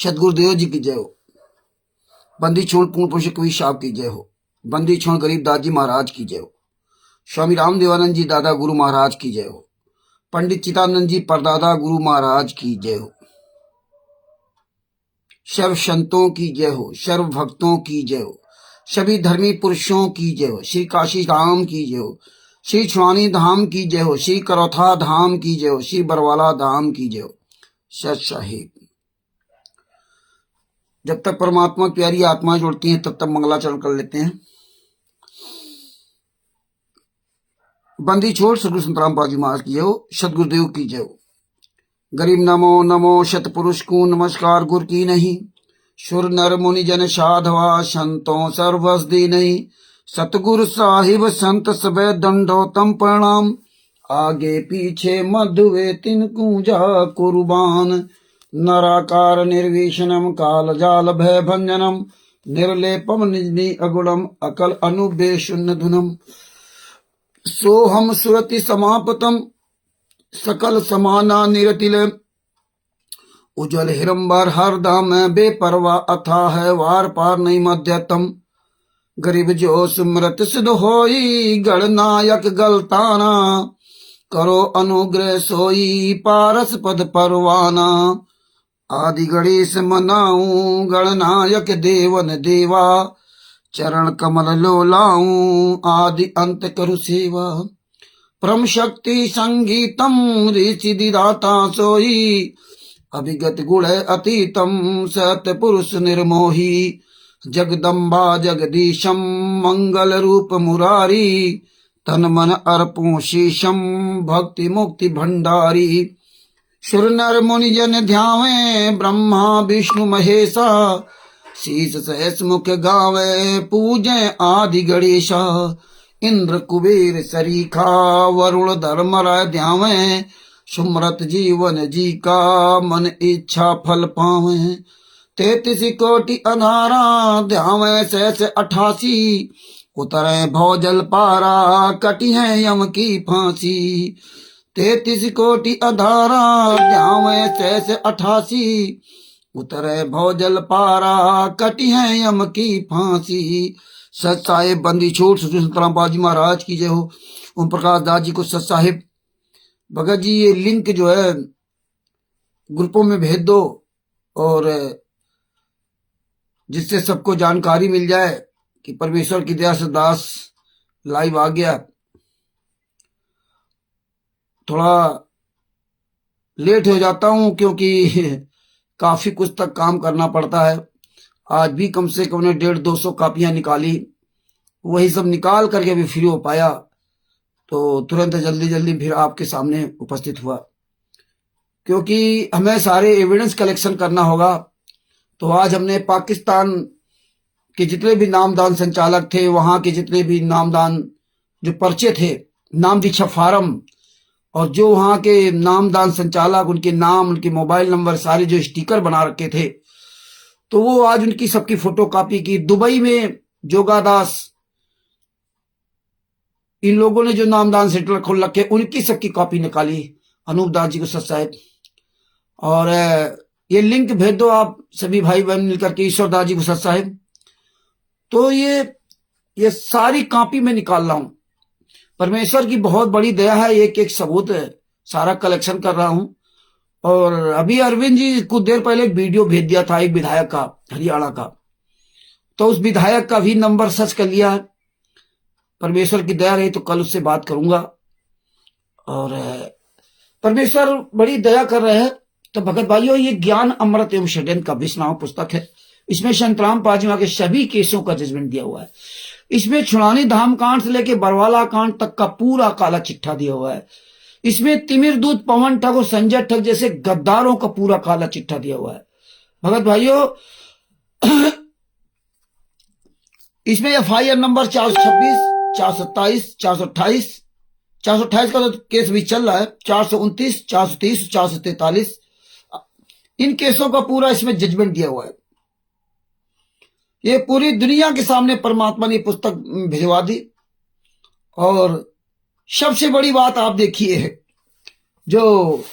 सतगुरुदेव जी की जय हो। बंदी छोड़ पूर्ण पुरुष कवि साहब की जय हो। बंदी छोड़ गरीब दास जी महाराज की जय हो। स्वामी रामदेवानंद जी दादा गुरु महाराज की जय हो। पंडित चिदानंद जी परदादा गुरु महाराज की जय हो। सर्व संतों की जय हो। सर्व भक्तों की जय हो। सभी धर्मी पुरुषों की जय हो। श्री काशी धाम की जय हो। श्री छुआनी धाम की जय हो। श्री करौथा धाम की जय हो। श्री बरवाला धाम की जय हो। सच साहिब। जब तक परमात्मा की प्यारी आत्माएं जुड़ती हैं तब तक मंगलाचरण कर लेते हैं। बंदी छोड़ सदगुरु संतराम पाजी महाराज की जय हो। सतगुरुदेव की जय हो। गरीब नमो नमो शतपुरुष को नमस्कार गुर की नहीं। सुर नर मुनि जन साधवा संतों सर्वस दी नहीं। सतगुरु साहिब संत सबे दंडोतम प्रणाम। आगे पीछे मधुवे तिनको जा कुर्बान। नराकार निर्विशनम काल जाल भय भंजनम। निर्लेपम निजनी अगुणम अकल अनुबे शून्य धुनम। सोहम सुरति समापतम सकल समाना निरतिल। उज्जवल हिरंबर हर दाम बेपरवा अथा है वार पार नहीं मध्यतम। गरीब जो सुमरत सिद्ध होई गणनायक गलताना। करो अनुग्रह सोई पारस पद परवाना। आदि गणेश मनाऊं गणनायक देवन देवा। चरण कमल लोलाऊं आदि अंत करु सेवा। परम शक्ति संगीतम ऋषि दिदाता सोई। अभिगत गुण अतीतम सत्य पुरुष निर्मोही। जगदम्बा जगदीशम मंगल रूप मुरारी। तन मन अर्पो शीशम भक्ति मुक्ति भंडारी। सुर नर मुनि जन ध्यावे ब्रह्मा विष्णु महेशा। शीस सहस मुख गावे पूजे आदि गणेशा। इंद्र कुबेर सरीखा वरुण धर्मराय ध्यावे। सुमरत जीवन जी का मन इच्छा फल पावे। 33 कोटि अनारा ध्यावे सहस 88। उतरे भौजल पारा कटी है यम की फांसी। 33 कोटि अधारा ध्यावे सहस 88। उतरे भौजल पारा कटी है यम की फांसी। सच साहिब बंदी छोड़ सदगुरु संतराम पाजी महाराज की जय हो। ओम प्रकाश दास जी को सच साहिब। भगत जी ये लिंक जो है ग्रुपों में भेज दो और जिससे सबको जानकारी मिल जाए कि परमेश्वर की दया से दास लाइव आ गया। थोड़ा लेट हो जाता हूं क्योंकि काफी कुछ तक काम करना पड़ता है। आज भी कम से कम 150-200 कापियां निकाली। वही सब निकाल करके अभी फ्री हो पाया तो तुरंत जल्दी जल्दी फिर आपके सामने उपस्थित हुआ क्योंकि हमें सारे एविडेंस कलेक्शन करना होगा। तो आज हमने पाकिस्तान के जितने भी नामदान संचालक थे, वहां के जितने भी नामदान जो पर्चे थे, नाम दीक्षा फार्म, और जो वहां के नामदान संचालक उनके नाम उनके मोबाइल नंबर सारे जो स्टिकर बना रखे थे, तो वो आज उनकी सबकी फोटो कॉपी की। दुबई में जोगादास इन लोगों ने जो नामदान सेंटर खोल रखे उनकी सबकी कॉपी निकाली। अनूप दास जी को सच साहिब। और ये लिंक भेज दो आप सभी भाई बहन मिलकर के ईश्वर दास जी को सच साहिब। तो ये सारी कॉपी में निकाल रहा हूं। परमेश्वर की बहुत बड़ी दया है। एक एक सबूत सारा कलेक्शन कर रहा हूं। और अभी अरविंद जी कुछ देर पहले एक वीडियो भेज दिया था एक विधायक का, हरियाणा का। तो उस विधायक का भी नंबर सर्च कर लिया है। परमेश्वर की दया रही तो कल उससे बात करूंगा। और परमेश्वर बड़ी दया कर रहे हैं। तो भगत भाइयों, ये ज्ञान अमृत एवं षड्यंत्र का विश्व पुस्तक है। इसमें संतराम पाजीमा के सभी केसों का जजमेंट दिया हुआ है। इसमें छुड़ानी धाम कांड से लेके बरवाला कांड तक का पूरा काला चिट्ठा दिया हुआ है। इसमें तिमिर दूत, पवन ठग और संजय ठग जैसे गद्दारों का पूरा काला चिट्ठा दिया हुआ है। भगत भाइयों, इसमें FIR नंबर 426, 427, 428, 428 का तो केस भी चल रहा है, 429, 430, 443, इन केसों का पूरा इसमें जजमेंट दिया हुआ है। ये पूरी दुनिया के सामने परमात्मा ने पुस्तक भिजवा दी। और सबसे बड़ी बात आप देखिए, जो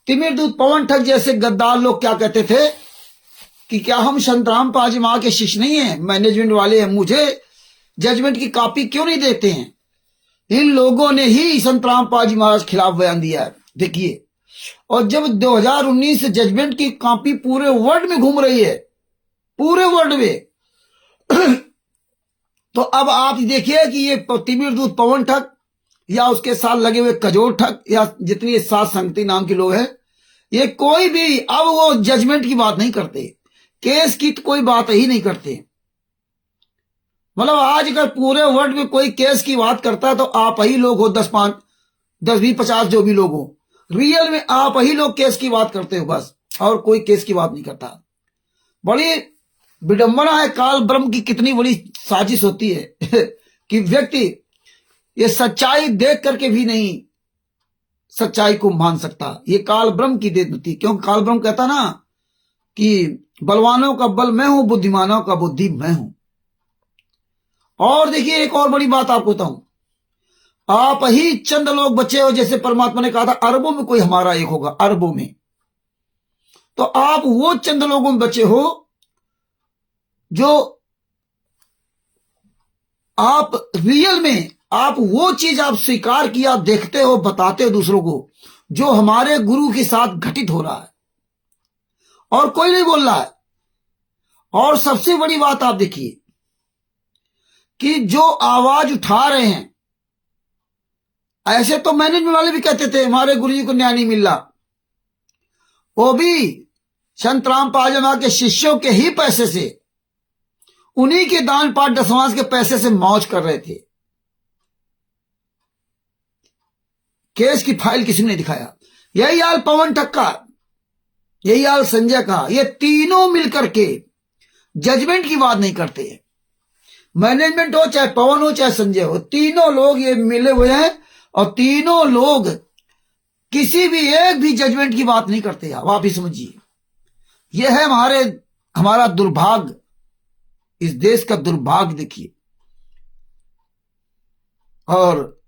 तिमिर दूत, पवन ठग जैसे गद्दार लोग क्या कहते थे कि क्या हम संतराम पाजी माँ के शिष्य नहीं हैं, मैनेजमेंट वाले हैं, मुझे जजमेंट की कॉपी क्यों नहीं देते हैं? इन लोगों ने ही संतराम पाजी महाराज खिलाफ बयान दिया है, देखिए। और जब 2019 से जजमेंट की कॉपी पूरे वर्ल्ड में घूम रही है, पूरे वर्ल्ड में तो अब आप देखिए कि ये तिमिरदूत पवन ठग या उसके साथ लगे हुए कजोर ठग या जितनी सात संगति नाम के लोग हैं, ये कोई भी अब वो जजमेंट की बात नहीं करते, केस की तो कोई बात ही नहीं करते। मतलब आज अगर पूरे वर्ल्ड में कोई केस की बात करता है तो आप ही लोग हो, 10-20-50 जो भी लोग हो, रियल में आप ही लोग केस की बात करते हो बस, और कोई केस की बात नहीं करता। बड़ी विडंबना है, काल ब्रह्म की कितनी बड़ी साजिश होती है कि व्यक्ति ये सच्चाई देख करके भी नहीं सच्चाई को मान सकता। ये काल ब्रह्म की देन होती है, क्योंकि काल ब्रह्म कहता ना कि बलवानों का बल मैं हूं, बुद्धिमानों का बुद्धि मैं हूं। और देखिए एक और बड़ी बात आपको बताऊं, आप ही चंद लोग बचे हो, जैसे परमात्मा ने कहा था अरबों में कोई हमारा एक होगा, अरबों में, तो आप वो चंद लोगों में बचे हो जो आप रियल में आप वो चीज आप स्वीकार किया, देखते हो, बताते हो दूसरों को, जो हमारे गुरु के साथ घटित हो रहा है और कोई नहीं बोल रहा है। और सबसे बड़ी बात आप देखिए कि जो आवाज उठा रहे हैं, ऐसे तो मैनेजमेंट वाले भी कहते थे हमारे गुरु जी को न्याय नहीं मिल रहा, वो भी संत रामपाल मां के शिष्यों के ही पैसे से, उन्हीं के दान पाठ दशमांश के पैसे से मौज कर रहे थे। केस की फाइल किसी ने नहीं दिखाया। यही हाल पवन ठग का, यही हाल संजय का, ये तीनों मिलकर के जजमेंट की बात नहीं करते। मैनेजमेंट हो, चाहे पवन हो, चाहे संजय हो, तीनों लोग ये मिले हुए हैं और तीनों लोग किसी भी एक भी जजमेंट की बात नहीं करते। आप ही समझिए, यह है हमारा दुर्भाग्य, इस देश का दुर्भाग्य देखिए। और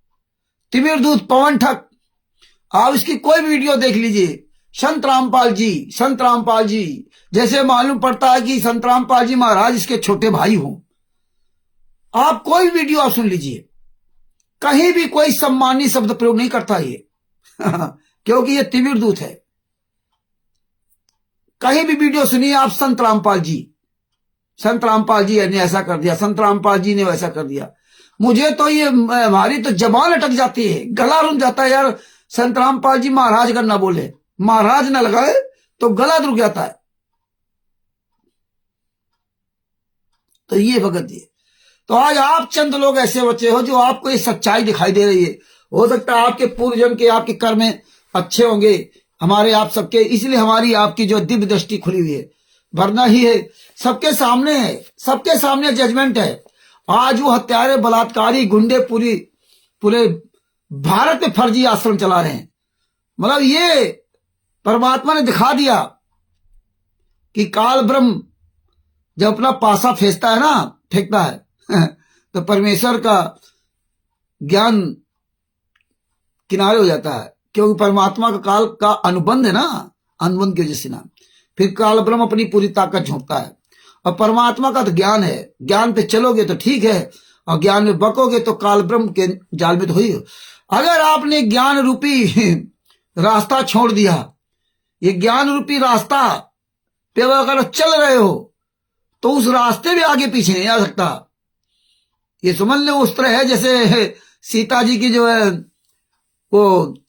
तिमिरदूत पवन ठग, आप इसकी कोई भी वीडियो देख लीजिए, संत रामपाल जी जैसे मालूम पड़ता है कि संत रामपाल जी महाराज इसके छोटे भाई हों। आप कोई वीडियो आप सुन लीजिए, कहीं भी कोई सम्मानी शब्द प्रयोग नहीं करता ये क्योंकि ये तिमिरदूत है। कहीं भी वीडियो सुनिए आप, संत रामपाल जी ने ऐसा कर दिया, संत रामपाल जी ने वैसा कर दिया। मुझे तो ये हमारी तो जबान अटक जाती है, गला रुक जाता है यार। संत रामपाल जी महाराज अगर ना बोले, महाराज ना लगाए तो गला रुक जाता है। तो ये भगत जी, तो आज आप चंद लोग ऐसे बच्चे हो जो आपको ये सच्चाई दिखाई दे रही है। हो सकता है आपके पूर्व जन्म के आपके कर्म अच्छे होंगे, हमारे आप सबके, इसलिए हमारी आपकी जो दिव्य दृष्टि खुली हुई है, वरना ही है सबके सामने है, सबके सामने जजमेंट है। आज वो हत्यारे, बलात्कारी, गुंडे पूरे भारत में फर्जी आश्रम चला रहे हैं। मतलब ये परमात्मा ने दिखा दिया कि काल ब्रह्म जब अपना पासा फेंकता है तो परमेश्वर का ज्ञान किनारे हो जाता है, क्योंकि परमात्मा का काल का अनुबंध है ना, अनुबंध की वजह से ना, फिर काल ब्रह्म अपनी पूरी ताकत झोंकता है। और परमात्मा का तो ज्ञान है, ज्ञान पे चलोगे तो ठीक है, और ज्ञान में बकोगे तो काल ब्रह्म के जाल में तो हुई। अगर आपने ज्ञान रूपी रास्ता छोड़ दिया, ये ज्ञान रूपी रास्ता पे अगर चल रहे हो तो उस रास्ते में आगे पीछे नहीं आ सकता। ये समझ लो उस तरह है जैसे सीता जी की जो है वो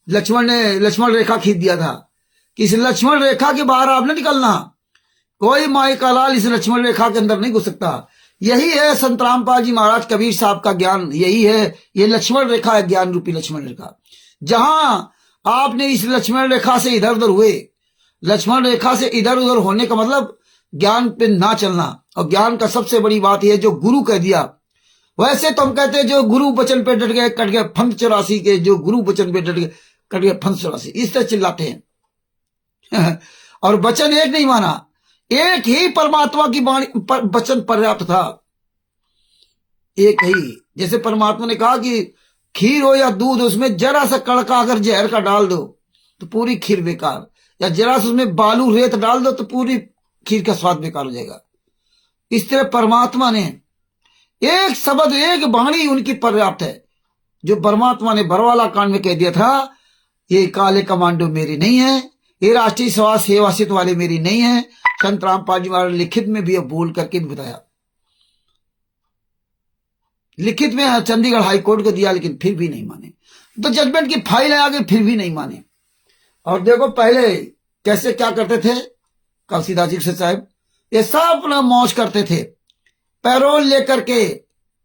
लक्ष्मण ने लक्ष्मण रेखा खींच दिया था कि इस लक्ष्मण रेखा के बाहर आप न निकलना, कोई माई का लाल इस लक्ष्मण रेखा के अंदर नहीं घुस सकता। यही है संत रामपाल जी महाराज कबीर साहब का ज्ञान, यही है, ये लक्ष्मण रेखा है, ज्ञान रूपी लक्ष्मण रेखा। जहां आपने इस लक्ष्मण रेखा से इधर उधर हुए, लक्ष्मण रेखा से इधर उधर होने का मतलब ज्ञान पे ना चलना। और ज्ञान का सबसे बड़ी बात यह जो गुरु कह दिया, वैसे तो हम कहते हैं जो गुरु वचन पे डट गए कट गए फंद 84 के, जो गुरु वचन पे डट गए कट गए फंद 84, इस तरह चिल्लाते हैं और वचन एक नहीं माना, एक ही परमात्मा की वाणी वचन पर्याप्त था, एक ही। जैसे परमात्मा ने कहा कि खीर हो या दूध, उसमें जरा सा कड़का अगर जहर का डाल दो तो पूरी खीर बेकार, या जरा सा उसमें बालू रेत डाल दो तो पूरी खीर का स्वाद बेकार हो जाएगा। इस तरह परमात्मा ने एक शब्द, एक वाणी उनकी पर्याप्त है। जो परमात्मा ने बरवाला कांड में कह दिया था, ये काले कमांडो मेरी नहीं है, ये राष्ट्रीय सेवा सेतु वाले मेरी नहीं है। संत रामपाल जी महाराज लिखित में भी अब बोल करके भी बताया, लिखित में चंडीगढ़ हाई कोर्ट को दिया, लेकिन फिर भी नहीं माने। तो जजमेंट की फाइल आ गई, फिर भी नहीं माने। और देखो पहले कैसे क्या करते थे काशीदास जी साहब, ये सब अपना मौज करते थे। पैरोल लेकर के,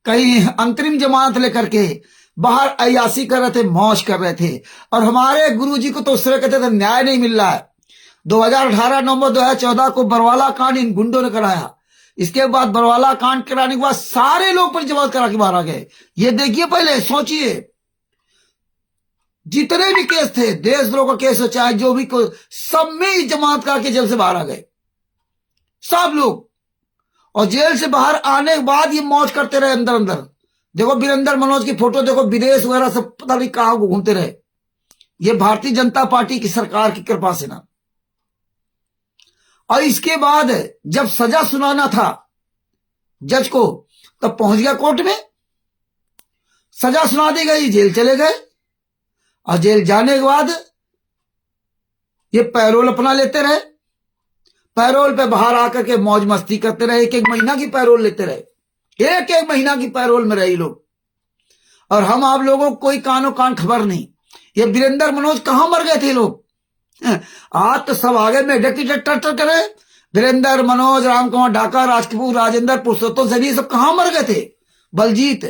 कहीं अंतरिम जमानत लेकर के बाहर अयासी कर रहे थे, मौज कर रहे थे। और हमारे गुरुजी को तो उस तरह कहते थे न्याय नहीं मिल रहा है। 2018 नवंबर 2014 को बरवाला कांड इन गुंडों ने कराया। इसके बाद बरवाला कांड कराने के बाद सारे लोग पर जमानत करा के बाहर आ गए। ये देखिए, पहले सोचिए, जितने भी केस थे, देशद्रोह का केस हो चाहे जो भी, सब में जमानत करा के जेल से बाहर आ गए सब लोग। और जेल से बाहर आने के बाद ये मौज करते रहे अंदर अंदर। देखो वीरेंद्र मनोज की फोटो देखो, विदेश वगैरह सब पता नहीं कहां को घूमते रहे। ये भारतीय जनता पार्टी की सरकार की कृपा से ना। और इसके बाद जब सजा सुनाना था जज को, तब पहुंच गया कोर्ट में, सजा सुना दी गई, जेल चले गए। और जेल जाने के बाद ये पैरोल अपना लेते रहे, पैरोल पे बाहर आकर के मौज मस्ती करते रहे। एक एक महीना की पैरोल लेते रहे, एक एक महीना की पैरोल में रहे लोग। और हम आप लोगों को कोई कानो कान खबर नहीं। ये वीरेंद्र मनोज कहां मर गए थे लोग, आज तो सब आगे में टर करे। वीरेंद्र मनोज, राम कुमार ढाका, राजकपूर, राजेंद्र, पुरुषोत्तम सैनी सब कहां मर गए थे, बलजीत।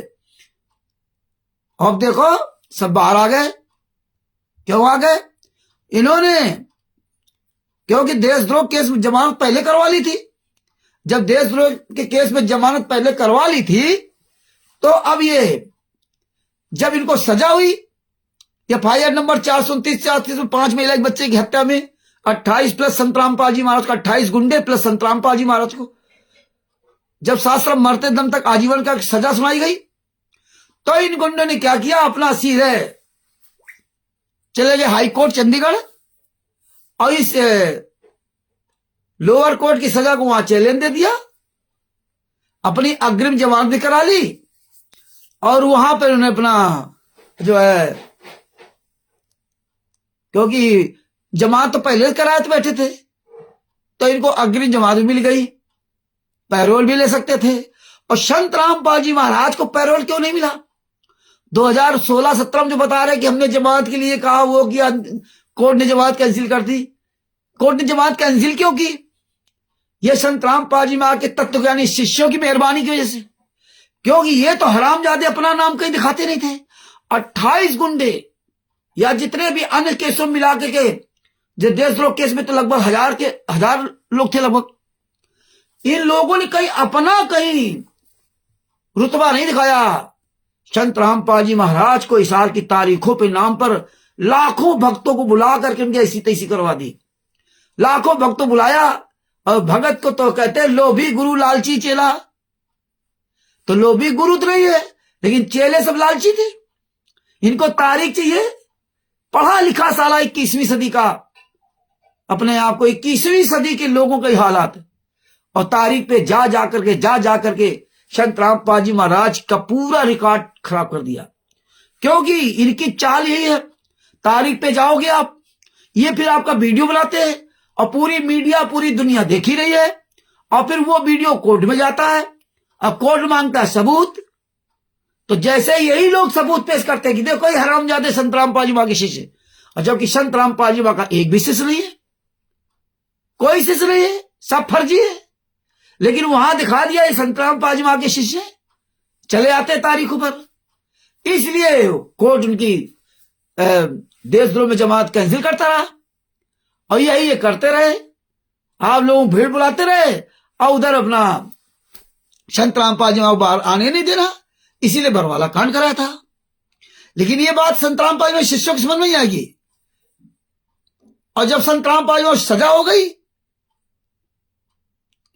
अब देखो सब बाहर आ गए। क्यों आ गए? इन्होंने, क्योंकि देशद्रोह केस में जमानत पहले करवा ली थी। जब देशद्रोह के केस में जमानत पहले करवा ली थी, तो अब ये जब इनको सजा हुई, FIR नंबर 429 में 5 महिला एक बच्चे की हत्या में 28 प्लस संत रामपाल जी महाराज को, 28 गुंडे प्लस संत रामपाल जी महाराज को जब शास्त्र मरते दम तक आजीवन का सजा सुनाई गई, तो इन गुंडों ने क्या किया, अपना सीधे चले गए हाई कोर्ट चंडीगढ़। और इस लोअर कोर्ट की सजा को वहां चैलेंज दे दिया, अपनी अग्रिम जमानत भी करा ली। और वहां पर उन्होंने अपना जो है, क्योंकि जमानत तो पहले कराए तो बैठे थे, तो इनको अग्रिम जमानत मिल गई, पैरोल भी ले सकते थे। और संत रामपाल जी महाराज को पैरोल क्यों नहीं मिला? 2016-17 में जो बता रहे कि हमने जमानत के लिए कहा, वो किया, कोर्ट ने जमानत कैंसिल कर दी। कोर्ट ने जमानत कैंसिल क्यों की? ये संत रामपाल जी महाराज के तत्वज्ञानी शिष्यों की मेहरबानी की वजह से। क्योंकि ये तो हरामजादे अपना नाम कहीं दिखाते नहीं थे। 28 गुंडे या जितने भी अन्य केसों में मिला के, जो देशद्रोह केस में तो लगभग 1000 लोग थे लगभग। इन लोगों ने कहीं अपना कहीं रुतबा नहीं दिखाया। संत रामपाल जी महाराज को इसार की तारीखों पे नाम पर लाखों भक्तों को बुला करके उनकी ऐसी तैसी करवा दी। लाखों भक्तों बुलाया, और भगत को तो कहते हैं लोभी गुरु लालची चेला। तो लोभी गुरु तो नहीं है, लेकिन चेले सब लालची थे। इनको तारीख चाहिए, पढ़ा लिखा साला 21वीं सदी का, अपने आप को 21वीं सदी के लोगों के हालात। और तारीख पे जा जा करके संत रामपाल जी महाराज का पूरा रिकॉर्ड खराब कर दिया। क्योंकि इनकी चाल यही है, तारीख पे जाओगे आप, ये फिर आपका वीडियो बनाते हैं, और पूरी मीडिया, पूरी दुनिया देख ही रही है। और फिर वो वीडियो कोर्ट में जाता है, अब कोर्ट मांगता है सबूत। तो जैसे यही लोग सबूत पेश करते हैं कि देखो ये हरामजादे संत रामपाल जी महाराज के शिष्य, और जबकि संत रामपाल जी महाराज का एक भी शिष्य नहीं है, कोई शिष्य नहीं है, सब फर्जी है। लेकिन वहां दिखा दिया ये संत रामपाल जी महाराज के शिष्य, चले आते तारीखों पर। इसलिए कोर्ट उनकी देशद्रोह में जमानत कैंसिल करता रहा। और यही ये करते रहे, आप लोगों भीड़ बुलाते रहे, और उधर अपना संत रामपाल जी महाराज बाहर आने नहीं देना, इसीलिए बरवाला कांड कराया था। लेकिन ये बात संत रामपाल जी शिष्यों की समझ में नहीं आएगी। और जब संत रामपाल जी महाराज सजा हो गई,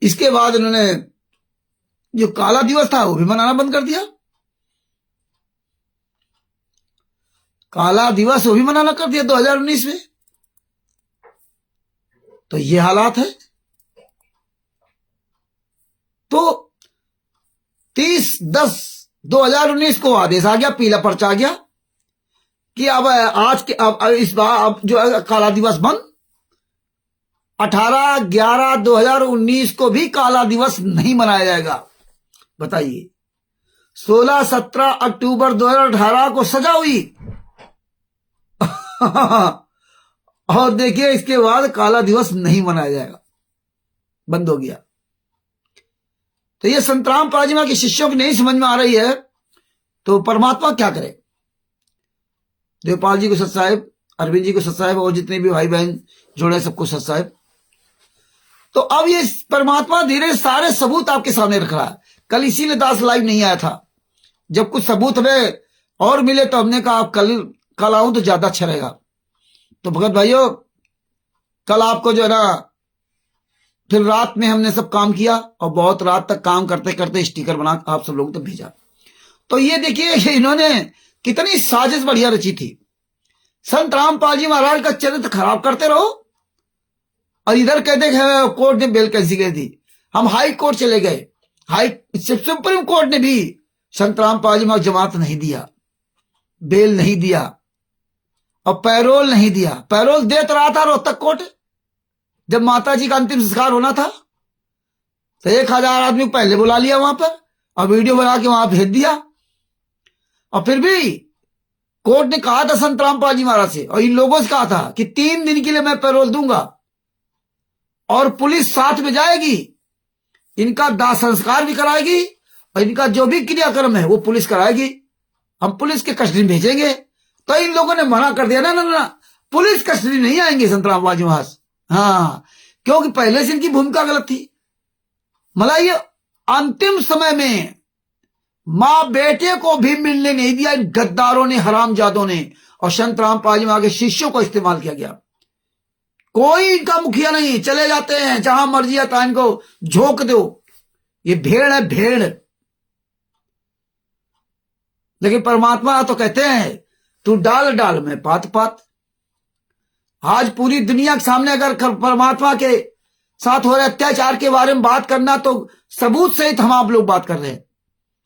इसके बाद उन्होंने जो काला दिवस था वो भी मनाना बंद कर दिया। काला दिवस वो भी मनाना कर दिया 2019 में। तो ये हालात है। 2019 को आदेश आ गया, पीला पर्चा आ गया कि अब आज के अब इस बार अब जो काला दिवस बंद। 18/11/2019 को भी काला दिवस नहीं मनाया जाएगा। बताइए, 16-17 अक्टूबर 2018 को सजा हुई और देखिए इसके बाद काला दिवस नहीं मनाया जाएगा, बंद हो गया। तो ये संतराम पाजीमा के शिष्यों की नहीं समझ में आ रही है, तो परमात्मा क्या करे। देवपाल जी को सत साहेब, अरविंद जी को सत साहेब, और जितने भी भाई बहन जुड़े सबको सत साहेब। तो अब ये परमात्मा धीरे सारे सबूत आपके सामने रख रहा है। कल इसीलिए दास लाइव नहीं आया था, जब कुछ सबूत हमें और मिले तो हमने कहा आप कल आऊं तो ज्यादा अच्छा रहेगा। तो भगत भाइयों, कल आपको जो है ना, फिर रात में हमने सब काम किया और बहुत रात तक काम करते करते स्टिकर बना आप सब लोगों तक भेजा। तो ये देखिए इन्होंने कितनी साजिश बढ़िया रची थी। संत रामपाल जी महाराज का चरित्र खराब करते रहो और इधर कहते हैं कोर्ट ने बेल कैंसिल कर दी। हम हाई कोर्ट चले गए, सुप्रीम कोर्ट ने भी संत रामपाल जी महाराज जमानत नहीं दिया, बेल नहीं दिया और पैरोल नहीं दिया। पैरोल देता रहा था रोहतक कोर्ट, जब माता जी का अंतिम संस्कार होना था तो 1000 आदमी को पहले बुला लिया वहां पर और वीडियो बना के वहां भेज दिया। और फिर भी कोर्ट ने कहा था संत रामपाल जी महाराज से और इन लोगों से कहा था कि 3 दिन के लिए मैं पैरोल दूंगा और पुलिस साथ में जाएगी, इनका दाह संस्कार भी कराएगी और इनका जो भी क्रियाक्रम है वो पुलिस कराएगी, हम पुलिस के कस्टडी में भेजेंगे। तो इन लोगों ने मना कर दिया, ना ना ना, पुलिस कस्टडी नहीं आएंगे संत रामपाल जी महाराज। हाँ, क्योंकि पहले से इनकी भूमिका गलत थी। मतलब ये अंतिम समय में मां बेटे को भी मिलने नहीं दिया इन गद्दारों ने, हरामजादों ने, और संत रामपाल जी महाराज के शिष्यों को इस्तेमाल किया गया। कोई इनका मुखिया नहीं, चले जाते हैं जहां मर्जी आता है इनको झोंक दो। ये भेड़ है, भेड़। लेकिन परमात्मा तो कहते हैं तू डाल डाल में पात पात। आज पूरी दुनिया के सामने अगर परमात्मा के साथ हो रहे अत्याचार के बारे में बात करना तो सबूत सहित हम आप लोग बात कर रहे हैं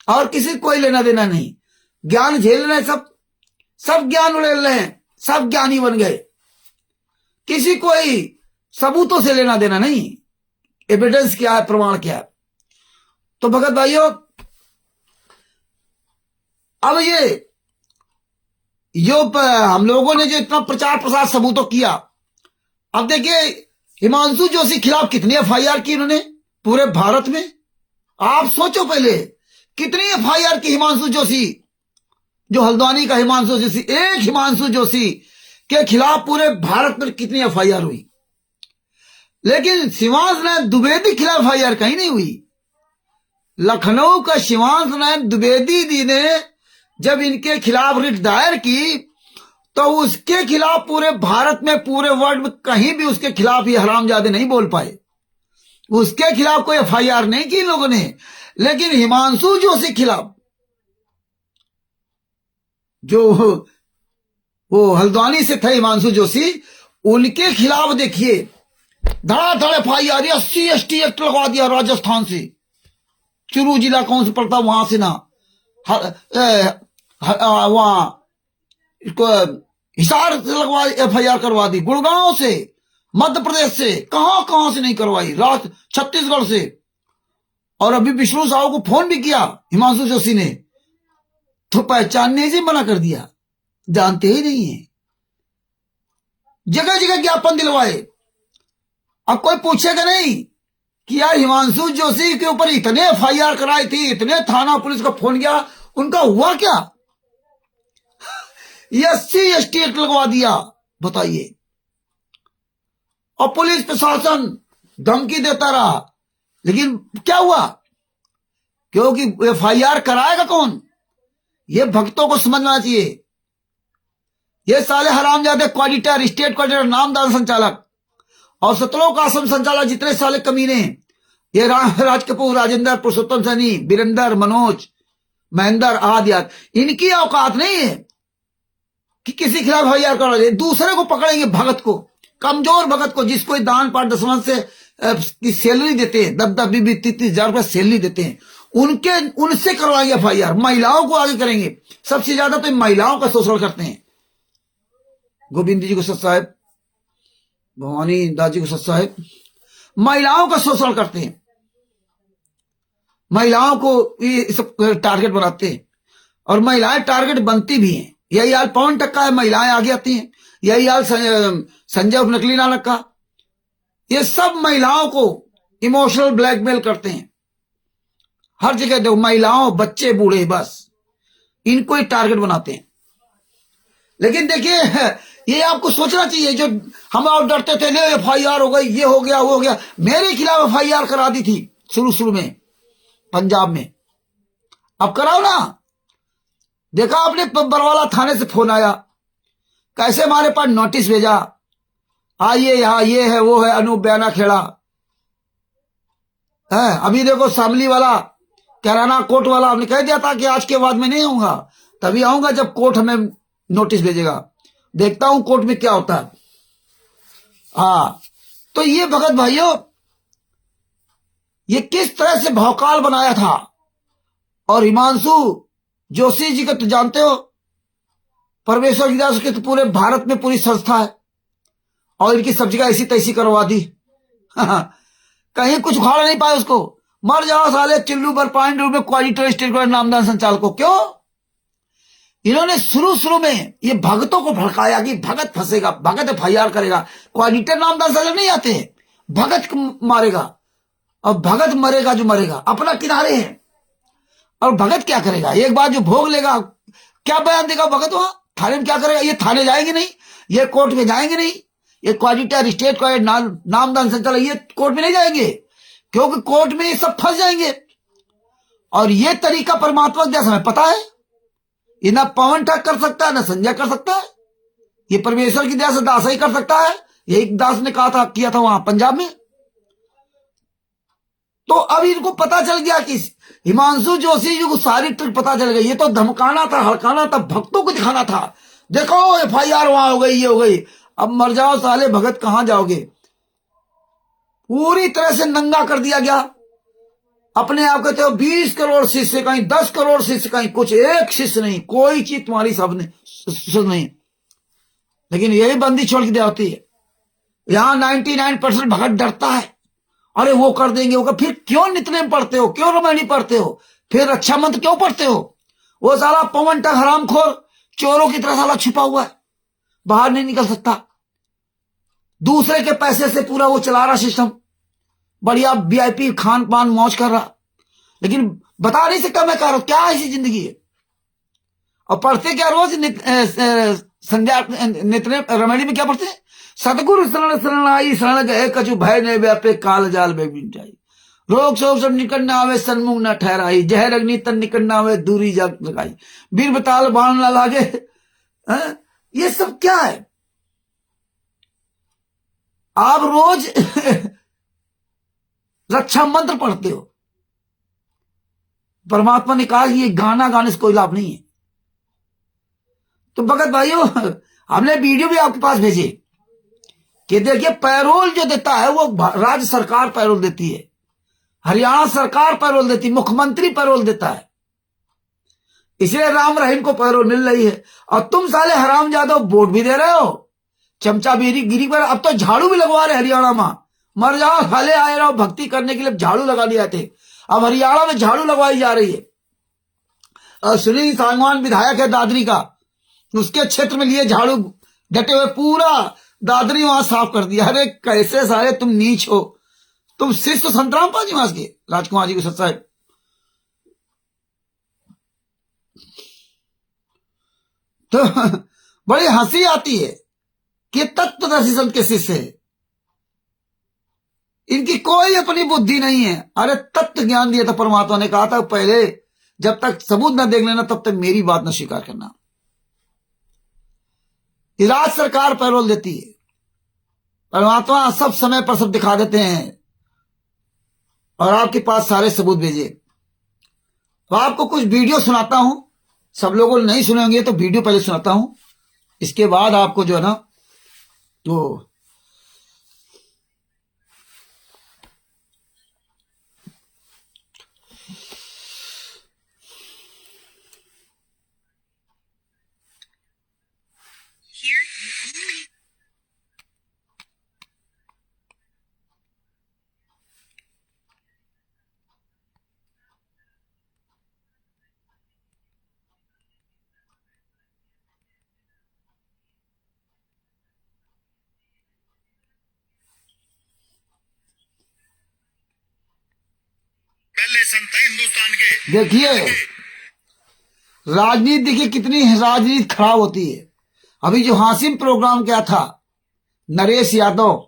और किसी कोई लेना देना नहीं। ज्ञान झेल रहे हैं, सब ज्ञान उड़ेल रहे हैं, सब ज्ञानी बन गए, किसी कोई सबूतों से लेना देना नहीं। एविडेंस क्या है, प्रमाण क्या है। तो भगत भाइयों, अब ये हम लोगों ने जो इतना प्रचार प्रसार सबूतों किया, अब देखिए हिमांशु जोशी खिलाफ कितनी एफआईआर की इन्होंने पूरे भारत में। आप सोचो पहले कितनी एफआईआर की हिमांशु जोशी, जो हल्द्वानी का हिमांशु जोशी, एक हिमांशु जोशी के खिलाफ पूरे भारत में कितनी एफआईआर हुई। लेकिन शिवांश नारायण द्विवेदी खिलाफ एफआईआर कहीं नहीं हुई। लखनऊ का शिवांश नारायण द्विवेदी जी ने जब इनके खिलाफ रिट दायर की तो उसके खिलाफ पूरे भारत में, पूरे वर्ल्ड में कहीं भी उसके खिलाफ ये हरामजादे नहीं बोल पाए। उसके खिलाफ कोई एफआईआर नहीं की इन लोगों ने। लेकिन हिमांशु जोशी खिलाफ, जो वो हल्द्वानी से थे हिमांशु जोशी, उनके खिलाफ देखिए धड़ाधड़ एफआईआर 80 ST एक्ट लगवा दिया राजस्थान से। चुरू जिला कौन से पड़ता वहां से ना, वहां इसको हिसार से लगवा एफआईआर करवा दी, गुड़गांव से, मध्य प्रदेश से, कहां से नहीं करवाई, छत्तीसगढ़ से। और अभी विष्णु साहू को फोन भी किया हिमांशु जोशी ने, तो पहचानने से मना कर दिया, जानते ही नहीं है। जगह जगह ज्ञापन दिलवाए। अब कोई पूछेगा नहीं कि यार हिमांशु जोशी के ऊपर इतने एफआईआर कराई थी, इतने थाना पुलिस को फोन किया, उनका हुआ क्या? 80 ST एक्ट लगवा दिया, बताइए। और पुलिस प्रशासन धमकी देता रहा, लेकिन क्या हुआ? क्योंकि एफआईआर कराएगा कौन? ये भक्तों को समझना चाहिए। ये साले हरामजादे क्वाडिटर, स्टेट क्वाडिटर, नामदार संचालक और सतलोक आश्रम संचालक, जितने साले कमीने, ये राज कपूर, राजेंद्र, पुरुषोत्तम सैनी, बीरेंद्र, मनोज, महेंद्र आदि, इनकी औकात नहीं है कि किसी खिलाफ एफआईआर करा दे। दूसरे को पकड़ेंगे, भगत को, कमजोर भगत को, जिसको दान पाठ दसवंश से की सैलरी देते हैं, 10-10, 20-30 हजार रुपया सैलरी देते हैं, उनके उनसे करवाएंगे एफआईआर, महिलाओं को आगे करेंगे। सबसे ज्यादा तो महिलाओं का शोषण करते हैं। गोविंद जी को सत साहेब, भवानी दास जी को सत साहेब, महिलाओं का शोषण करते हैं, महिलाओं को ये सब टारगेट बनाते हैं, और महिलाएं टारगेट बनती भी हैं। यही हाल पवन टक्का है, महिलाएं आगे आती हैं। यही हाल संजय उर्फ नकली नानक का। ये सब महिलाओं को इमोशनल ब्लैकमेल करते हैं। हर जगह देखो महिलाओं, बच्चे, बूढ़े, बस इनको ही टारगेट बनाते हैं। लेकिन देखिए, ये आपको सोचना चाहिए, जो हम और डरते थे ना एफआईआर हो गई, ये हो गया, वो हो गया। मेरे खिलाफ एफआईआर करा दी थी शुरू में पंजाब में, अब कराओ ना। देखा आपने बरवाला थाने से फोन आया, कैसे हमारे पास नोटिस भेजा, आइए यहां, ये है वो है, अनूप बयाना खेड़ा है। अभी देखो शामली वाला, कैराना कोर्ट वाला, हमने कह दिया था कि आज के बाद में नहीं आऊंगा, तभी आऊंगा जब कोर्ट हमें नोटिस भेजेगा। देखता हूं कोर्ट में क्या होता है। हाँ, तो ये भगत भाइयों, ये किस तरह से भौकाल बनाया था। और हिमांशु जोशी जी को तो जानते हो, परमेश्वर दास के तो पूरे भारत में पूरी संस्था है, और इनकी सब जगह ऐसी तैसी करवा दी। कहीं कुछ उखाड़ नहीं पाए उसको। मर जाओ साले चिल्लू बरपाइन में क्वालिटर स्टेट का नामदान संचालक को। क्यों? इन्होंने शुरू में ये भगतों को भड़काया कि भगत फंसेगा, भगत एफआईआर करेगा। क्वालिटर नामदान संचालक नहीं आते, भगत मारेगा, और भगत मरेगा जो मरेगा, अपना किनारे है। और भगत क्या करेगा? एक बार जो भोग लेगा, क्या बयान देगा भगत? वहां थाने में क्या करेगा? ये थाने जाएंगे नहीं, ये कोर्ट में जाएंगे नहीं, ये क्वालिटर स्टेट का नामदान संचालक ये कोर्ट में नहीं जाएंगे, क्योंकि कोर्ट में ये सब फंस जाएंगे। और ये तरीका परमात्मा का हमें पता है, ये ना पवन ठग कर सकता है, ना संजय कर सकता है, ये परमेश्वर की दया से दास ही कर सकता है। यही दास ने कहा था, किया था वहां पंजाब में। तो अब इनको पता चल गया कि हिमांशु जोशी जी को सारी ट्रिक पता चल गई। ये तो धमकाना था, हड़काना था, भक्तों को दिखाना था, देखो एफआईआर वहां हो गई, ये हो गई। अब मर जाओ साले भगत, कहां जाओगे? पूरी तरह से नंगा कर दिया गया। अपने आप कहते हो 20 करोड़ शिष्य, कहीं 10 करोड़ शिष्य, कहीं कुछ, एक शिष्य नहीं, कोई चीज तुम्हारी सब नहीं। लेकिन यही बंदी छोड़ के दे होती है। यहां 99% भगत डरता है, अरे वो कर देंगे, वो कर। फिर क्यों नितने पढ़ते हो, क्यों रामायणी पढ़ते हो, फिर रक्षा मंत्र क्यों पढ़ते हो? वो साला पवन टक हरामखोर चोरों की तरह साला छुपा हुआ है, बाहर नहीं निकल सकता। दूसरे के पैसे से पूरा वो चला रहा सिस्टम, बढ़िया वीआईपी खान पान मौज कर रहा, लेकिन बता नहीं सकता मैं कर रहा हूं क्या ऐसी जिंदगी है। और पढ़ते क्या रोज संध्या नितने रामायणी में क्या पढ़ते हैं? सतगुरु शरण शरणाई, शरण गए कछु भय ने व्यापे, काल जाल में बिंटाई, रोग शोक सब निकट न आवे, सन्मुख न ठहराई, जहर अग्नि तन निकट न आवे, दूरी जग लगाई, बीर बताल बाण न लागे। ये सब क्या है? आप रोज रक्षा मंत्र पढ़ते हो। परमात्मा ने कहा कि ये गाना गाने से कोई लाभ नहीं है। तो भगत भाइयों, हमने वीडियो भी आपके पास भेजे कि देखिए, पैरोल जो देता है वो राज्य सरकार पैरोल देती है, हरियाणा सरकार पैरोल देती है, मुख्यमंत्री पैरोल देता है। इसलिए राम रहीम को पैरोल मिल रही है। और तुम साले हराम जादव वोट भी दे रहे हो, चमचा गिरी पर। अब तो झाड़ू भी लगवा रहे हरियाणा में। मर जाओ साले, आए रहो भक्ति करने के लिए, झाड़ू लगा दिया थे। अब हरियाणा में झाड़ू लगवाई जा रही है। और सुनील सांगवान विधायक है दादरी का, उसके क्षेत्र में लिए झाड़ू डटे हुए, पूरा दादरी वहां साफ कर दिया। अरे कैसे सारे तुम नीच हो। तुम शिष्य संतराम पाजी मास के राजकुमार जी को सत साहब, तो बड़ी हंसी आती है कि तत्वदर्शी संत के शिष्य है, इनकी कोई अपनी बुद्धि नहीं है। अरे तत्व ज्ञान दिया था परमात्मा ने, कहा था पहले जब तक सबूत न देख लेना तब तक मेरी बात न स्वीकार करना। राज्य सरकार पैरोल देती है, परमात्मा सब समय पर सब दिखा देते हैं, और आपके पास सारे सबूत भेजे। तो आपको कुछ वीडियो सुनाता हूं, सब लोगों ने नहीं सुने होंगे तो वीडियो पहले सुनाता हूं, इसके बाद आपको जो है ना तो संत है हिंदुस्तान के। देखिए राजनीति देखिए कितनी राजनीति खराब होती है। अभी जो हासिम प्रोग्राम क्या था, नरेश यादव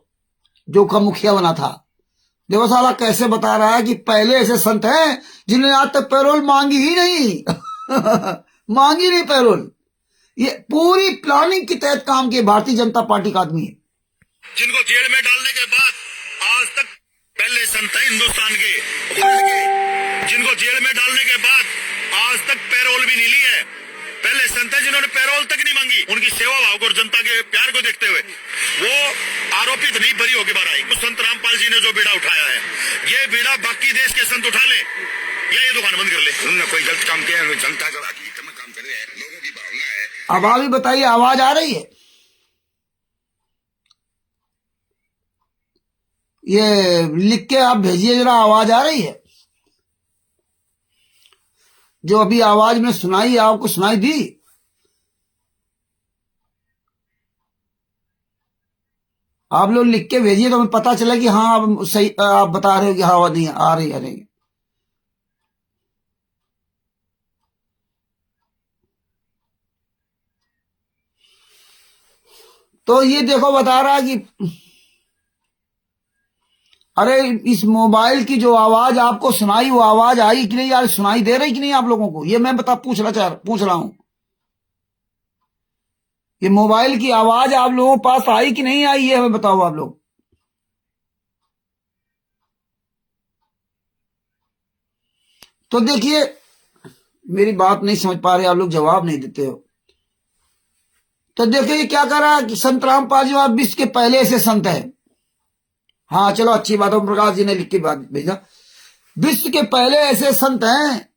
जो का मुखिया बना था, देखो साला कैसे बता रहा है कि पहले ऐसे संत हैं जिन्होंने आज तक पैरोल मांगी ही नहीं मांगी नहीं पैरोल। ये पूरी प्लानिंग के तहत काम किए भारतीय जनता पार्टी का आदमी है। जिनको जेल में डालने के बाद आज तक पहले संत है हिंदुस्तान के वर्ल्ड के, जिनको जेल में डालने के बाद आज तक पैरोल भी नहीं ली है, पहले संत है जिन्होंने पैरोल तक नहीं मांगी। उनकी सेवा भाव और जनता के प्यार को देखते हुए वो आरोपित नहीं बरी होकर बाहर आई। तो संत रामपाल जी ने जो बीड़ा उठाया है, ये बीड़ा बाकी देश के संत उठा ले या ये दुकान बंद कर ले। उन्होंने कोई गलत काम किया, जनता का काम कर रहे हैं, लोगों की भावना है। अब अभी बताइए आवाज आ रही है? ये लिख के आप भेजिए जरा, आवाज आ रही है? जो अभी आवाज में सुनाई, आपको सुनाई दी? आप लोग लिख के भेजिए तो हमें पता चला कि हाँ आप सही आप बता रहे हो कि हाँ आवाज नहीं आ रही है। तो ये देखो बता रहा कि अरे इस मोबाइल की जो आवाज आपको सुनाई, वो आवाज आई कि नहीं यार? सुनाई दे रही कि नहीं आप लोगों को? ये मैं पूछ रहा हूं, ये मोबाइल की आवाज आप लोगों के पास आई कि नहीं आई, ये हमें बताओ आप लोग। तो देखिए मेरी बात नहीं समझ पा रहे आप लोग, जवाब नहीं देते हो। तो देखिए ये क्या कर रहा है कि संत रामपाल जी विश्व के पहले से संत है। हाँ चलो अच्छी बात है, ओम प्रकाश जी ने लिख के बात भेजा। विश्व के पहले ऐसे संत हैं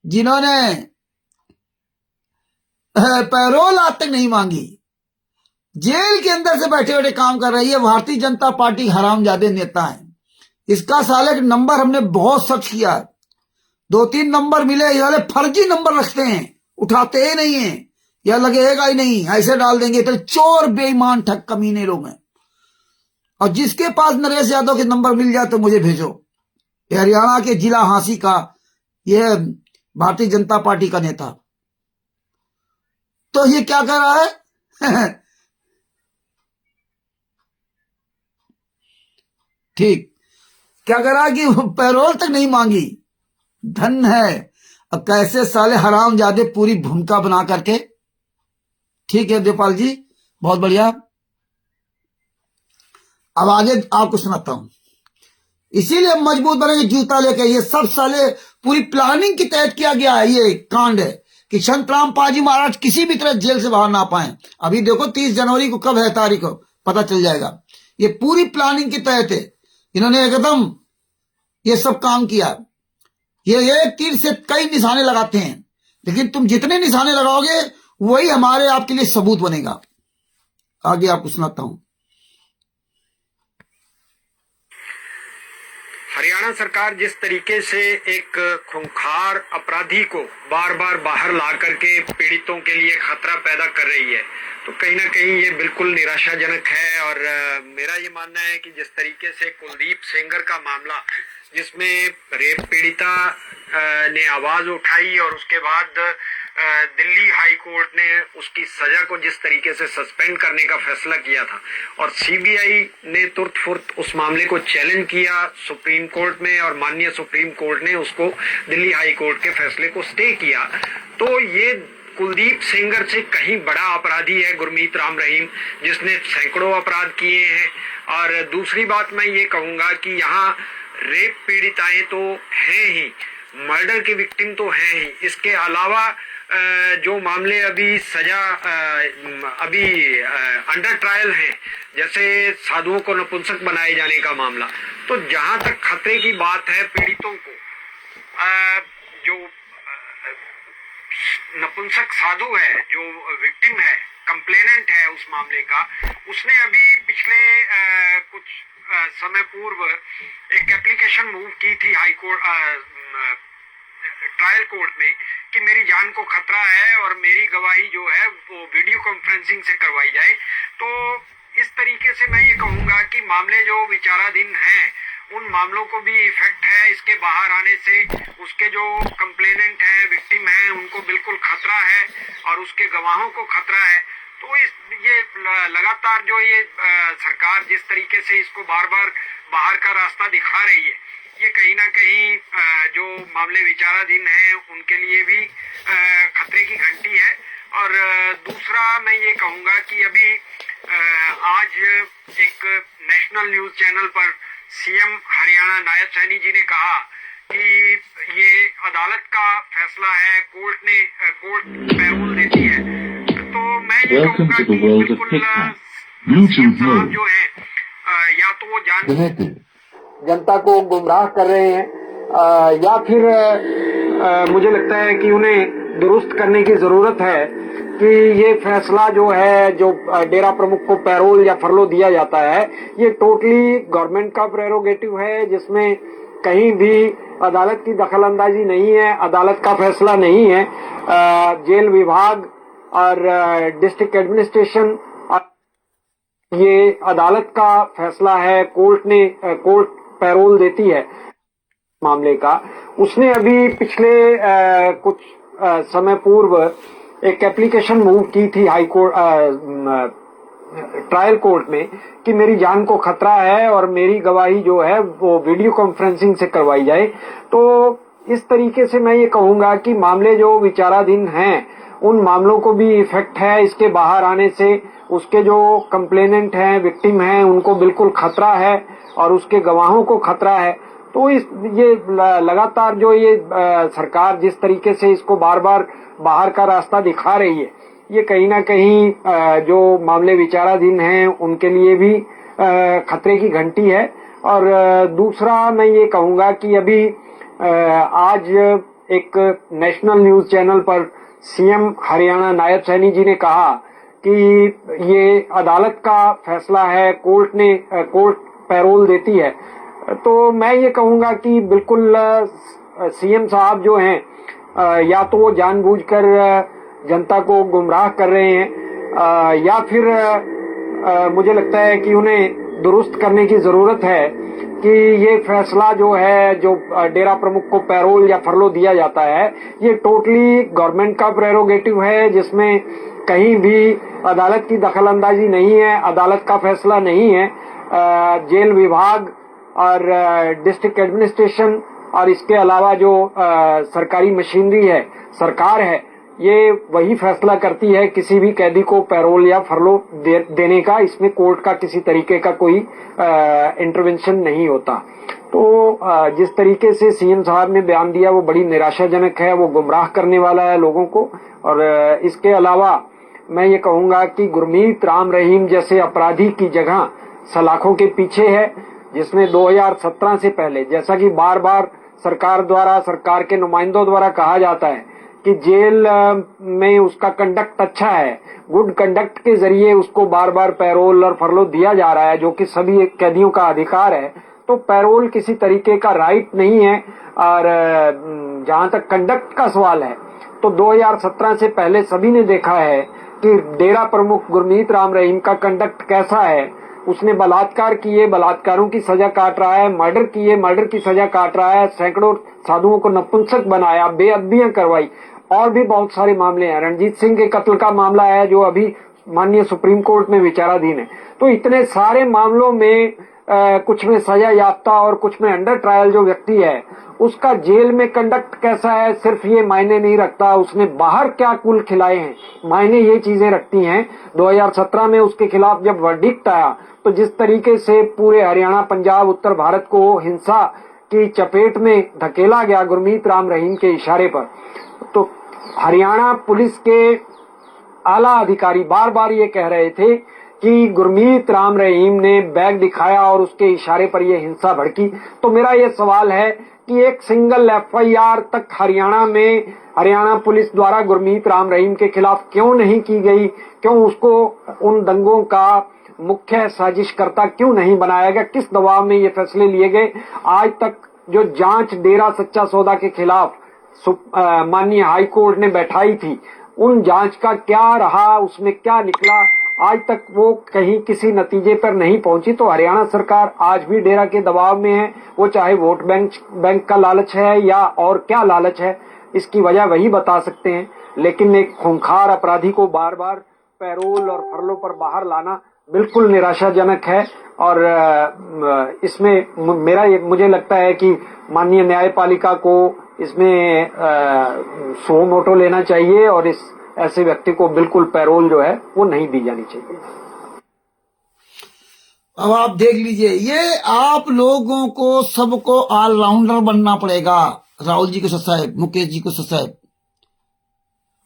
जिन्होंने पैरोल आज तक नहीं मांगी, जेल के अंदर से बैठे बैठे काम कर रही है भारतीय जनता पार्टी। हरामजादे नेता है। इसका साले नंबर हमने बहुत सर्च किया, 2-3 नंबर मिले, ये वाले फर्जी नंबर रखते हैं, उठाते ही नहीं है, या लगेगा ही नहीं, ऐसे डाल देंगे। तो चोर बेईमान ठग कमीने लोग हैं। और जिसके पास नरेश यादव के नंबर मिल जाए तो मुझे भेजो। हरियाणा के जिला हांसी का यह भारतीय जनता पार्टी का नेता। तो ये क्या कर रहा है ठीक क्या कर रहा है कि पैरोल तक नहीं मांगी। धन है। और कैसे साले हराम जादे पूरी भूमिका बना करके। ठीक है देवपाल जी, बहुत बढ़िया। अब आगे आपको सुनाता हूं। इसीलिए मजबूत बनेंगे जूता लेके। ये सब साले पूरी प्लानिंग के तहत किया गया है। ये कांड है कि संत रामपाल जी महाराज किसी भी तरह जेल से बाहर ना पाए। अभी देखो 30 जनवरी को कब है तारीख, को पता चल जाएगा। ये पूरी प्लानिंग के तहत है, इन्होंने एकदम ये सब काम किया। ये एक तीर से कई निशाने लगाते हैं, लेकिन तुम जितने निशाने लगाओगे वही हमारे आपके लिए सबूत बनेगा। आगे आपको सुनाता हूं। हरियाणा सरकार जिस तरीके से एक खूंखार अपराधी को बार बार बाहर ला करके पीड़ितों के लिए खतरा पैदा कर रही है, तो कहीं ना कहीं ये बिल्कुल निराशाजनक है। और मेरा ये मानना है कि जिस तरीके से कुलदीप सेंगर का मामला, जिसमें रेप पीड़िता ने आवाज उठाई और उसके बाद दिल्ली हाई कोर्ट ने उसकी सजा को जिस तरीके से सस्पेंड करने का फैसला किया था, और सीबीआई ने तुरंत फुर्त उस मामले को चैलेंज किया सुप्रीम कोर्ट में, और माननीय सुप्रीम कोर्ट ने उसको दिल्ली हाई कोर्ट के फैसले को स्टे किया। तो ये कुलदीप सेंगर से कहीं बड़ा अपराधी है गुरमीत राम रहीम, जिसने सैकड़ों अपराध किए हैं। और दूसरी बात मैं ये कहूंगा कि यहाँ रेप पीड़िताएं तो हैं ही, मर्डर की विक्टिम तो हैं ही, इसके अलावा जो मामले अभी सजा अभी अंडर ट्रायल हैं, जैसे साधुओं को नपुंसक बनाए जाने का मामला, तो जहां तक खतरे की बात है पीड़ितों को, जो नपुंसक साधु है, जो विक्टिम है, कंप्लेनेंट है उस मामले का, उसने अभी पिछले कुछ समय पूर्व एक एप्लीकेशन मूव की थी हाई कोर्ट ट्रायल कोर्ट में कि मेरी जान को खतरा है और मेरी गवाही जो है वो वीडियो कॉन्फ्रेंसिंग से करवाई जाए। तो इस तरीके से मैं ये कहूंगा कि मामले जो विचाराधीन हैं उन मामलों को भी इफेक्ट है इसके बाहर आने से। उसके जो कंप्लेनेंट हैं, विक्टिम हैं, उनको बिल्कुल खतरा है और उसके गवाहों को खतरा है। तो ये लगातार जो ये सरकार जिस तरीके से इसको बार बार बाहर का रास्ता दिखा रही है, ये कहीं ना कहीं जो मामले विचाराधीन हैं उनके लिए भी खतरे की घंटी है। और दूसरा मैं ये कहूँगा कि अभी आज एक नेशनल न्यूज चैनल पर सीएम हरियाणा नायब सैनी जी ने कहा कि ये अदालत का फैसला है, कोर्ट पैरोल देती है। तो मैं ये कहूँगा कि बिल्कुल सीएम साहब जो है या तो वो जनता को गुमराह कर रहे हैं या फिर मुझे लगता है कि उन्हें दुरुस्त करने की जरूरत है कि ये फैसला जो है, जो डेरा प्रमुख को पैरोल या फरलो दिया जाता है, ये टोटली गवर्नमेंट का प्रेरोगेटिव है, जिसमें कहीं भी अदालत की दखलंदाजी नहीं है, अदालत का फैसला नहीं है। जेल विभाग और डिस्ट्रिक्ट एडमिनिस्ट्रेशन, ये अदालत का फैसला है, कोर्ट पैरोल देती है मामले का। उसने अभी पिछले कुछ समय पूर्व एक एप्लीकेशन मूव की थी हाई कोर्ट ट्रायल कोर्ट में कि मेरी जान को खतरा है और मेरी गवाही जो है वो वीडियो कॉन्फ्रेंसिंग से करवाई जाए। तो इस तरीके से मैं ये कहूंगा कि मामले जो विचाराधीन हैं उन मामलों को भी इफेक्ट है इसके बाहर आने से। उसके जो कंप्लेनेंट हैं, विक्टिम हैं, उनको बिल्कुल खतरा है और उसके गवाहों को खतरा है। तो ये लगातार जो ये सरकार जिस तरीके से इसको बार बार बाहर का रास्ता दिखा रही है, ये कहीं ना कहीं जो मामले विचाराधीन हैं उनके लिए भी खतरे की घंटी है। और दूसरा मैं ये कहूंगा कि अभी आज एक नेशनल न्यूज चैनल पर सीएम हरियाणा नायब सैनी जी ने कहा कि ये अदालत का फैसला है, कोर्ट पैरोल देती है। तो मैं ये कहूंगा कि बिल्कुल सीएम साहब जो हैं या तो वो जानबूझकर जनता को गुमराह कर रहे हैं या फिर मुझे लगता है कि उन्हें दुरुस्त करने की जरूरत है कि ये फैसला जो है, जो डेरा प्रमुख को पैरोल या फरलो दिया जाता है, ये टोटली गवर्नमेंट का प्रेरोगेटिव है, जिसमें कहीं भी अदालत की दखलंदाजी नहीं है, अदालत का फैसला नहीं है। जेल विभाग और डिस्ट्रिक्ट एडमिनिस्ट्रेशन और इसके अलावा जो सरकारी मशीनरी है, सरकार है, ये वही फैसला करती है किसी भी कैदी को पैरोल या फरलो देने का। इसमें कोर्ट का किसी तरीके का कोई इंटरवेंशन नहीं होता। तो जिस तरीके से सीएम साहब ने बयान दिया वो बड़ी निराशाजनक है, वो गुमराह करने वाला है लोगों को। और इसके अलावा मैं ये कहूंगा कि गुरमीत राम रहीम जैसे अपराधी की जगह सलाखों के पीछे है, जिसमें 2017 से पहले, जैसा कि बार बार सरकार द्वारा, सरकार के नुमाइंदों द्वारा कहा जाता है कि जेल में उसका कंडक्ट अच्छा है, गुड कंडक्ट के जरिए उसको बार बार पैरोल और फरलो दिया जा रहा है, जो कि सभी कैदियों का अधिकार है। तो पैरोल किसी तरीके का राइट नहीं है। और जहां तक कंडक्ट का सवाल है तो 2017 से पहले सभी ने देखा है कि डेरा प्रमुख गुरमीत राम रहीम का कंडक्ट कैसा है। उसने बलात्कार किए, बलात्कारों की सजा काट रहा है, मर्डर किए, मर्डर की सजा काट रहा है, सैकड़ों साधुओं को नपुंसक बनाया, बेअदबियां करवाई, और भी बहुत सारे मामले हैं। रणजीत सिंह के कत्ल का मामला है जो अभी माननीय सुप्रीम कोर्ट में विचाराधीन है। तो इतने सारे मामलों में कुछ में सजा याफ्ता और कुछ में अंडर ट्रायल जो व्यक्ति है, उसका जेल में कंडक्ट कैसा है सिर्फ ये मायने नहीं रखता, उसने बाहर क्या कुल खिलाए हैं, मायने ये चीजें रखती हैं। 2017 में उसके खिलाफ जब वर्डिक्ट आया तो जिस तरीके से पूरे हरियाणा, पंजाब, उत्तर भारत को हिंसा की चपेट में धकेला गया गुरमीत राम रहीम के इशारे पर, तो हरियाणा पुलिस के आला अधिकारी बार बार ये कह रहे थे कि गुरमीत राम रहीम ने बैग दिखाया और उसके इशारे पर यह हिंसा भड़की। तो मेरा ये सवाल है कि एक सिंगल एफआईआर तक हरियाणा पुलिस द्वारा गुरमीत राम रहीम के खिलाफ क्यों नहीं की गई? क्यों उसको उन दंगों का मुख्य साजिशकर्ता क्यों नहीं बनाया गया? किस दबाव में ये फैसले लिए गए? आज तक जो जांच डेरा सच्चा सौदा के खिलाफ माननीय हाई कोर्ट ने बैठाई थी, उन जांच का क्या रहा, उसमें क्या निकला आज तक वो कहीं किसी नतीजे पर नहीं पहुंची। तो हरियाणा सरकार आज भी डेरा के दबाव में है। वो चाहे वोट बैंक का लालच है या और क्या लालच है, इसकी वजह वही बता सकते हैं। लेकिन एक खूंखार अपराधी को बार बार पैरोल और फरलों पर बाहर लाना बिल्कुल निराशाजनक है। और इसमें मुझे लगता है कि माननीय न्यायपालिका को इसमें सो मोटो लेना चाहिए और इस ऐसे व्यक्ति को बिल्कुल पैरोल जो है वो नहीं दी जानी चाहिए। अब आप देख लीजिए, ये आप लोगों को सबको ऑलराउंडर बनना पड़ेगा। राहुल जी को साहब, मुकेश जी को साहब,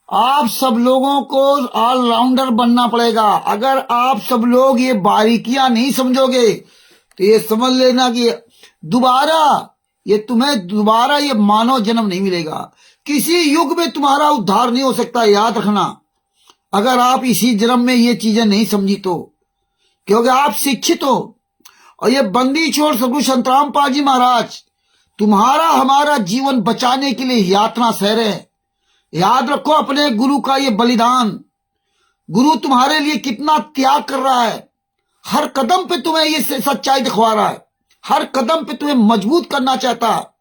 आप सब लोगों को ऑलराउंडर बनना पड़ेगा। अगर आप सब लोग ये बारीकियां नहीं समझोगे तो ये समझ लेना कि तुम्हें दोबारा ये मानव जन्म नहीं मिलेगा। किसी युग में तुम्हारा उद्धार नहीं हो सकता, याद रखना। अगर आप इसी जन्म में ये चीजें नहीं समझी तो, क्योंकि आप शिक्षित हो। और ये बंदी छोड़ सदगुरु संतराम पाल जी महाराज तुम्हारा हमारा जीवन बचाने के लिए यातना सह रहे हैं। याद रखो अपने गुरु का ये बलिदान। गुरु तुम्हारे लिए कितना त्याग कर रहा है। हर कदम पे तुम्हें ये सच्चाई दिखवा रहा है, हर कदम पे तुम्हें मजबूत करना चाहता है।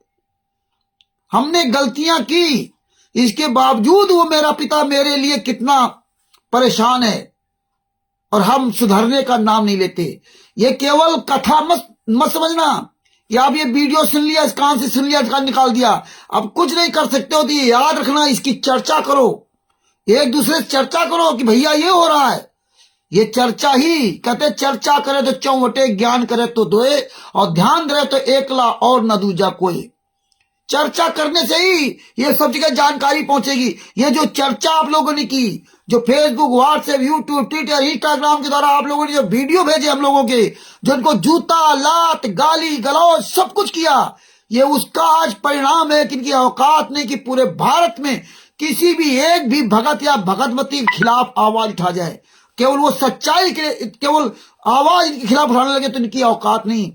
हमने गलतियां की, इसके बावजूद वो मेरा पिता मेरे लिए कितना परेशान है और हम सुधरने का नाम नहीं लेते। ये केवल कथा मत समझना कि आप ये वीडियो सुन लिया, इस कान से सुन लिया, इस कान निकाल दिया, अब कुछ नहीं कर सकते हो। तो ये याद रखना, इसकी चर्चा करो, एक दूसरे से चर्चा करो कि भैया ये हो रहा है। ये चर्चा ही कहते, चर्चा करे तो चौवटे, ज्ञान करे तो दोए, और ध्यान धरे तो एकला और न दूजा कोई। चर्चा करने से ही ये सब जगह जानकारी पहुंचेगी। ये जो चर्चा आप लोगों ने की, जो Facebook, WhatsApp, YouTube, Twitter, Instagram के द्वारा आप लोगों ने जो वीडियो भेजे हम लोगों के, जो इनको जूता, लात, गाली गलौज सब कुछ किया, ये उसका आज परिणाम है कि इनकी औकात नहीं कि पूरे भारत में किसी भी एक भी भगत या भगतवती के खिलाफ आवाज उठा जाए। केवल वो सच्चाई के केवल आवाज इनके खिलाफ उठाने लगे तो इनकी औकात नहीं।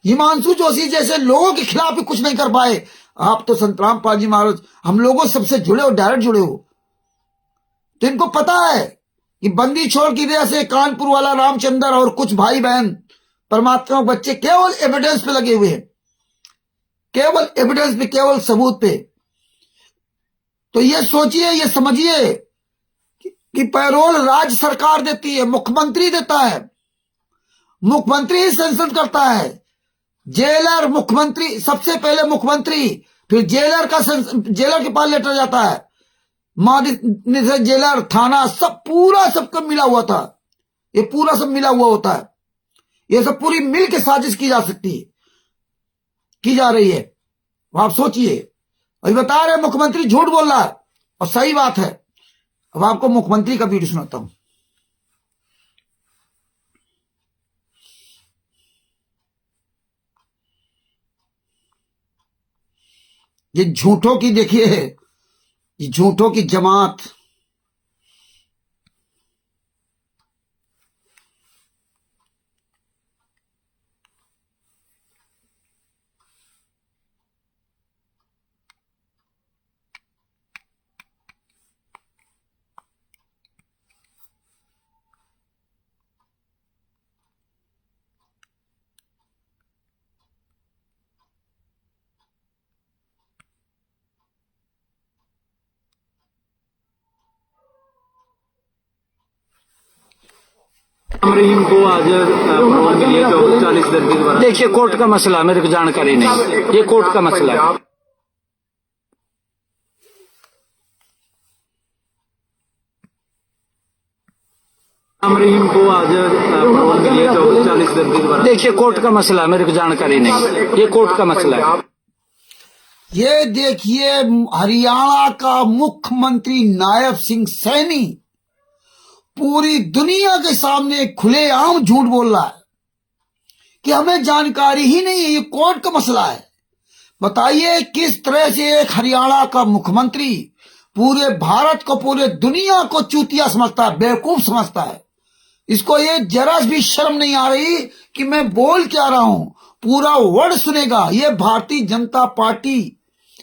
हिमांशु जोशी जैसे लोगों के खिलाफ भी कुछ नहीं कर पाए। आप तो संतराम पाल जी महाराज हम लोगों सबसे जुड़े हो, डायरेक्ट जुड़े हो, तो इनको पता है कि बंदी छोड़ की वजह से कानपुर वाला रामचंद्र और कुछ भाई बहन परमात्मा बच्चे केवल एविडेंस पे लगे हुए हैं, केवल एविडेंस पे, केवल सबूत पे। तो ये सोचिए, ये समझिए कि पैरोल राज्य सरकार देती है, मुख्यमंत्री देता है, मुख्यमंत्री ही सेंशन करता है। जेलर, मुख्यमंत्री, सबसे पहले मुख्यमंत्री, फिर जेलर के पास लेटर जाता है, महानिदेशक जेलर, थाना, सब पूरा सबका मिला हुआ था। ये पूरा सब मिला हुआ होता है। ये सब पूरी मिल के साजिश की जा सकती है, की जा रही है। आप सोचिए, अभी बता रहे मुख्यमंत्री झूठ बोल रहा है और सही बात है। अब आपको मुख्यमंत्री का वीडियो सुनाता हूं। ये झूठों की, देखिए ये झूठों की जमात। रहीम को आज पैरोल मिली है 40 दिन के द्वारा। देखिए कोर्ट का मसला, मेरे को जानकारी नहीं, ये कोर्ट का मसला है। रहीम को आज पैरोल मिली है 40 दिन के द्वारा। देखिए कोर्ट का मसला, मेरे को जानकारी नहीं, ये कोर्ट का मसला है। ये देखिए हरियाणा का मुख्यमंत्री नायब सिंह सैनी पूरी दुनिया के सामने खुलेआम झूठ बोल रहा है कि हमें जानकारी ही नहीं है, ये कोर्ट का मसला है। बताइए किस तरह से एक हरियाणा का मुख्यमंत्री पूरे भारत को, पूरे दुनिया को चूतिया समझता है, बेवकूफ समझता है। इसको ये जरा भी शर्म नहीं आ रही कि मैं बोल क्या रहा हूं, पूरा वर्ड सुनेगा। ये भारतीय जनता पार्टी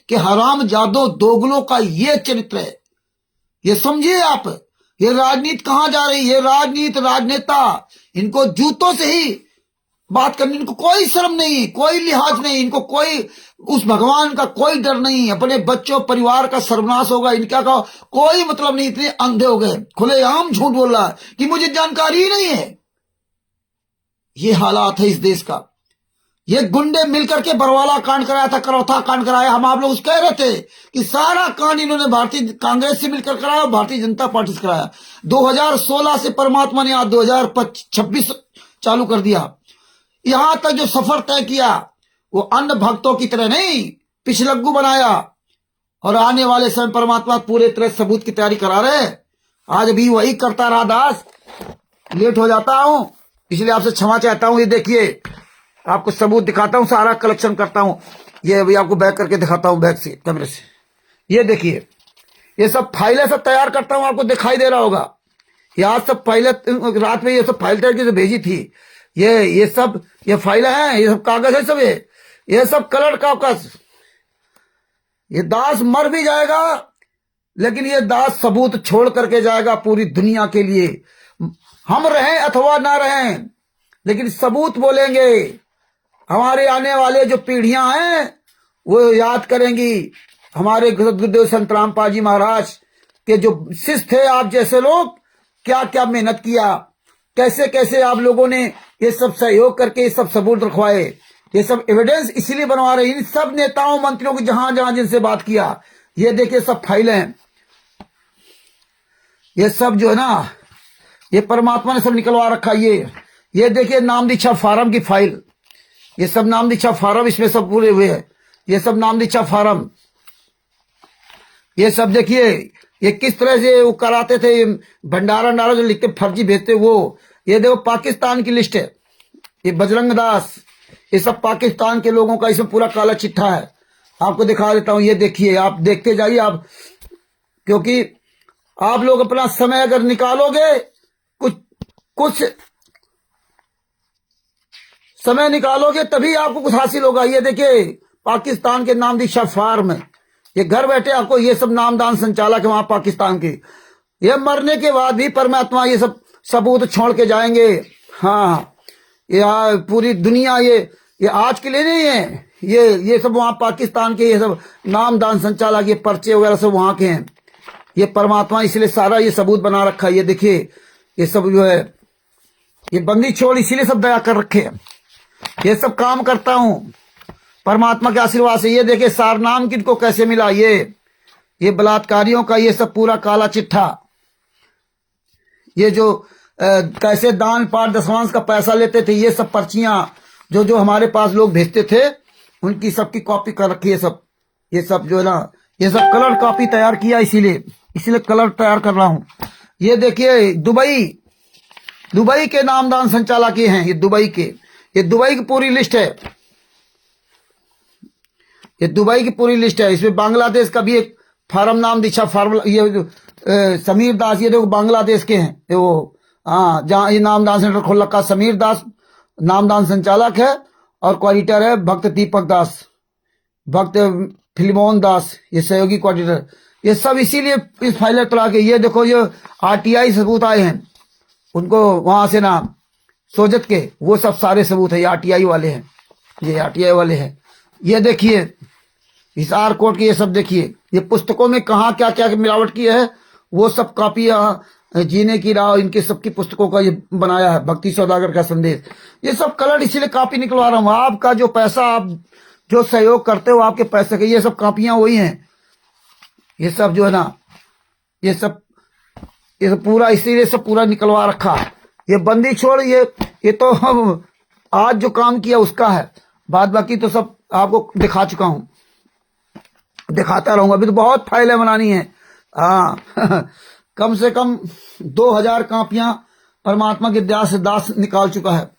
के हरामजादों दोगलों का ये चरित्र है। ये समझिए आप, ये राजनीति कहाँ जा रही है? राजनीति, राजनेता, इनको जूतों से ही बात करनी, इनको कोई शर्म नहीं, कोई लिहाज नहीं, इनको कोई उस भगवान का कोई डर नहीं, अपने बच्चों परिवार का सर्वनाश होगा इनका का कोई मतलब नहीं। इतने अंधे हो गए, खुलेआम झूठ बोल रहा है कि मुझे जानकारी ही नहीं है। ये हालात है इस देश का। ये गुंडे मिलकर के बरवाला कांड कराया था, करौथा कांड कराया। हम आप लोग उस कह रहे थे कि सारा कांड इन्होंने भारतीय कांग्रेस से मिलकर कराया और भारतीय जनता पार्टी से कराया। 2016 से परमात्मा ने आज 2026 चालू कर दिया। यहां तक जो सफर तय किया वो अन्य भक्तों की तरह नहीं, पिछलग्गू बनाया। और आने वाले समय परमात्मा पूरे तरह सबूत की तैयारी करा रहे। आज भी वही करता रहा दास, लेट हो जाता हूं इसलिए आपसे क्षमा चाहता हूं। ये देखिए आपको सबूत दिखाता हूं, सारा कलेक्शन करता हूं। ये अभी आपको बैक करके दिखाता हूं, बैक से कैमरे से। ये देखिए ये सब फाइलें सब तैयार करता हूं, आपको दिखाई दे रहा होगा। ये आज सब फाइलें रात में ये सब फाइल तैयार की भेजी थी। ये सब ये फाइलें हैं, ये सब कागज है सब, ये सब कलर कागज। ये दास मर भी जाएगा लेकिन ये दास सबूत छोड़ करके जाएगा पूरी दुनिया के लिए। हम रहें अथवा ना रहें लेकिन सबूत बोलेंगे। हमारे आने वाले जो पीढ़ियां हैं वो याद करेंगी हमारे गुरुदेव संत रामपाल जी महाराज के जो शिष्य थे, आप जैसे लोग क्या क्या मेहनत किया, कैसे कैसे आप लोगों ने ये सब सहयोग करके ये सब सबूत रखवाए। ये सब एविडेंस इसीलिए बनवा रहे इन सब नेताओं मंत्रियों की जहां जहां जिनसे बात किया। ये देखिए सब फाइलें, ये सब जो है ना ये परमात्मा ने सब निकलवा रखा। ये देखिए नाम दीक्षा फार्म की फाइल, ये सब नाम दीक्षा फार्म इसमें सब पूरे हुए हैं। ये सब नाम दीक्षा फार्म, ये सब देखिए ये किस तरह से वो कराते थे, भंडारा जो लिखते फर्जी भेजते वो। ये देखो पाकिस्तान की लिस्ट है, ये बजरंग दास, ये सब पाकिस्तान के लोगों का इसमें पूरा काला चिट्ठा है। आपको दिखा देता हूं, ये देखिए आप देखते जाइए आप, क्योंकि आप लोग अपना समय अगर निकालोगे, कुछ समय निकालोगे तभी आपको कुछ हासिल होगा। ये देखिए पाकिस्तान के नाम दीक्षा फार्म, ये घर बैठे आपको ये सब नामदान संचालक है वहां पाकिस्तान के। ये मरने के बाद भी परमात्मा ये सब सबूत छोड़ के जाएंगे। हाँ ये पूरी दुनिया ये आज के लिए नहीं है, ये सब वहां पाकिस्तान के ये सब नामदान संचालक, ये पर्चे वगैरह सब वहां के हैं। ये परमात्मा इसलिए सारा ये सबूत बना रखा है। ये देखिए ये सब जो है ये बंदी छोड़ इसीलिए सब दया कर रखे हैं। ये सब काम करता हूं परमात्मा के आशीर्वाद से। ये देखिए सारनाम किनको कैसे मिला, ये बलात्कारियों का ये सब पूरा काला चिट्ठा। ये जो कैसे दान पाठ दशमांश का पैसा लेते थे, ये सब पर्चियां जो हमारे पास लोग भेजते थे उनकी सबकी कॉपी कर रखी है सब। ये सब जो है ना ये सब कलर कॉपी तैयार किया, इसीलिए कलर तैयार कर रहा हूं। ये देखिए दुबई के नामदान संचालक ये हैं, ये दुबई की पूरी लिस्ट है। ये दुबई की पूरी लिस्ट है। इसमें बांग्लादेश का भी एक फार्म नाम दीक्षा फार्म, ये समीर दास, ये देखो बांग्लादेश के हैं वो। हाँ जहाँ ये नामदान सेंटर खोल रखा, समीर दास नामदान संचालक है और कोऑर्डिनेटर है भक्त दीपक दास, भक्त फिल्मोन दास ये सहयोगी कोऑर्डिनेटर। ये सब इसीलिए इस फाइल तला के। ये देखो ये आरटीआई सबूत आए हैं उनको वहां से ना सोजत के, वो सब सारे सबूत है, ये आरटीआई वाले हैं, ये आरटीआई वाले हैं। ये देखिए हिसार कोर्ट की, ये सब देखिए ये पुस्तकों में कहाँ क्या क्या मिलावट की है वो सब कॉपी जीने की राह इनके सबकी पुस्तकों का ये बनाया है। भक्ति सौदागर का संदेश, ये सब कलर इसीलिए कॉपी निकलवा रहा हूँ। आपका जो पैसा आप जो सहयोग करते हो आपके पैसे के, ये सब कॉपियां वही हैं। ये सब जो है ना ये सब पूरा इसीलिए सब पूरा निकलवा रखा। ये बंदी छोड़ ये तो हम आज जो काम किया उसका है, बाद बाकी तो सब आपको दिखा चुका हूं, दिखाता रहूंगा। अभी तो बहुत फाइलें बनानी है। हाँ कम से कम 2000 कॉपियां परमात्मा के दया से दास निकाल चुका है,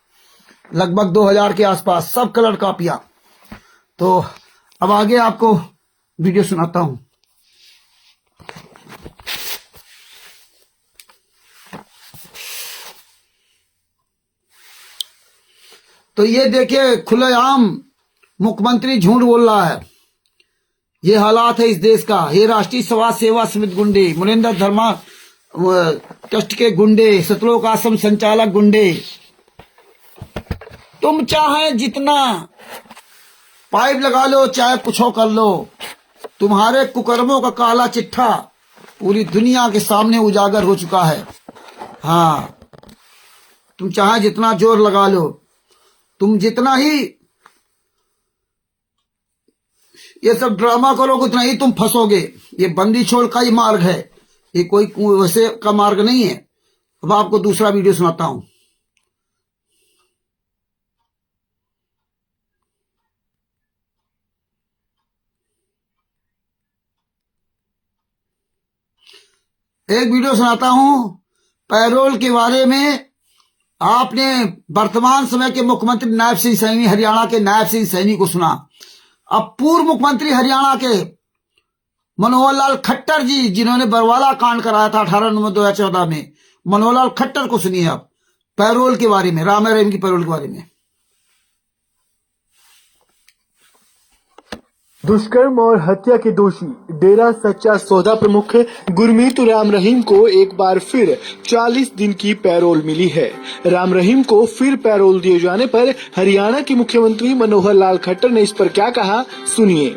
लगभग 2000 के आसपास सब कलर कॉपियां। तो अब आगे आपको वीडियो सुनाता हूं। तो ये देखिए खुलेआम मुख्यमंत्री झूठ बोल रहा है। ये हालात है इस देश का। ये राष्ट्रीय समाज सेवा समिति गुंडे मुनिंदर ट्रस्ट के गुंडे, सतलोक आश्रम संचालक गुंडे, तुम चाहे जितना पाइप लगा लो, चाहे कुछ कर लो, तुम्हारे कुकर्मों का काला चिट्ठा पूरी दुनिया के सामने उजागर हो चुका है। हाँ, तुम चाहे जितना जोर लगा लो, तुम जितना ही ये सब ड्रामा करोगे, उतना ही तुम फंसोगे। ये बंदी छोड़ का ही मार्ग है, ये कोई वैसे का मार्ग नहीं है। अब आपको दूसरा वीडियो सुनाता हूं। एक वीडियो सुनाता हूं पैरोल के बारे में। आपने वर्तमान समय के मुख्यमंत्री नायब सिंह सैनी, हरियाणा के नायब सिंह सैनी को सुना। अब पूर्व मुख्यमंत्री हरियाणा के मनोहर लाल खट्टर जी, जिन्होंने बरवाला कांड कराया था 18 नवंबर 2014 में, मनोहर लाल खट्टर को सुनिए आप पैरोल के बारे में, राम रहीम की पैरोल के बारे में। दुष्कर्म और हत्या के दोषी डेरा सच्चा सौदा प्रमुख गुरमीत राम रहीम को एक बार फिर 40 दिन की पैरोल मिली है। राम रहीम को फिर पैरोल दिए जाने पर हरियाणा के मुख्यमंत्री मनोहर लाल खट्टर ने इस पर क्या कहा, सुनिए।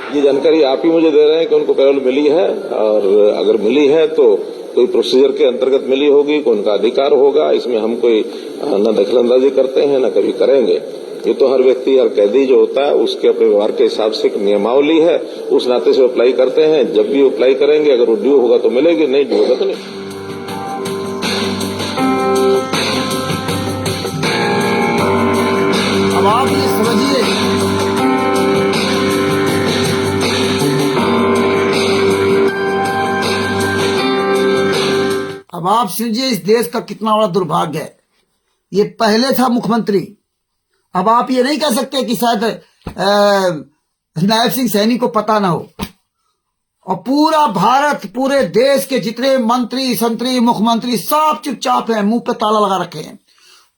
ये जानकारी आप ही मुझे दे रहे हैं कि उनको पैरोल मिली है, और अगर मिली है तो कोई प्रोसीजर के अंतर्गत मिली होगी, कोई उनका अधिकार होगा। इसमें हम कोई न दखलंदाजी करते हैं न कभी करेंगे। ये तो हर व्यक्ति, हर कैदी जो होता है उसके अपने व्यवहार के हिसाब से एक नियमावली है, उस नाते से अप्लाई करते हैं। जब भी अप्लाई करेंगे, अगर वो ड्यू होगा तो मिलेगी, नहीं ड्यू होगा तो नहीं। अब आप ये समझिए, अब आप समझिए इस देश का कितना बड़ा दुर्भाग्य है। ये पहले था मुख्यमंत्री, अब आप ये नहीं कह सकते कि शायद नायब सिंह सैनी को पता ना हो। और पूरा भारत, पूरे देश के जितने मंत्री, संतरी, मुख्यमंत्री सब चुपचाप हैं, मुंह पे ताला लगा रखे हैं।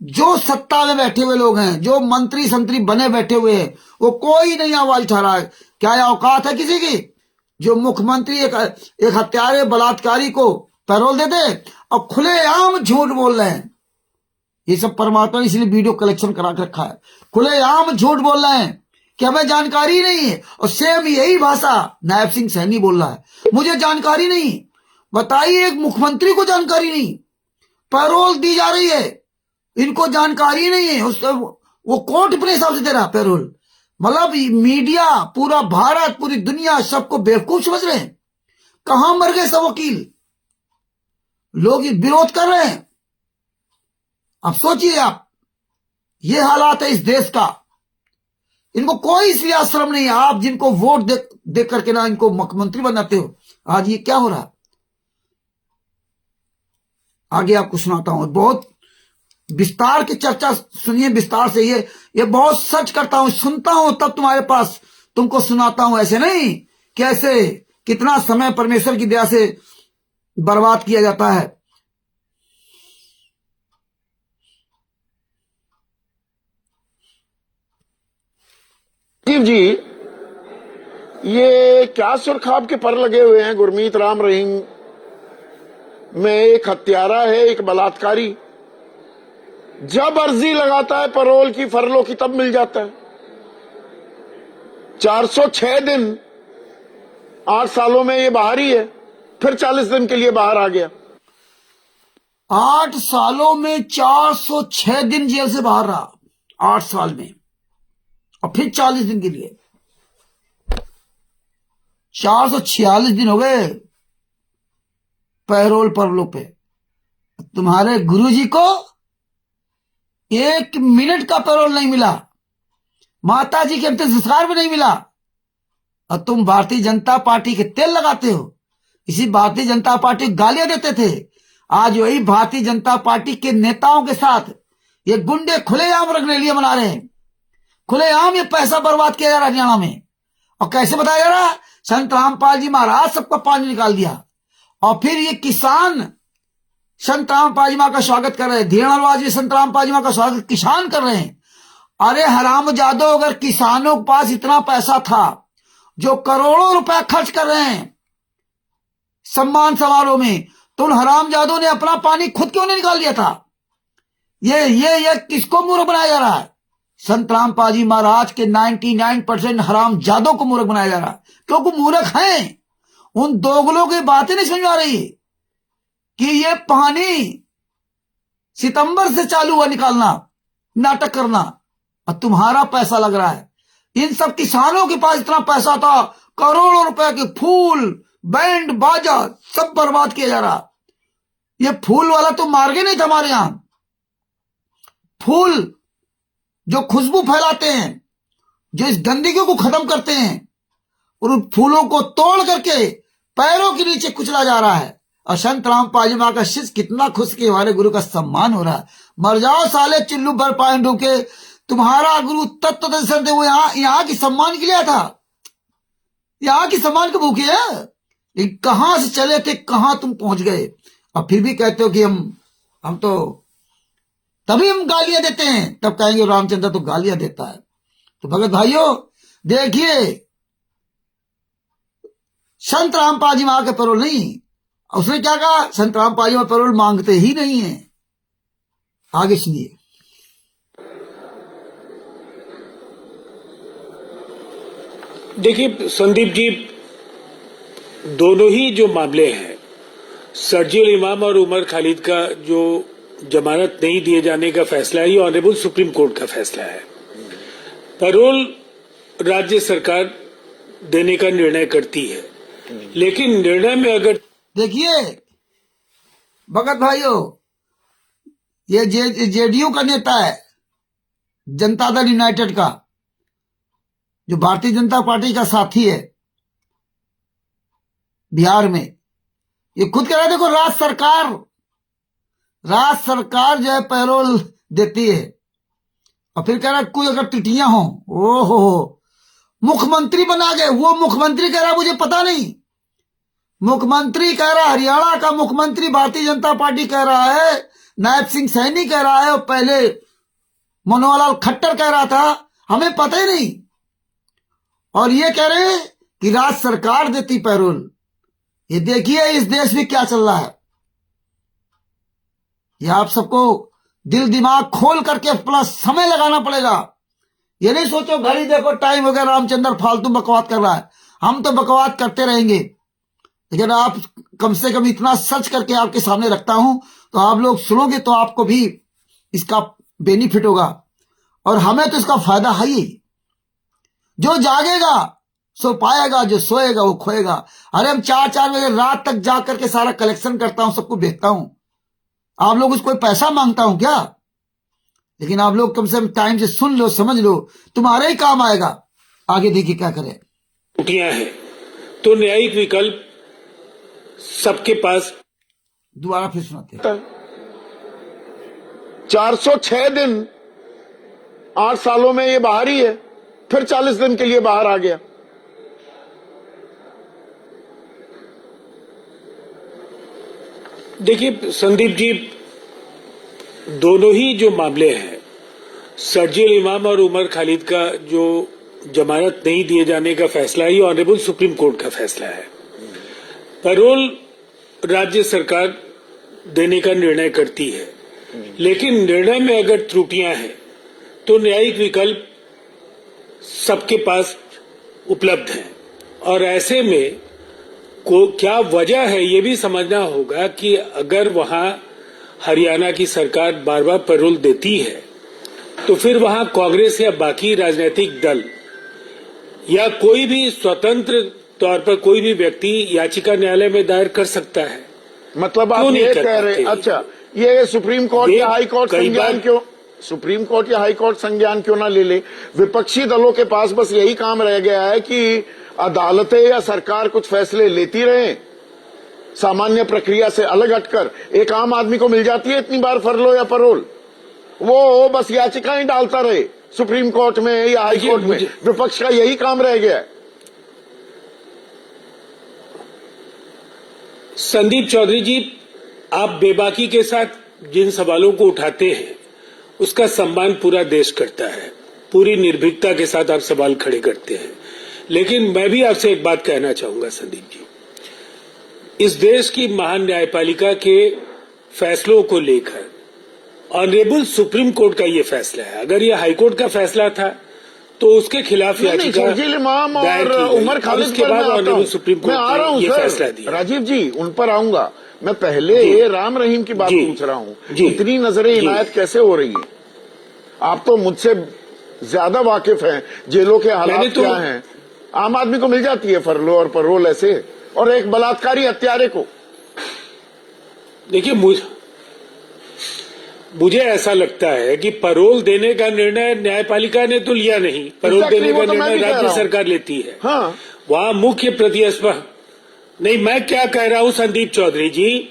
जो सत्ता में बैठे हुए लोग हैं, जो मंत्री संतरी बने बैठे हुए हैं, वो कोई नहीं आवाज उठा रहा है। क्या यह औकात है किसी की जो मुख्यमंत्री एक हत्यारे बलात्कारी को पैरोल दे दे और खुलेआम झूठ बोल रहे हैं। ये सब परमात्मा ने इसलिए वीडियो कलेक्शन करा के रखा है। खुलेआम झूठ बोल रहे हैं कि हमें जानकारी नहीं है, और सेम यही भाषा नायब सिंह सैनी बोल रहा है, मुझे जानकारी नहीं। बताइए, एक मुख्यमंत्री को जानकारी नहीं, पैरोल दी जा रही है, इनको जानकारी नहीं है। वो कोर्ट अपने हिसाब से दे रहा पैरोल। मतलब मीडिया, पूरा भारत, पूरी दुनिया सबको बेवकूफ समझ रहे हैं। कहां मर गए सब वकील, लोग विरोध कर रहे हैं। अब सोचिए आप, ये हालात है इस देश का। इनको कोई इसलिए आश्रम नहीं है। आप जिनको वोट दे करके ना इनको मुख्यमंत्री बनाते हो, आज ये क्या हो रहा है आगे आपको सुनाता हूं। बहुत विस्तार की चर्चा सुनिए, विस्तार से। ये बहुत सर्च करता हूं, सुनता हूं, तब तुम्हारे पास तुमको सुनाता हूं। ऐसे नहीं, कैसे कितना समय परमेश्वर की दया से बर्बाद किया जाता है। जी, ये क्या सुरखाब के पर लगे हुए हैं। गुरमीत राम रहीम में एक हत्यारा है, एक बलात्कारी। जब अर्जी लगाता है पैरोल की, फरलो की, तब मिल जाता है। 406 दिन 8 सालों में ये बाहर ही है, फिर 40 दिन के लिए बाहर आ गया। 8 सालों में 406 दिन जेल से बाहर रहा, 8 साल में, और फिर 40 दिन के लिए 446 दिन हो गए पैरोल परलो पे। तुम्हारे गुरुजी को 1 मिनट का पैरोल नहीं मिला, माता जी के अंतिम संस्कार में नहीं मिला, और तुम भारतीय जनता पार्टी के तेल लगाते हो। इसी भारतीय जनता पार्टी को गालियां देते थे। आज वही भारतीय जनता पार्टी के नेताओं के साथ ये गुंडे खुलेआम रंगरेलियां बना रहे हैं। खुलेआम ये पैसा बर्बाद किया जा रहा है हरियाणा में। और कैसे बताया जा रहा है, संत रामपाल जी महाराज सबका पानी निकाल दिया, और फिर ये किसान संत रामपाल जी महाराज का स्वागत कर रहे हैं। धीरनवाज भी संत रामपाल जी महाराज का स्वागत किसान कर रहे हैं। अरे हरामजादो, अगर किसानों के पास इतना पैसा था जो करोड़ों रुपए खर्च कर रहे हैं सम्मान समारोह में, तो उन हरामजादों ने अपना पानी खुद क्यों नहीं निकाल लिया था? ये किसको मूर्ख बनाया जा रहा है? संत रामपाल जी महाराज के 99% हरामजादों को मूर्ख बनाया जा रहा है, क्योंकि मूर्ख हैं। उन दोगलों की बातें नहीं समझ आ रही कि ये पानी सितंबर से चालू हुआ निकालना, नाटक करना, और तुम्हारा पैसा लग रहा है। इन सब किसानों के पास इतना पैसा था, करोड़ों रुपए के फूल, बैंड बाजा सब बर्बाद किया जा रहा। ये फूल वाला तो मार्गे नहीं था हमारे यहां। फूल जो खुशबू फैलाते हैं, जो इस गंदगी को खत्म करते हैं, और उन फूलों को तोड़ करके पैरों के नीचे कुचला जा रहा है। और संत रामपाल जी महाराज का शिष्य कितना खुश कि हमारे गुरु का सम्मान हो रहा है। मर जाओ साले चिल्लू भर पांडु के, तुम्हारा गुरु तत्व दर्शन थे, वो यहाँ की सम्मान के लिए था, यहाँ की सम्मान के भूखे है। लेकिन कहां से चले थे, कहां तुम पहुंच गए, और फिर भी कहते हो कि हम तो तभी हम गालियां देते हैं, तब कहेंगे रामचंद्र तो गालियां देता है। तो भगत भाइयों देखिए, संत रामपाल जी महाराज के पैरोल नहीं, उसने क्या कहा, संत रामपाल जी महाराज पैरोल मांगते ही नहीं है। आगे सुनिए। देखिए संदीप जी, दोनों ही जो मामले हैं, सर्जिल इमाम और उमर खालिद का जो जमानत नहीं दिए जाने का फैसला है, ये ऑनरेबल सुप्रीम कोर्ट का फैसला है। पैरोल राज्य सरकार देने का निर्णय करती है, लेकिन निर्णय में अगर देखिए भगत भाइयों, ये जेडीयू का नेता है, जनता दल यूनाइटेड का, जो भारतीय जनता पार्टी का साथी है बिहार में, ये खुद कह रहा है देखो राज्य सरकार जो है पैरोल देती है, और फिर कह रहा है कोई अगर त्रुटियां हो, ओहो मुख्यमंत्री बना गए। वो मुख्यमंत्री कह रहा मुझे पता नहीं, मुख्यमंत्री कह रहा, हरियाणा का मुख्यमंत्री भारतीय जनता पार्टी कह रहा है, नायब सिंह सैनी कह रहा है, और पहले मनोहर लाल खट्टर कह रहा था, हमें पता ही नहीं। और ये कह रहे कि राज्य सरकार देती पैरोल। ये देखिए इस देश में क्या चल रहा है। ये आप सबको दिल दिमाग खोल करके अपना समय लगाना पड़ेगा। ये नहीं सोचो घड़ी देखो टाइम हो गया, रामचंद्र फालतू बकवास कर रहा है। हम तो बकवास करते रहेंगे, लेकिन आप कम से कम इतना सच करके आपके सामने रखता हूं, तो आप लोग सुनोगे तो आपको भी इसका बेनिफिट होगा, और हमें तो इसका फायदा है ही। जो जागेगा सो पाएगा, जो सोएगा वो खोएगा। अरे हम 4-4 बजे रात तक जाग करके सारा कलेक्शन करता हूं, सबको भेजता हूं। आप लोग उसको पैसा मांगता हूं क्या? लेकिन आप लोग कम से कम टाइम से सुन लो, समझ लो, तुम्हारे ही काम आएगा। आगे देखिए क्या करें। त्रुटियां हैं तो न्यायिक विकल्प सबके पास। दोबारा फिर सुनाते हैं। 406 दिन 8 सालों में ये बाहर ही है, फिर 40 दिन के लिए बाहर आ गया। देखिए संदीप जी, दोनों ही जो मामले हैं, सर्जिल इमाम और उमर खालिद का जो जमानत नहीं दिए जाने का फैसला है, ये ऑनरेबल सुप्रीम कोर्ट का फैसला है। पैरोल राज्य सरकार देने का निर्णय करती है, लेकिन निर्णय में अगर त्रुटियां हैं तो न्यायिक विकल्प सबके पास उपलब्ध हैं। और ऐसे में क्या वजह है ये भी समझना होगा कि अगर वहां हरियाणा की सरकार बार बार पैरोल देती है, तो फिर वहां कांग्रेस या बाकी राजनीतिक दल या कोई भी स्वतंत्र तौर पर कोई भी व्यक्ति याचिका न्यायालय में दायर कर सकता है। मतलब आप ये कह रहे, अच्छा ये सुप्रीम कोर्ट या हाई कोर्ट संज्ञान क्यों, सुप्रीम कोर्ट या हाई कोर्ट संज्ञान क्यों ना ले ले? विपक्षी दलों के पास बस यही काम रह गया है कि अदालतें या सरकार कुछ फैसले लेती रहे, सामान्य प्रक्रिया से अलग हटकर। एक आम आदमी को मिल जाती है इतनी बार फरलो या पैरोल, वो बस याचिकाएं डालता रहे सुप्रीम कोर्ट में या हाई कोर्ट में। विपक्ष का यही काम रह गया है। संदीप चौधरी जी, आप बेबाकी के साथ जिन सवालों को उठाते हैं उसका सम्मान पूरा देश करता है, पूरी निर्भीकता के साथ आप सवाल खड़े करते हैं। लेकिन मैं भी आपसे एक बात कहना चाहूंगा संदीप जी, इस देश की महान न्यायपालिका के फैसलों को लेकर ऑनरेबल सुप्रीम कोर्ट का ये फैसला है। अगर ये हाईकोर्ट का फैसला था तो उसके खिलाफ याचिका शर्जील इमाम दायर और की गई। उमर और खालिद उसके पर बाद मैं आता ऑनरेबल हूं। सुप्रीम मैं कोर्ट आ रहा ने हूं ये सर, फैसला दिया। राजीव जी उन पर आऊंगा। मैं पहले जी। राम रहीम की बात जी। पूछ रहा हूं, जी। इतनी नजरें जी। इनायत कैसे हो रही है? आप तो मुझसे ज्यादा वाकिफ हैं जेलों के हालात क्या हैं। आम आदमी को मिल जाती है फरलो और परोल ऐसे, और एक बलात्कारी हत्यारे को। देखिए मुझे ऐसा लगता है कि पैरोल देने का निर्णय न्यायपालिका ने तो लिया नहीं। पैरोल Exactly, देने वो का तो मैं निर्णय भी कह राज्य रहा हूं। सरकार लेती है। हाँ, वहां मुख्य प्रतिस्पर्धा नहीं। मैं क्या कह रहा हूं संदीप चौधरी जी,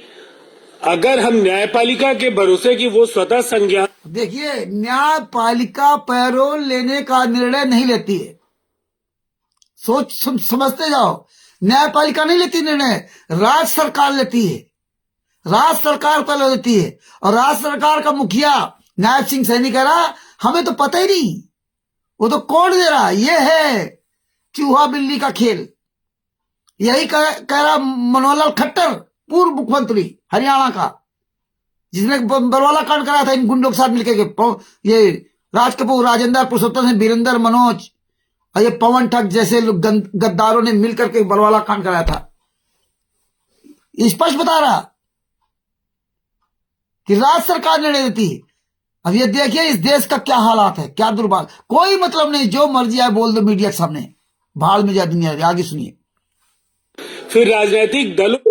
अगर हम न्यायपालिका के भरोसे की वो स्वतः संज्ञान। देखिए, न्यायपालिका पैरोल लेने का निर्णय नहीं लेती है। समझते जाओ, न्यायपालिका नहीं लेती निर्णय, राज्य सरकार लेती है। राज्य सरकार पहले लेती है, और राज्य सरकार का मुखिया नायब सिंह सैनी कह रहा हमें तो पता ही नहीं, वो तो कौन दे रहा। ये है चूहा बिल्ली का खेल। यही कह रहा मनोहर लाल खट्टर, पूर्व मुख्यमंत्री हरियाणा का, जिसने बरवाला कांड कराया था इन गुंडों के साथ मिलकर ये राज कपूर, राजेंद्र, पुरुषोत्तम सिंह, वीरेंद्र, मनोज और ये पवन ठग जैसे लोग गद्दारों ने मिलकर के बरवाला कांड कराया था। स्पष्ट बता रहा कि राज्य सरकार निर्णय देती है। अब ये देखिए इस देश का क्या हालात है, क्या दुर्भाग्य। कोई मतलब नहीं, जो मर्जी आए बोल दो मीडिया के सामने, भाड़ में जा दुनिया। आगे सुनिए। फिर राजनीतिक दलों को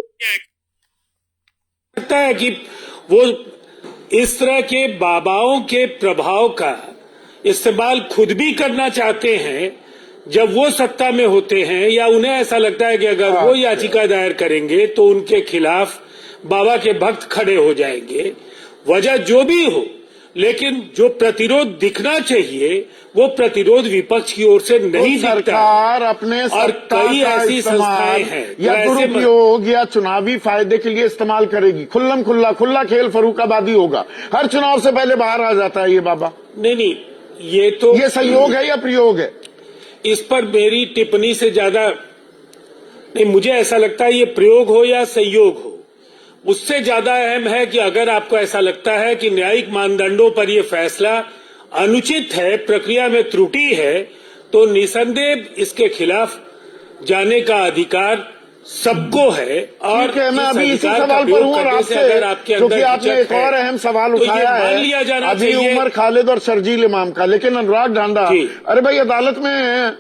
लगता है कि वो इस तरह के बाबाओं के प्रभाव का इस्तेमाल खुद भी करना चाहते हैं जब वो सत्ता में होते हैं, या उन्हें ऐसा लगता है कि अगर वो याचिका दायर करेंगे तो उनके खिलाफ बाबा के भक्त खड़े हो जाएंगे। वजह जो भी हो, लेकिन जो प्रतिरोध दिखना चाहिए वो प्रतिरोध विपक्ष की ओर से नहीं दिखता। सरकार अपने और कई ऐसी संस्थाएं हैं या दुरुपयोग या चुनावी फायदे के लिए इस्तेमाल करेगी। खुला खेल फरूखाबादी होगा। हर चुनाव से पहले बाहर आ जाता है ये बाबा। नहीं, ये संयोग है या प्रयोग है? इस पर मेरी टिप्पणी से ज्यादा नहीं, मुझे ऐसा लगता है ये प्रयोग हो या संयोग हो, उससे ज्यादा अहम है कि अगर आपको ऐसा लगता है कि न्यायिक मानदंडों पर यह फैसला अनुचित है, प्रक्रिया में त्रुटि है, तो निसंदेह इसके खिलाफ जाने का अधिकार सबको है। और मैं अभी इसी सवाल पर हूँ, और आपसे क्योंकि आपने एक और अहम सवाल उठाया है अभी उमर खालिद और शर्जील इमाम का। लेकिन अनुराग ढांडा, अरे भाई अदालत में है,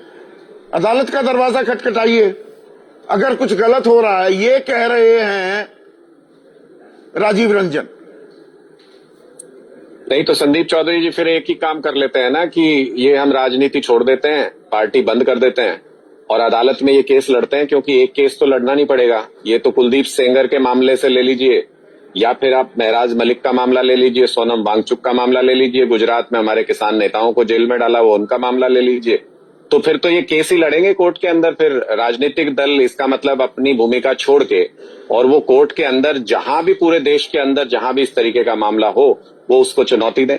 अदालत का दरवाजा खटखटाइए। अगर कुछ गलत हो रहा है, ये कह रहे हैं राजीव रंजन। नहीं तो संदीप चौधरी जी फिर एक ही काम कर लेते हैं ना कि ये हम राजनीति छोड़ देते हैं, पार्टी बंद कर देते हैं और अदालत में ये केस लड़ते हैं, क्योंकि एक केस तो लड़ना नहीं पड़ेगा। ये तो कुलदीप सेंगर के मामले से ले लीजिए, या फिर आप महराज मलिक का मामला ले लीजिए, सोनम वांगचुक का मामला ले लीजिए, गुजरात में हमारे किसान नेताओं को जेल में डाला वो उनका मामला ले लीजिए। तो फिर तो ये केस ही लड़ेंगे कोर्ट के अंदर। फिर राजनीतिक दल इसका मतलब अपनी भूमिका छोड़ के और वो कोर्ट के अंदर जहां भी पूरे देश के अंदर जहां भी इस तरीके का मामला हो वो उसको चुनौती दें।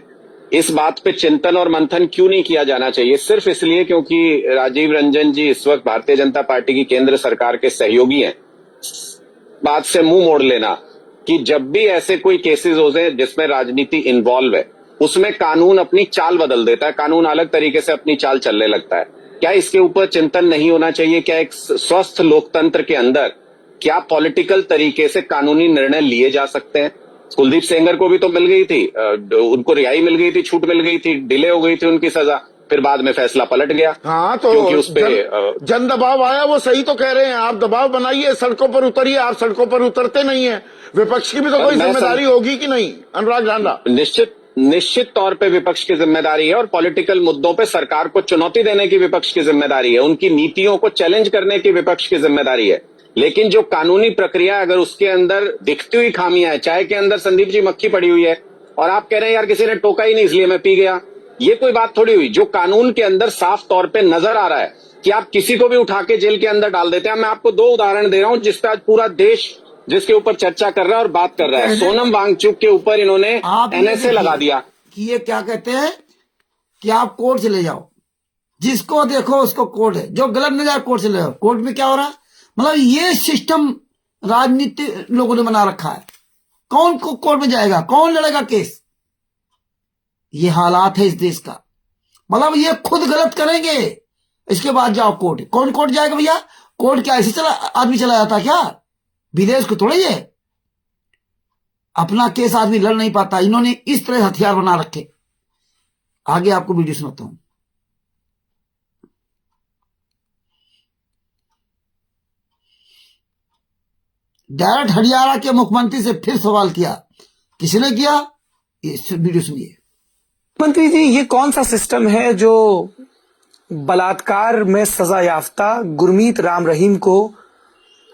इस बात पे चिंतन और मंथन क्यों नहीं किया जाना चाहिए? सिर्फ इसलिए क्योंकि राजीव रंजन जी इस वक्त भारतीय जनता पार्टी की केंद्र सरकार के सहयोगी हैं। बात से मुंह मोड़ लेना कि जब भी ऐसे कोई केसेस होते जिसमें राजनीति इन्वॉल्व है उसमें कानून अपनी चाल बदल देता है, कानून अलग तरीके से अपनी चाल चलने लगता है। क्या इसके ऊपर चिंतन नहीं होना चाहिए? क्या एक स्वस्थ लोकतंत्र के अंदर क्या पॉलिटिकल तरीके से कानूनी निर्णय लिए जा सकते हैं? कुलदीप सेंगर को भी तो मिल गई थी, उनको रिहाई मिल गई थी, छूट मिल गई थी, डिले हो गई थी उनकी सजा, फिर बाद में फैसला पलट गया। हाँ, तो क्योंकि उस पे जन दबाव आया। वो सही तो कह रहे हैं, आप दबाव बनाइए, सड़कों पर उतरिए। आप सड़कों पर उतरते नहीं है। विपक्ष की भी तो कोई जिम्मेदारी होगी कि नहीं अनुराग ढांडा? निश्चित तौर पे विपक्ष की जिम्मेदारी है और पॉलिटिकल मुद्दों पे सरकार को चुनौती देने की विपक्ष की जिम्मेदारी है, उनकी नीतियों को चैलेंज करने की विपक्ष की जिम्मेदारी है। लेकिन जो कानूनी प्रक्रिया अगर उसके अंदर दिखती हुई खामियां है, चाय के अंदर संदीप जी मक्खी पड़ी हुई है और आप कह रहे हैं यार किसी ने टोका ही नहीं इसलिए मैं पी गया, ये कोई बात थोड़ी हुई। जो कानून के अंदर साफ तौर पे नजर आ रहा है कि आप किसी को भी उठा के जेल के अंदर डाल देते हैं। मैं आपको 2 उदाहरण दे रहा हूं जिस पर आज पूरा देश जिसके ऊपर चर्चा कर रहा है और बात कर रहा है। सोनम वांगचुक के ऊपर इन्होंने NSA लगा दिया कि ये क्या कहते हैं कि आप कोर्ट चले जाओ, जिसको देखो उसको कोर्ट है, जो गलत नहीं जाए कोर्ट चले जाओ। कोर्ट में क्या हो रहा है, मतलब ये सिस्टम राजनीति लोगों ने बना रखा है। कौन को कोर्ट में जाएगा, कौन लड़ेगा केस? ये हालात है इस देश का। मतलब ये खुद गलत करेंगे, इसके बाद जाओ कोर्ट। कौन कोर्ट जाएगा भैया? कोर्ट क्या ऐसे आदमी चला जाता क्या? विदेश को थोड़ा ही है, अपना केस आदमी लड़ नहीं पाता। इन्होंने इस तरह हथियार बना रखे। आगे आपको वीडियो सुनाता हूं। डायरेक्ट हरियाणा के मुख्यमंत्री से फिर सवाल किया। किसने किया? ये वीडियो सुनिए। मंत्री जी, ये कौन सा सिस्टम है जो बलात्कार में सजा याफ्ता गुरमीत राम रहीम को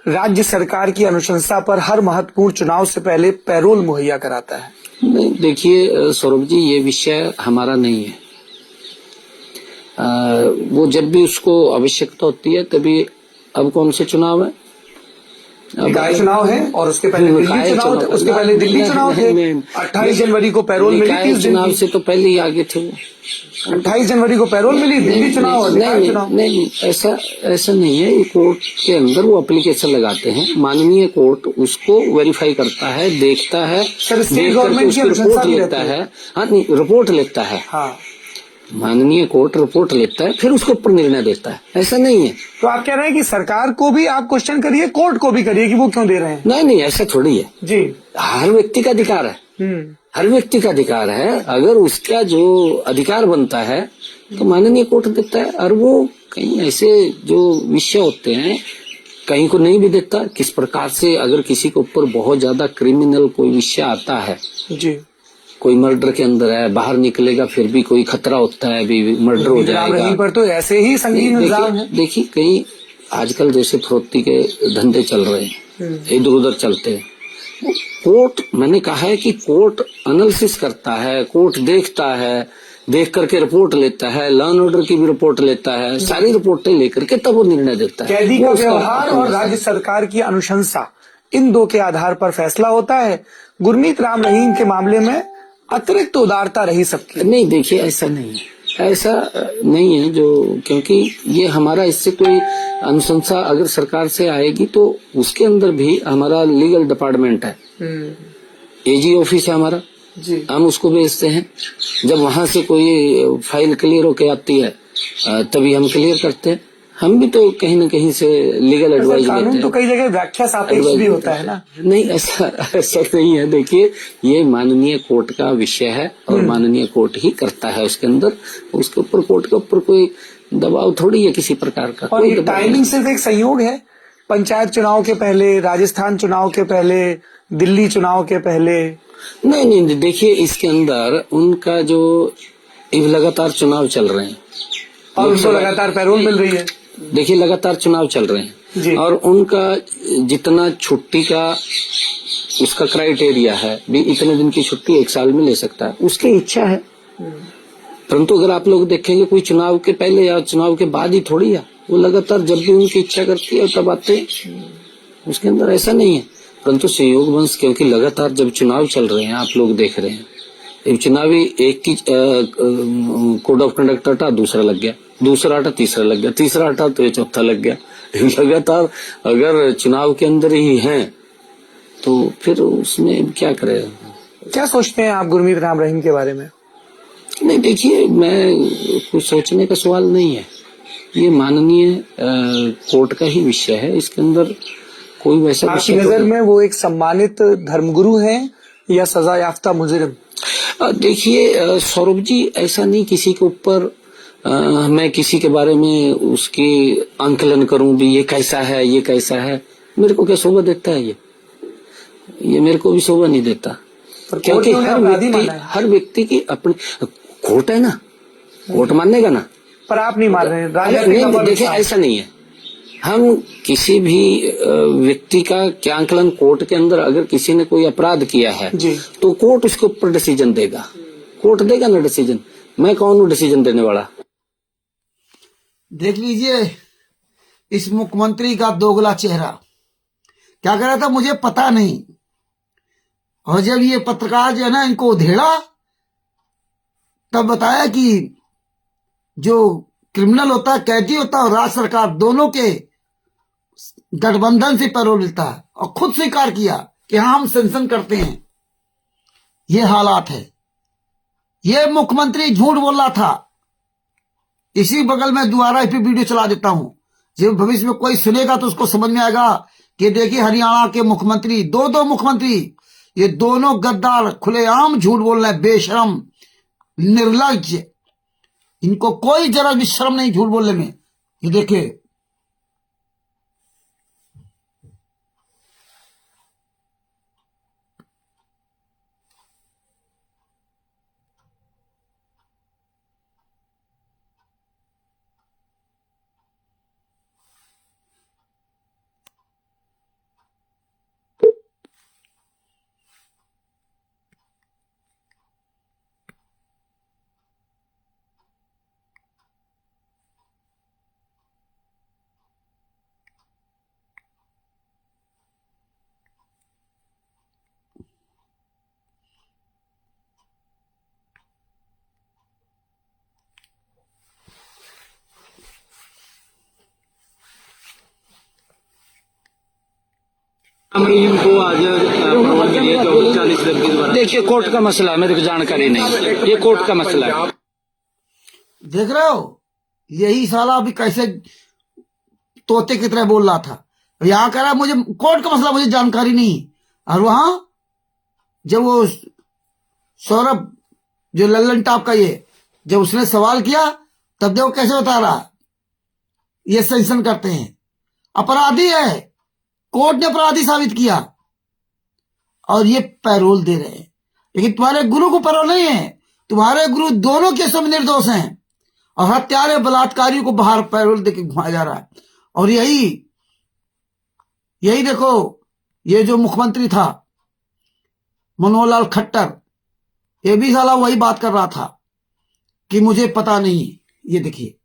राज्य सरकार की अनुशंसा पर हर महत्वपूर्ण चुनाव से पहले पैरोल मुहैया कराता है? नहीं, देखिए सौरभ जी, ये विषय हमारा नहीं है। वो जब भी उसको आवश्यकता होती है तभी। अब कौन से चुनाव है? निकाय चुनाव है और उसके पहले दिल्ली चुनाव थे। उसके पहले दिल्ली चुनाव थे। 28 जनवरी को पैरोल मिली। निकाय चुनाव से तो पहले ही आगे थे। 28 जनवरी को पैरोल मिली, दिल्ली चुनाव और निकाय चुनाव। नहीं, ऐसा नहीं है। कोर्ट के अंदर वो एप्लीकेशन लगाते हैं, माननीय कोर्ट उसको वेरीफाई करता है, देखता है, रिपोर्ट लेता है। हाँ, नहीं, रिपोर्ट लेता है। हाँ, माननीय कोर्ट रिपोर्ट लेता है, फिर उसके ऊपर निर्णय देता है। ऐसा नहीं है। तो आप कह रहे हैं कि सरकार को भी आप क्वेश्चन करिए, कोर्ट को भी करिए कि वो क्यों दे रहे हैं? नहीं, ऐसा थोड़ी है जी। हर व्यक्ति का अधिकार है। हर व्यक्ति का अधिकार है। अगर उसका जो अधिकार बनता है तो माननीय कोर्ट देता है। और वो कहीं ऐसे जो विषय होते हैं कहीं को नहीं भी देता। किस प्रकार से अगर किसी के ऊपर बहुत ज्यादा क्रिमिनल कोई विषय आता है जी, कोई मर्डर के अंदर है, बाहर निकलेगा फिर भी कोई खतरा होता है, भी मर्डर हो जाएगा। पर तो ऐसे ही संगीन इल्जाम है। देखिए कहीं आजकल जैसे फरोख्ती के धंधे चल रहे हैं, इधर उधर चलते हैं। कोर्ट, मैंने कहा है कि कोर्ट एनालिसिस करता है, कोर्ट देखता है, देख करके रिपोर्ट लेता है, लॉ एंड ऑर्डर की भी रिपोर्ट लेता है, सारी रिपोर्टें लेकर के तब वो निर्णय देता है। कैदी का व्यवहार और राज्य सरकार की अनुशंसा, इन दो के आधार पर फैसला होता है। गुरमीत राम रहीम के मामले में अतिरिक्त उदारता रही सबकी। नहीं, देखिए ऐसा नहीं है, ऐसा नहीं है। जो क्योंकि ये हमारा इससे कोई अनुशंसा अगर सरकार से आएगी तो उसके अंदर भी हमारा लीगल डिपार्टमेंट है, एजी ऑफिस है हमारा जी, हम उसको भेजते हैं। जब वहां से कोई फाइल क्लियर होके आती है तभी हम क्लियर करते हैं। हम भी तो कहीं न कहीं से लीगल एडवाइस देते हैं। कानून तो कई जगह व्याख्या सापेक्ष भी होता है ना। नहीं, ऐसा नहीं है। देखिए ये माननीय कोर्ट का विषय है और माननीय कोर्ट ही करता है उसके अंदर। उसके ऊपर कोर्ट के ऊपर कोई दबाव थोड़ी है किसी प्रकार का। और ये टाइमिंग सिर्फ एक संयोग है। पंचायत चुनाव के पहले, राजस्थान चुनाव के पहले, दिल्ली चुनाव के पहले। नहीं, देखिए इसके अंदर उनका जो लगातार चुनाव चल रहे हैं और उनको लगातार पैरोल मिल रही है। देखिए लगातार चुनाव चल रहे हैं और उनका जितना छुट्टी का उसका क्राइटेरिया है भी, इतने दिन की छुट्टी 1 साल में ले सकता है, उसकी इच्छा है। परंतु अगर आप लोग देखेंगे कोई चुनाव के पहले या चुनाव के बाद ही थोड़ी है, वो लगातार जब भी उनकी इच्छा करती है तब आते हैं। उसके अंदर ऐसा नहीं है। परंतु संयोगवश क्योंकि लगातार जब चुनाव चल रहे हैं, आप लोग देख रहे हैं, एक चुनावी एक की कोड ऑफ कंडक्ट हटा, दूसरा लग गया, दूसरा हटा, तीसरा लग गया, तीसरा हटा तो ये चौथा लग गया। लगातार अगर चुनाव के अंदर ही हैं तो फिर उसमें क्या करेगा? क्या सोचते हैं आप गुरमीत राम रहीम के बारे में? नहीं, देखिए मैं कुछ सोचने का सवाल नहीं है। ये माननीय कोर्ट का ही विषय है। इसके अंदर कोई वैसा आपकी नजर में वो एक सम्मानित धर्मगुरु हैं या सजा याफ्ता मुजरिम? देखिए सौरभ जी, ऐसा नहीं किसी के ऊपर मैं किसी के बारे में उसकी आंकलन करूं भी ये कैसा है, ये कैसा है। मेरे को क्या शोभा देता है? ये मेरे को भी शोभा नहीं देता। क्योंकि हर व्यक्ति की अपनी कोर्ट है ना, कोर्ट मानेगा ना। पर आप नहीं मान रहे? नहीं, देखिए ऐसा नहीं है। हम किसी भी व्यक्ति का क्या आंकलन, कोर्ट के अंदर अगर किसी ने कोई अपराध किया है तो कोर्ट उसके ऊपर डिसीजन देगा। कोर्ट देगा ना डिसीजन। मैं कौन हूँ डिसीजन देने वाला? देख लीजिए इस मुख्यमंत्री का दोगला चेहरा। क्या कह रहा था मुझे पता नहीं, और जब ये पत्रकार जो है ना इनको उधेड़ा तब बताया कि जो क्रिमिनल होता है, कैदी होता है, और राज्य सरकार दोनों के गठबंधन से पैरोल मिलता है और खुद स्वीकार किया कि हाँ हम सेंक्शन करते हैं। ये हालात है। ये मुख्यमंत्री झूठ बोल रहा था। इसी बगल में दोबारा फिर वीडियो चला देता हूं, जब भविष्य में कोई सुनेगा तो उसको समझ में आएगा कि देखिए हरियाणा के मुख्यमंत्री, दो मुख्यमंत्री, ये दोनों गद्दार खुलेआम झूठ बोल रहे हैं, बेशरम, निर्लज्ज। इनको कोई जरा भी शर्म नहीं झूठ बोलने में। ये देखिए राम रहीम को आज पैरोल मिली है जो 40 दिन के द्वारा। देखिए कोर्ट का मसला है, मेरे को जानकारी नहीं, ये कोर्ट का मसला है। देख रहे हो, यही साला अभी कैसे तोते की तरह बोल रहा था। यहां कह रहा मुझे कोर्ट का मसला, मुझे जानकारी नहीं। और वहां जब वो सौरभ जो लल्लन टॉप का ये जब उसने सवाल किया तब देखो कैसे बता रहा, ये सेंक्शन करते हैं, अपराधी है, कोर्ट ने अपराधी साबित किया और ये पैरोल दे रहे हैं। लेकिन तुम्हारे गुरु को पैरोल नहीं है। तुम्हारे गुरु दोनों केसों में निर्दोष हैं और हत्यारे बलात्कारियों को बाहर पैरोल देके घुमाया जा रहा है। और यही देखो, ये जो मुख्यमंत्री था मनोहर लाल खट्टर, ये भी साला वही बात कर रहा था कि मुझे पता नहीं। ये देखिए,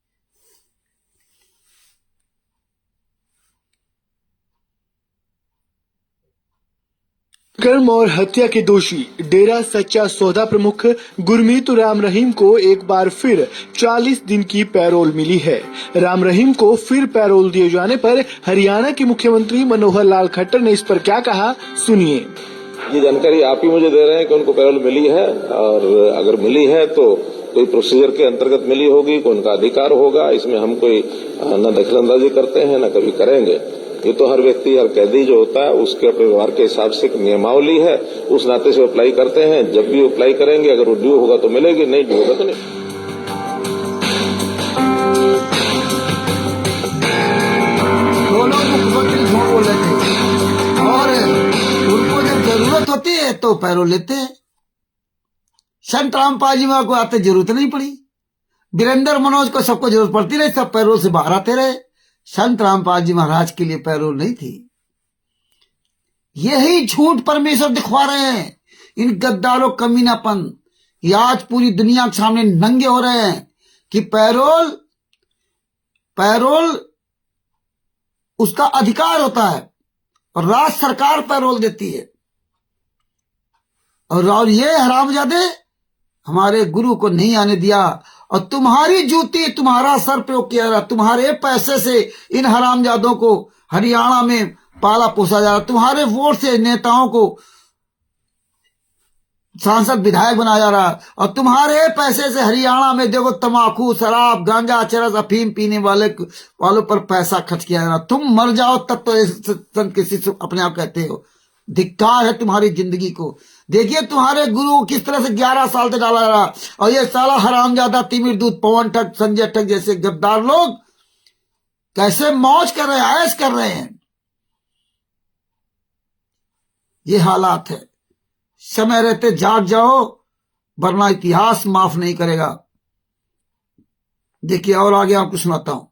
कर्म और हत्या के दोषी डेरा सच्चा सौदा प्रमुख गुरमीत राम रहीम को एक बार फिर 40 दिन की पैरोल मिली है। राम रहीम को फिर पैरोल दिए जाने पर हरियाणा के मुख्यमंत्री मनोहर लाल खट्टर ने इस पर क्या कहा, सुनिए। ये जानकारी आप ही मुझे दे रहे हैं कि उनको पैरोल मिली है, और अगर मिली है तो कोई प्रोसीजर के अंतर्गत मिली होगी, कोई उनका अधिकार होगा। इसमें हम कोई न दखलंदाजी करते हैं न कभी करेंगे। ये तो हर व्यक्ति, हर कैदी जो होता है उसके अपने व्यवहार के हिसाब से एक नियमावली है, उस नाते से अप्लाई करते हैं। जब भी अप्लाई करेंगे, अगर वो ड्यू होगा तो मिलेगी, नहीं ड्यू होगा तो नहीं। दोनों मुख्यमंत्री झूठ बोल रहे थे और उनको जब जरूरत होती है तो पैरोल लेते हैं। संत रामपाल जी को आते जरूरत नहीं पड़ी, वीरेंद्र मनोज को सबको जरूरत पड़ती रही, सब पैरोल से बाहर आते रहे। संत रामपाल जी महाराज के लिए पैरोल नहीं थी। यही झूठ परमेश्वर दिखवा रहे हैं, इन गद्दारों कमीनापन। ये आज पूरी दुनिया के सामने नंगे हो रहे हैं कि पैरोल उसका अधिकार होता है और राज्य सरकार पैरोल देती है। और ये हरामजादे हमारे गुरु को नहीं आने दिया और तुम्हारी जूती, तुम्हारा सर पे किया रहा। तुम्हारे पैसे से इन हरामजादों को हरियाणा में पाला पोसा जा रहा। तुम्हारे वोट से नेताओं को सांसद विधायक बनाया जा रहा और तुम्हारे पैसे से हरियाणा में देखो तंबाकू, शराब, गांजा, चरस, अफीम पीने वालों पर पैसा खर्च किया जा रहा। तुम मर जाओ तब तो संत के शिष्य अपने आप कहते हो। धिक्कार है तुम्हारी जिंदगी को। देखिए तुम्हारे गुरु को किस तरह से 11 साल तक डाला जा रहा और ये साला हरामजादा तिमिर दूत, पवन ठग, संजय ठग जैसे गद्दार लोग कैसे मौज कर रहे हैं, ऐश कर रहे हैं। ये हालात है। समय रहते जाग जाओ वरना इतिहास माफ नहीं करेगा। देखिए और आगे आपको सुनाता हूं।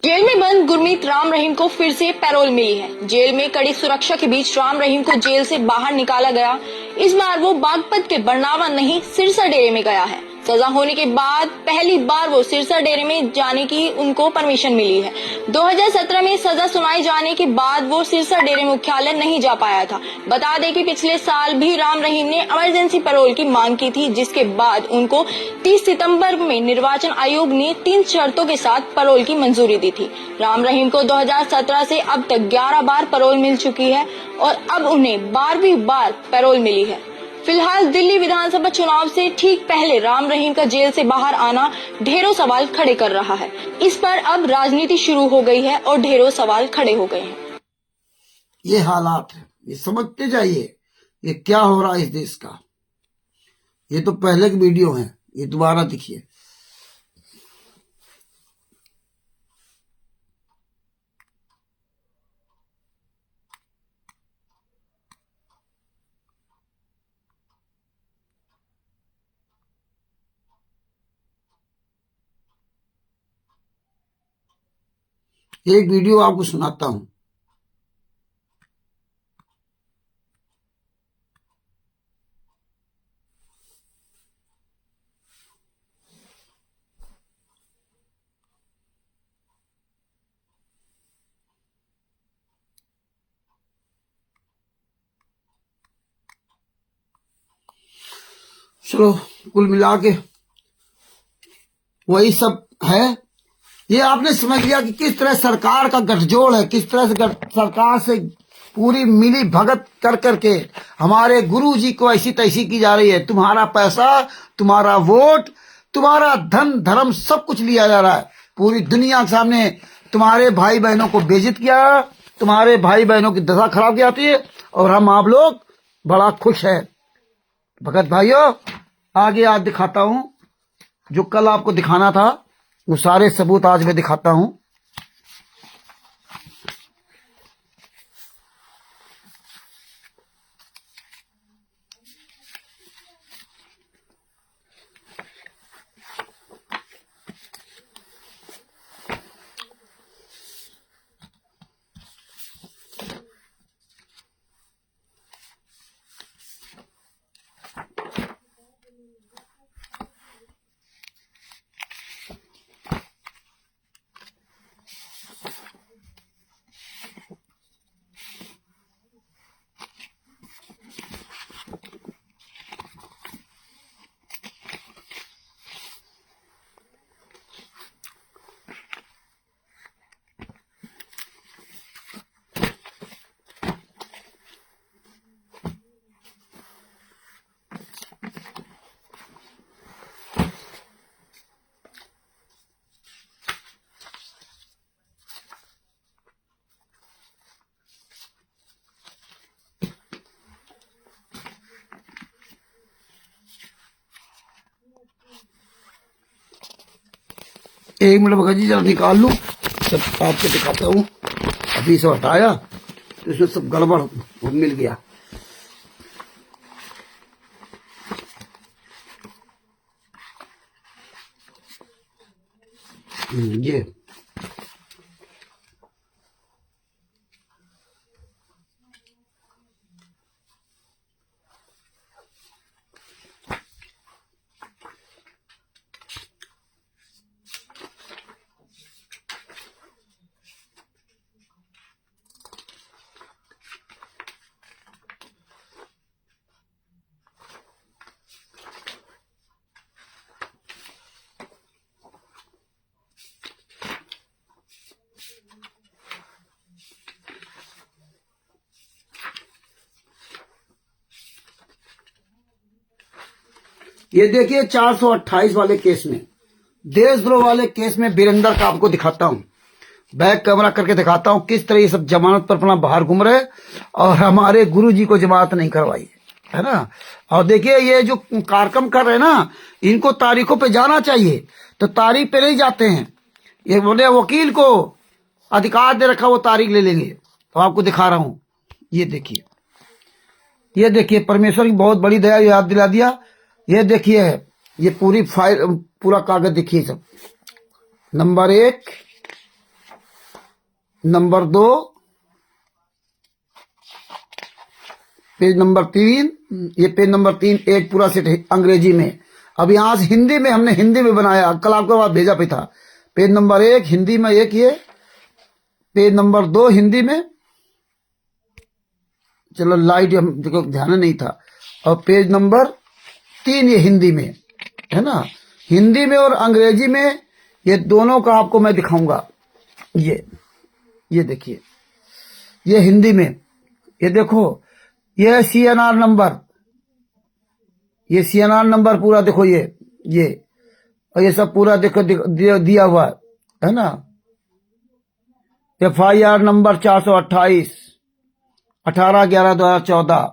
जेल में बंद गुरमीत राम रहीम को फिर से पैरोल मिली है। जेल में कड़ी सुरक्षा के बीच राम रहीम को जेल से बाहर निकाला गया। इस बार वो बागपत के बरनावा नहीं सिरसा डेरे में गया है। सजा होने के बाद पहली बार वो सिरसा डेरे में जाने की उनको परमिशन मिली है। 2017 में सजा सुनाई जाने के बाद वो सिरसा डेरे मुख्यालय नहीं जा पाया था। बता दें कि पिछले साल भी राम रहीम ने इमरजेंसी पैरोल की मांग की थी, जिसके बाद उनको 30 सितंबर में निर्वाचन आयोग ने 3 शर्तों के साथ पैरोल की मंजूरी दी थी। राम रहीम को 2017 से अब तक 11 बार पैरोल मिल चुकी है और अब उन्हें 12वीं बार पैरोल मिली है। फिलहाल दिल्ली विधानसभा चुनाव से ठीक पहले राम रहीम का जेल से बाहर आना ढेरों सवाल खड़े कर रहा है। इस पर अब राजनीति शुरू हो गई है और ढेरों सवाल खड़े हो गए हैं। ये हालात है, ये समझते जाइए ये क्या हो रहा है इस देश का। ये तो पहले की वीडियो है, ये दोबारा देखिए। एक वीडियो आपको सुनाता हूं। चलो कुल मिला के वही सब है। ये आपने समझ लिया कि किस तरह सरकार का गठजोड़ है, किस तरह से सरकार से पूरी मिली भगत कर करके हमारे गुरु जी को ऐसी तैसी की जा रही है। तुम्हारा पैसा, तुम्हारा वोट, तुम्हारा धन धर्म सब कुछ लिया जा रहा है। पूरी दुनिया के सामने तुम्हारे भाई बहनों को बेइज्जत किया, तुम्हारे भाई बहनों की दशा खराब की जाती है और हम आप लोग बड़ा खुश है। भगत भाइयों, आगे आज दिखाता हूं जो कल आपको दिखाना था, वो सारे सबूत आज मैं दिखाता हूं। एक मिनट भगत जी जरा निकाल लूं, सब आपको दिखाता हूं। अभी से हटाया तो इसमें सब गड़बड़ मिल गया। ये ये देखिए 428 वाले केस में, देशद्रोह वाले केस में वीरेंद्र का आपको दिखाता हूं, बैक कैमरा करके दिखाता हूं किस तरह ये सब जमानत पर अपना बाहर घूम रहे और हमारे गुरु जी को जमानत नहीं करवाई है ना। और देखिए ये जो कार्यक्रम कर रहे हैं ना, इनको तारीखों पे जाना चाहिए, तो तारीख पे नहीं जाते हैं। ये बोले वकील को अधिकार दे रखा, वो तारीख ले लेंगे। तो आपको दिखा रहा हूं, ये देखिए परमेश्वर की बहुत बड़ी दया, याद दिला दिया। ये देखिए ये पूरी फाइल, पूरा कागज देखिए सब, नंबर 1, नंबर 2, पेज नंबर 3, ये पेज नंबर 3 एक पूरा सेट है अंग्रेजी में। अब यहाँ से हिंदी में हमने हिंदी में बनाया, कल आपके पास भेजा पे था। पेज नंबर 1 हिंदी में, एक ये पेज नंबर 2 हिंदी में, चलो लाइट हम देखो ध्यान नहीं था, और पेज नंबर 3 ये हिंदी में है ना, हिंदी में और अंग्रेजी में, ये दोनों का आपको मैं दिखाऊंगा। ये देखिए, ये हिंदी में, ये देखो, ये CNR नंबर, ये CNR नंबर पूरा देखो, ये और ये सब पूरा देखो दिया हुआ है ना। FIR नंबर 428 18/11/2014,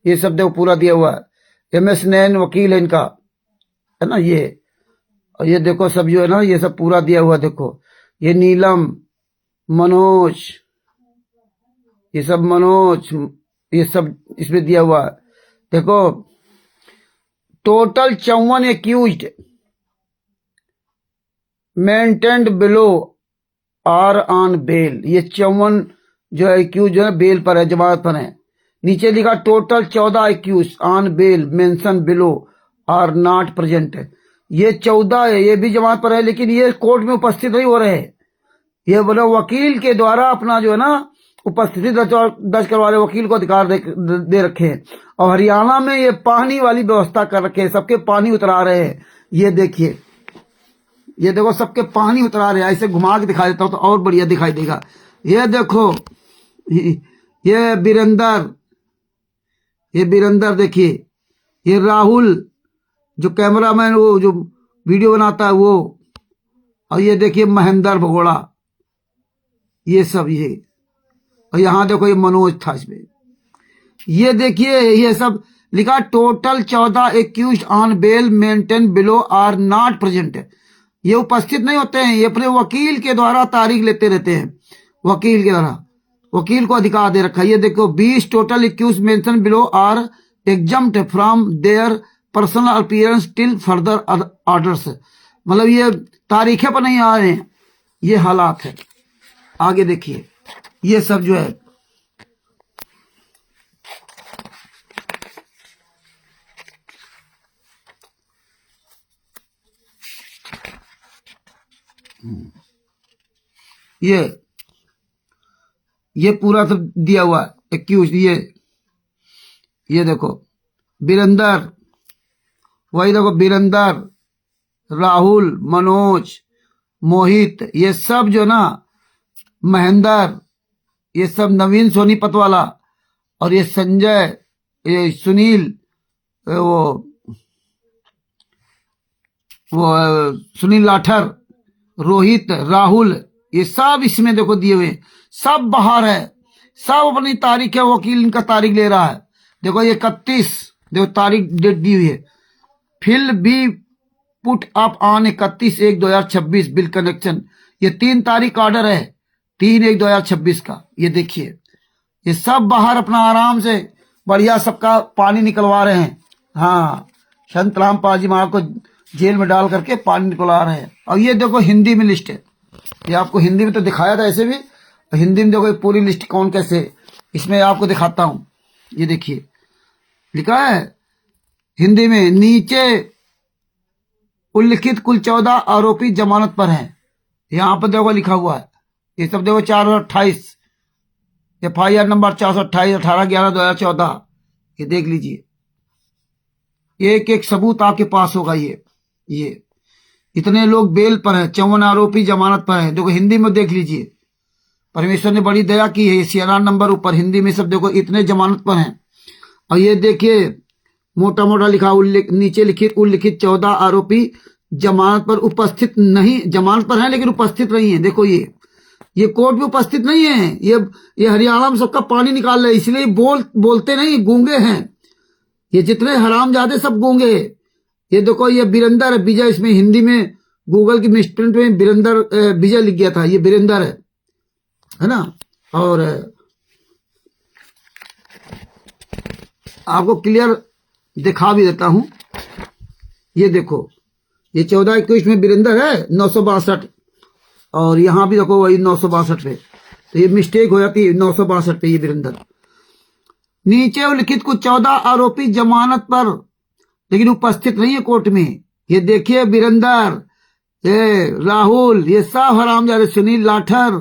ये सब देखो पूरा दिया हुआ है। MS नैन वकील है इनका, है ना ये, और ये देखो सब जो है ना, ये सब पूरा दिया हुआ। देखो ये नीलम, मनोज, ये सब मनोज, ये सब इसमें दिया हुआ है। देखो total 54 accused mentioned below are on bail, ये 54 जो है एक्यूज जो है बेल पर है, जमानत पर है। नीचे लिखा total 14 accused on bail mentioned below are not present, ये 14 है, ये भी जमानत पर है, लेकिन ये कोर्ट में उपस्थित नहीं हो रहे। ये बोला वकील के द्वारा अपना जो है ना उपस्थिति दर्ज करवाने वकील को अधिकार दे रखे हैं। और हरियाणा में ये पानी वाली व्यवस्था कर रखे हैं, सबके पानी उतरा रहे हैं। ये देखिए, ये देखो सबके पानी उतरा रहे हैं। ऐसे घुमा के दिखा देता हूं तो और बढ़िया दिखाई देगा। ये देखो, ये बीरेंदर देखिए, ये राहुल जो कैमरामैन, वो जो वीडियो बनाता है वो, और ये देखिए महेंद्र भगोड़ा, ये सब ये, और यहां देखो ये मनोज था इसमें। ये देखिए, ये सब लिखा total 14 accused on bail mention below are not present, ये उपस्थित नहीं होते हैं, ये अपने वकील के द्वारा तारीख लेते रहते हैं। वकील के द्वारा, वकील को अधिकार दे रखा है। ये देखो 20 total accused mentioned below are exempt from their personal appearance till further orders, मतलब ये तारीखें पर नहीं आ रहे हैं, ये हालात है। आगे देखिए, ये सब जो है ये पूरा सब दिया हुआ है एक्यूज। ये देखो बीरेंदर, वही देखो बीरेंदर, राहुल, मनोज, मोहित, ये सब जो ना, महेंद्र, ये सब नवीन सोनीपत वाला, और ये संजय, ये सुनील, वो सुनील लाठर, रोहित, राहुल, ये सब इसमें देखो दिए हुए, सब बाहर है, सब अपनी तारीख है, वकील इनका तारीख ले रहा है। देखो ये 31 देखो तारीख डेट दी हुई है। File be put up on 31/1/2026 bill connection, ये 3 तारीख ऑर्डर है, 3/1/2026 का। ये देखिए, ये सब बाहर अपना आराम से बढ़िया सबका पानी निकलवा रहे हैं। हाँ, संत रामपाल जी महाराज को जेल में डाल करके पानी निकलवा रहे हैं। और ये देखो हिंदी में लिस्ट है, ये आपको हिंदी में तो दिखाया था ऐसे भी, हिंदी में देखो ये पूरी लिस्ट कौन कैसे, इसमें आपको दिखाता हूं। ये देखिए लिखा है हिंदी में, नीचे उल्लिखित कुल 14 आरोपी जमानत पर हैं। यहां पर देखो लिखा हुआ है, ये सब देखो 428 FIR नंबर 428 18/11/2014, ये देख लीजिए, एक एक सबूत आपके पास होगा। ये इतने लोग बेल पर हैं, 54 आरोपी जमानत पर हैं। देखो हिंदी में देख लीजिए, परमेश्वर ने बड़ी दया की है। CNR नंबर ऊपर हिंदी में सब देखो इतने जमानत पर हैं। और ये देखिए मोटा मोटा लिखा, नीचे लिखित उल्लिखित 14 आरोपी जमानत पर उपस्थित नहीं, जमानत पर हैं लेकिन उपस्थित नहीं है। देखो ये कोर्ट में उपस्थित नहीं है, ये हरियाणा में सबका पानी निकाल रहे हैं, इसलिए बोलते नहीं, गूंगे हैं। ये जितने हरामजादे सब गूंगे। ये देखो ये बीरेंदर विजय, इसमें हिंदी में गूगल की मिसप्रिंट में बीरेंदर विजय लिख गया था, ये बीरेंदर है ना। और आपको क्लियर दिखा भी देता हूं, ये देखो ये 14-21 में बीरेंदर है 962, और यहां भी देखो वही 962 पे। तो ये मिस्टेक हो जाती है 962 पे ये वीरेंद्र। नीचे उल्लिखित कुछ 14 आरोपी जमानत पर लेकिन उपस्थित नहीं है कोर्ट में। ये देखिए वीरेंद्र, ये राहुल, ये सब हरामजादे, सुनील लाठर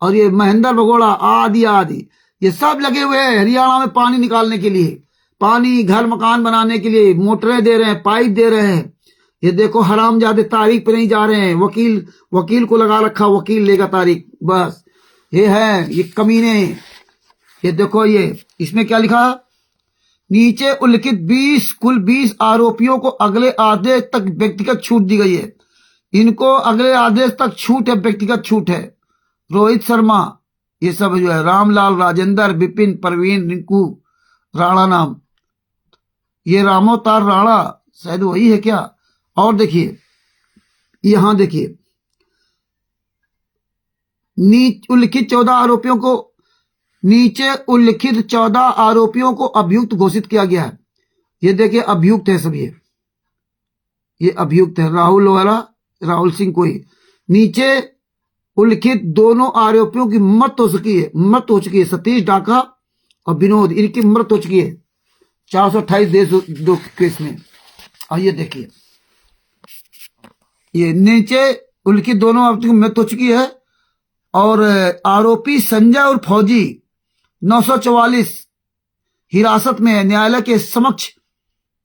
और ये महेंद्र भगोड़ा आदि आदि, ये सब लगे हुए हैं हरियाणा में पानी निकालने के लिए, पानी घर मकान बनाने के लिए मोटरें दे रहे हैं, पाइप दे रहे हैं। ये देखो हरामजादे तारीख पे नहीं जा रहे हैं, वकील को लगा रखा, वकील लेगा तारीख, बस ये है ये कमीने। ये देखो ये इसमें क्या लिखा, नीचे उल्लिखित कुल 20 आरोपियों को अगले आदेश तक व्यक्तिगत छूट दी गई है। इनको अगले आदेश तक छूट है, व्यक्तिगत छूट है। रोहित शर्मा, ये सब जो है, रामलाल, राजेंद्र, विपिन, परवीन, रिंकू राणा नाम, ये रामोतार राणा शायद वही है क्या। और देखिए यहां देखिए उल्लिखित 14 आरोपियों को, नीचे उल्लिखित 14 आरोपियों को अभियुक्त घोषित किया गया है। ये देखिए अभियुक्त है सब, ये अभियुक्त है। राहुल सिंह कोई। नीचे उल्लिखित दोनों आरोपियों की मौत हो चुकी है। सतीश डाका और विनोद, इनकी मृत हो चुकी है 428 देश दो केस में। आइए देखिए ये नीचे उल्लिखित दोनों आरोपियों की मृत हो चुकी है। और आरोपी संजय और फौजी 944 हिरासत में न्यायालय के समक्ष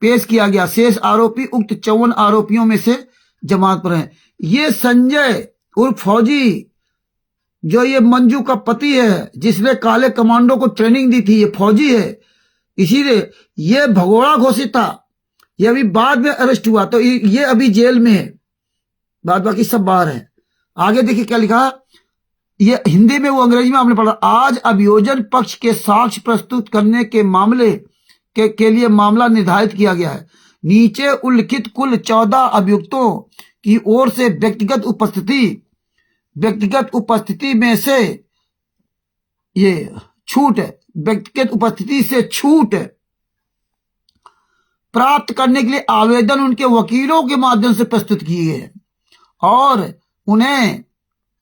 पेश किया गया। शेष आरोपी उक्त 54 आरोपियों में से जमानत पर हैं। ये संजय उर्फ फौजी जो ये मंजू का पति है, जिसने काले कमांडो को ट्रेनिंग दी थी, ये फौजी है, इसीलिए ये भगोड़ा घोषित था। ये अभी बाद में अरेस्ट हुआ, तो ये अभी जेल में है, बाद बाकी सब बाहर है। आगे देखिए क्या लिखा, ये हिंदी में, वो अंग्रेजी में आपने पढ़ा। आज अभियोजन पक्ष के साक्ष्य प्रस्तुत करने के मामले के लिए मामला निर्धारित किया गया है। नीचे उल्लिखित कुल 14 अभियुक्तों की ओर से व्यक्तिगत उपस्थिति में से ये छूट है, व्यक्तिगत उपस्थिति से छूट प्राप्त करने के लिए आवेदन उनके वकीलों के माध्यम से प्रस्तुत किए गए और उन्हें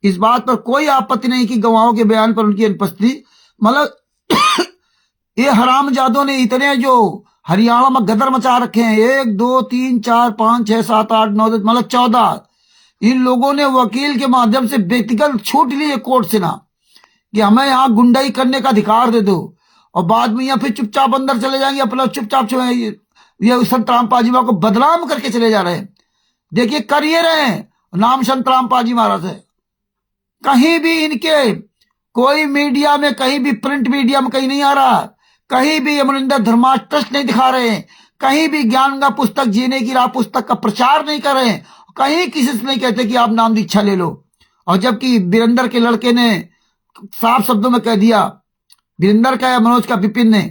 इस बात पर कोई आपत्ति नहीं कि गवाहों के बयान पर उनकी अनुपस्थिति, मतलब ये हरामजादों ने इतने जो हरियाणा में गदर मचा रखे हैं, 1 2 3 4 5 6 7 8 9 10 मतलब 14, इन लोगों ने वकील के माध्यम से व्यक्तिगत छूट ली है कोर्ट से ना, कि हमें यहाँ गुंडाई करने का अधिकार दे दो, और बाद में यहाँ फिर चुपचाप अंदर चले जाएंगे, अपना चुपचाप ये संतराम पाजीमा को बदनाम करके चले जा रहे हैं। देखिए कर ये रहे हैं, नाम संतराम पाजी महाराज है। कहीं भी इनके कोई मीडिया में, कहीं भी प्रिंट मीडिया में कहीं नहीं आ रहा, कहीं भी अमरिंदर धर्मार्थ ट्रस्ट नहीं दिखा रहे हैं, कहीं भी ज्ञान का पुस्तक, जीने की राह पुस्तक का प्रचार नहीं कर रहे हैं, कहीं किसी से नहीं कहते कि आप नाम दीक्षा ले लो। और जबकि वीरेंद्र के लड़के ने साफ शब्दों में कह दिया, वीरेंद्र का या मनोज का, विपिन ने,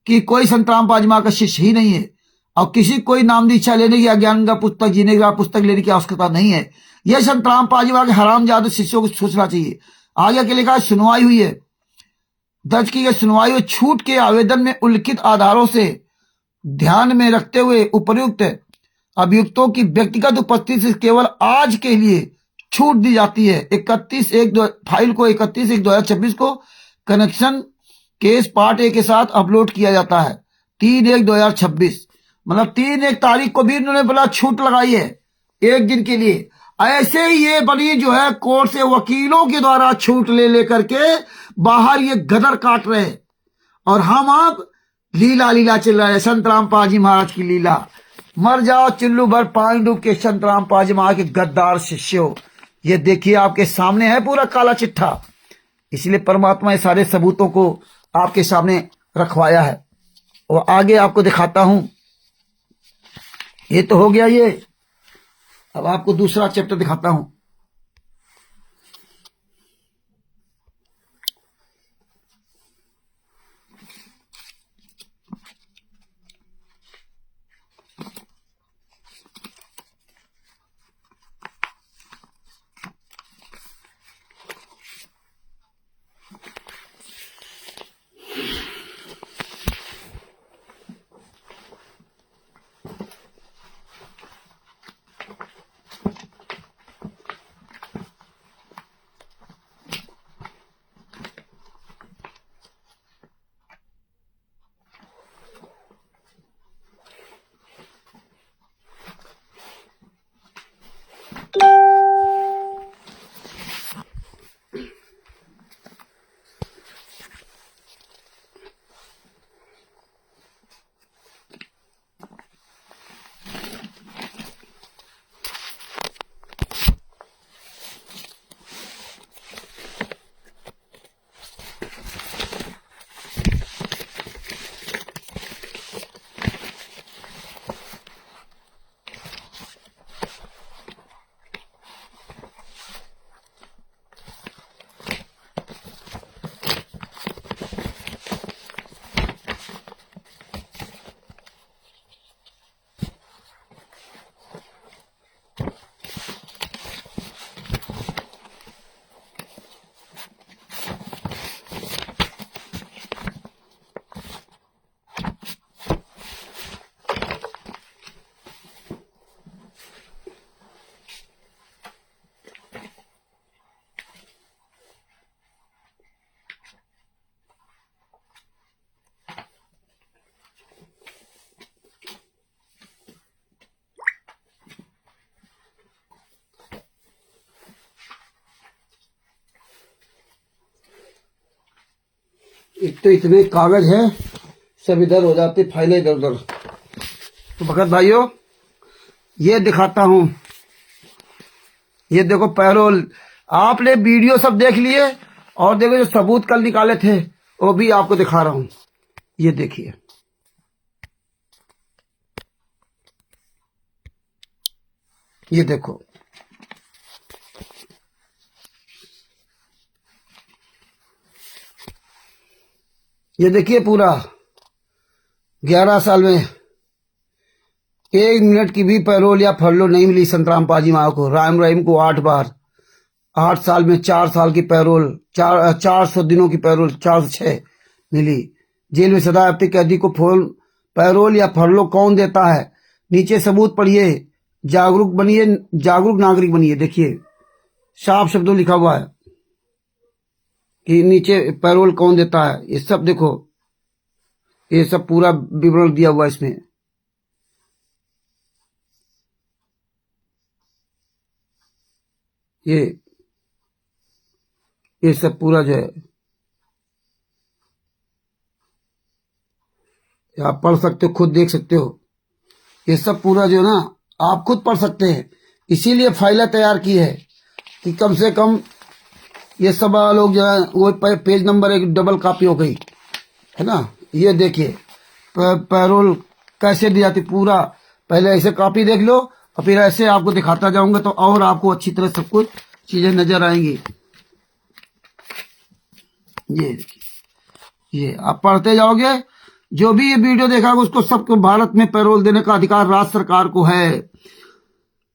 कि कोई संतराम पाजमा का शिष्य ही नहीं है और किसी कोई नाम दीक्षा लेने की, ज्ञान का पुस्तक, जीने की राह पुस्तक लेने की आवश्यकता नहीं है। यह संतराम पाजमा के हरामजादे शिष्यों को सोचना चाहिए। आगे के लिखा, सुनवाई हुई है, दर्ज की गई सुनवाई और छूट के आवेदन में उल्लिखित आधारों से ध्यान में रखते हुए उपर्युक्त अभियुक्तों की व्यक्तिगत उपस्थिति से केवल आज के लिए छूट दी जाती है। फाइल को 31/1/2026 को कनेक्शन केस पार्ट ए के साथ अपलोड किया जाता है। 3/1/2026 मतलब 3 तारीख को भी इन्होंने बोला छूट लगाई है 1 दिन के लिए। ऐसे ही ये बड़ी जो है कोर्ट से वकीलों के द्वारा छूट ले करके बाहर ये गदर काट रहे हैं, और हम अब लीला चल रहा है संतराम पाजी महाराज की लीला। मर जाओ चिल्लू भर पानी डूब के संतराम पाजी महाराज के गद्दार शिष्यों। ये देखिए आपके सामने है पूरा काला चिट्ठा, इसलिए परमात्मा ये सारे सबूतों को आपके सामने रखवाया है और आगे आपको दिखाता हूं। ये तो हो गया ये, अब आपको दूसरा चैप्टर दिखाता हूं। एक तो इतने कागज हैं, सब इधर हो जाते, फाइलें इधर उधर। तो भगत भाइयों, ये दिखाता हूं, ये देखो पैरोल। आपने वीडियो सब देख लिए, और देखो जो सबूत कल निकाले थे वो भी आपको दिखा रहा हूं। ये देखिए, ये देखो, ये देखिए पूरा 11 साल में 1 मिनट की भी पैरोल या फरलो नहीं मिली संतराम पाजीमा को। राम रहीम को 8 बार, 8 साल में 4 साल की पैरोल, 400 दिनों की पैरोल, 406 मिली। जेल में सदायाफ्ती कैदी को पैरोल या फरलो कौन देता है? नीचे सबूत पढ़िए, जागरूक बनिए, जागरूक नागरिक बनिए। देखिए साफ शब्दों लिखा हुआ है कि नीचे पैरोल कौन देता है। ये सब देखो, ये सब पूरा विवरण दिया हुआ है इसमें। ये सब पूरा जो है आप पढ़ सकते हो, खुद देख सकते हो। ये सब पूरा जो है ना आप खुद पढ़ सकते हैं। इसीलिए फाइलें तैयार की है कि कम से कम ये सब लोग जो है वो पेज नंबर 1 डबल कॉपी हो गई है ना। ये देखिए पैरोल कैसे दी जाती, पूरा पहले ऐसे कॉपी देख लो और फिर ऐसे आपको दिखाता जाऊंगा तो और आपको अच्छी तरह सब कुछ चीजें नजर आएंगी। ये देखिए, ये आप पढ़ते जाओगे, जो भी ये वीडियो देखा उसको सबको भारत में पैरोल देने का अधिकार राज्य सरकार को है।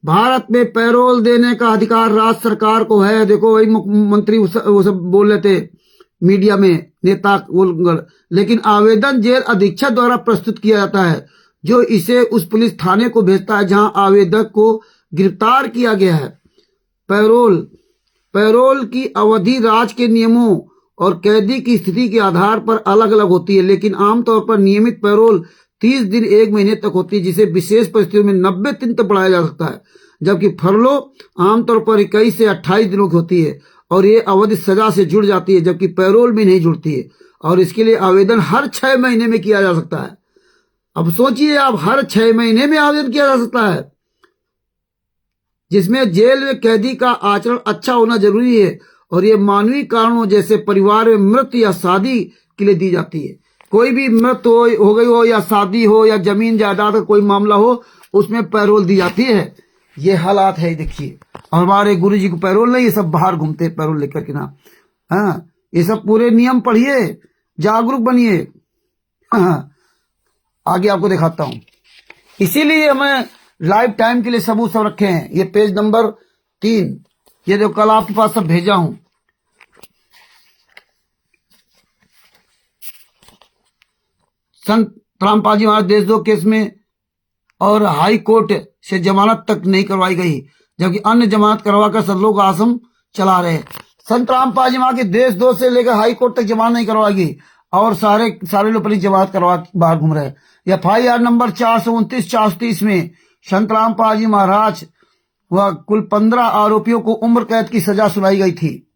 भारत में पैरोल देने का अधिकार राज्य सरकार को है। देखो वही मुख्यमंत्री वो सब बोल रहे थे मीडिया में, नेता बोलकर, लेकिन आवेदन जेल अधीक्षक द्वारा प्रस्तुत किया जाता है, जो इसे उस पुलिस थाने को भेजता है जहां आवेदक को गिरफ्तार किया गया है। पैरोल की अवधि राज्य के नियमों और कैदी की स्थिति के आधार पर अलग अलग होती है, लेकिन आमतौर पर नियमित पैरोल 30 दिन 1 महीने तक होती है, जिसे विशेष परिस्थितियों में 90 दिन तक बढ़ाया जा सकता है। जबकि फरलो आमतौर पर 21 से 28 दिनों की होती है और ये अवधि सजा से जुड़ जाती है, जबकि पैरोल भी नहीं जुड़ती है और इसके लिए आवेदन हर 6 महीने में किया जा सकता है। अब सोचिए आप, हर 6 महीने में आवेदन किया जा सकता है, जिसमें जेल में कैदी का आचरण अच्छा होना जरूरी है और ये मानवीय कारणों जैसे परिवार में मृत्यु या शादी के लिए दी जाती है। कोई भी मृत्यु हो गई हो या शादी हो या जमीन जायदाद का कोई मामला हो, उसमें पैरोल दी जाती है। ये हालात है, देखिए। और हमारे गुरु जी को पैरोल नहीं, ये सब बाहर घूमते पैरोल लेकर के ना। हाँ, ये सब पूरे नियम पढ़िए, जागरूक बनिए। हाँ, आगे आपको दिखाता हूं। इसीलिए हमें लाइफ टाइम के लिए सबूत सब रखे हैं। ये पेज नंबर 3, ये जो कल आपके पास सब भेजा हूं। संत रामपाल महाराज देशद्रोह केस में और हाई कोर्ट से जमानत तक नहीं करवाई गई, जबकि अन्य जमानत करवाकर सब लोग आसम चला रहे। संत रामपाल महाराज के देशद्रोह से लेकर हाई कोर्ट तक जमानत नहीं करवाई गई और सारे लोग अपनी जमानत करवा बाहर घूम रहे। FIR नंबर 429-430 में संत रामपाल जी महाराज व कुल 15 आरोपियों को उम्र कैद की सजा सुनाई गई थी,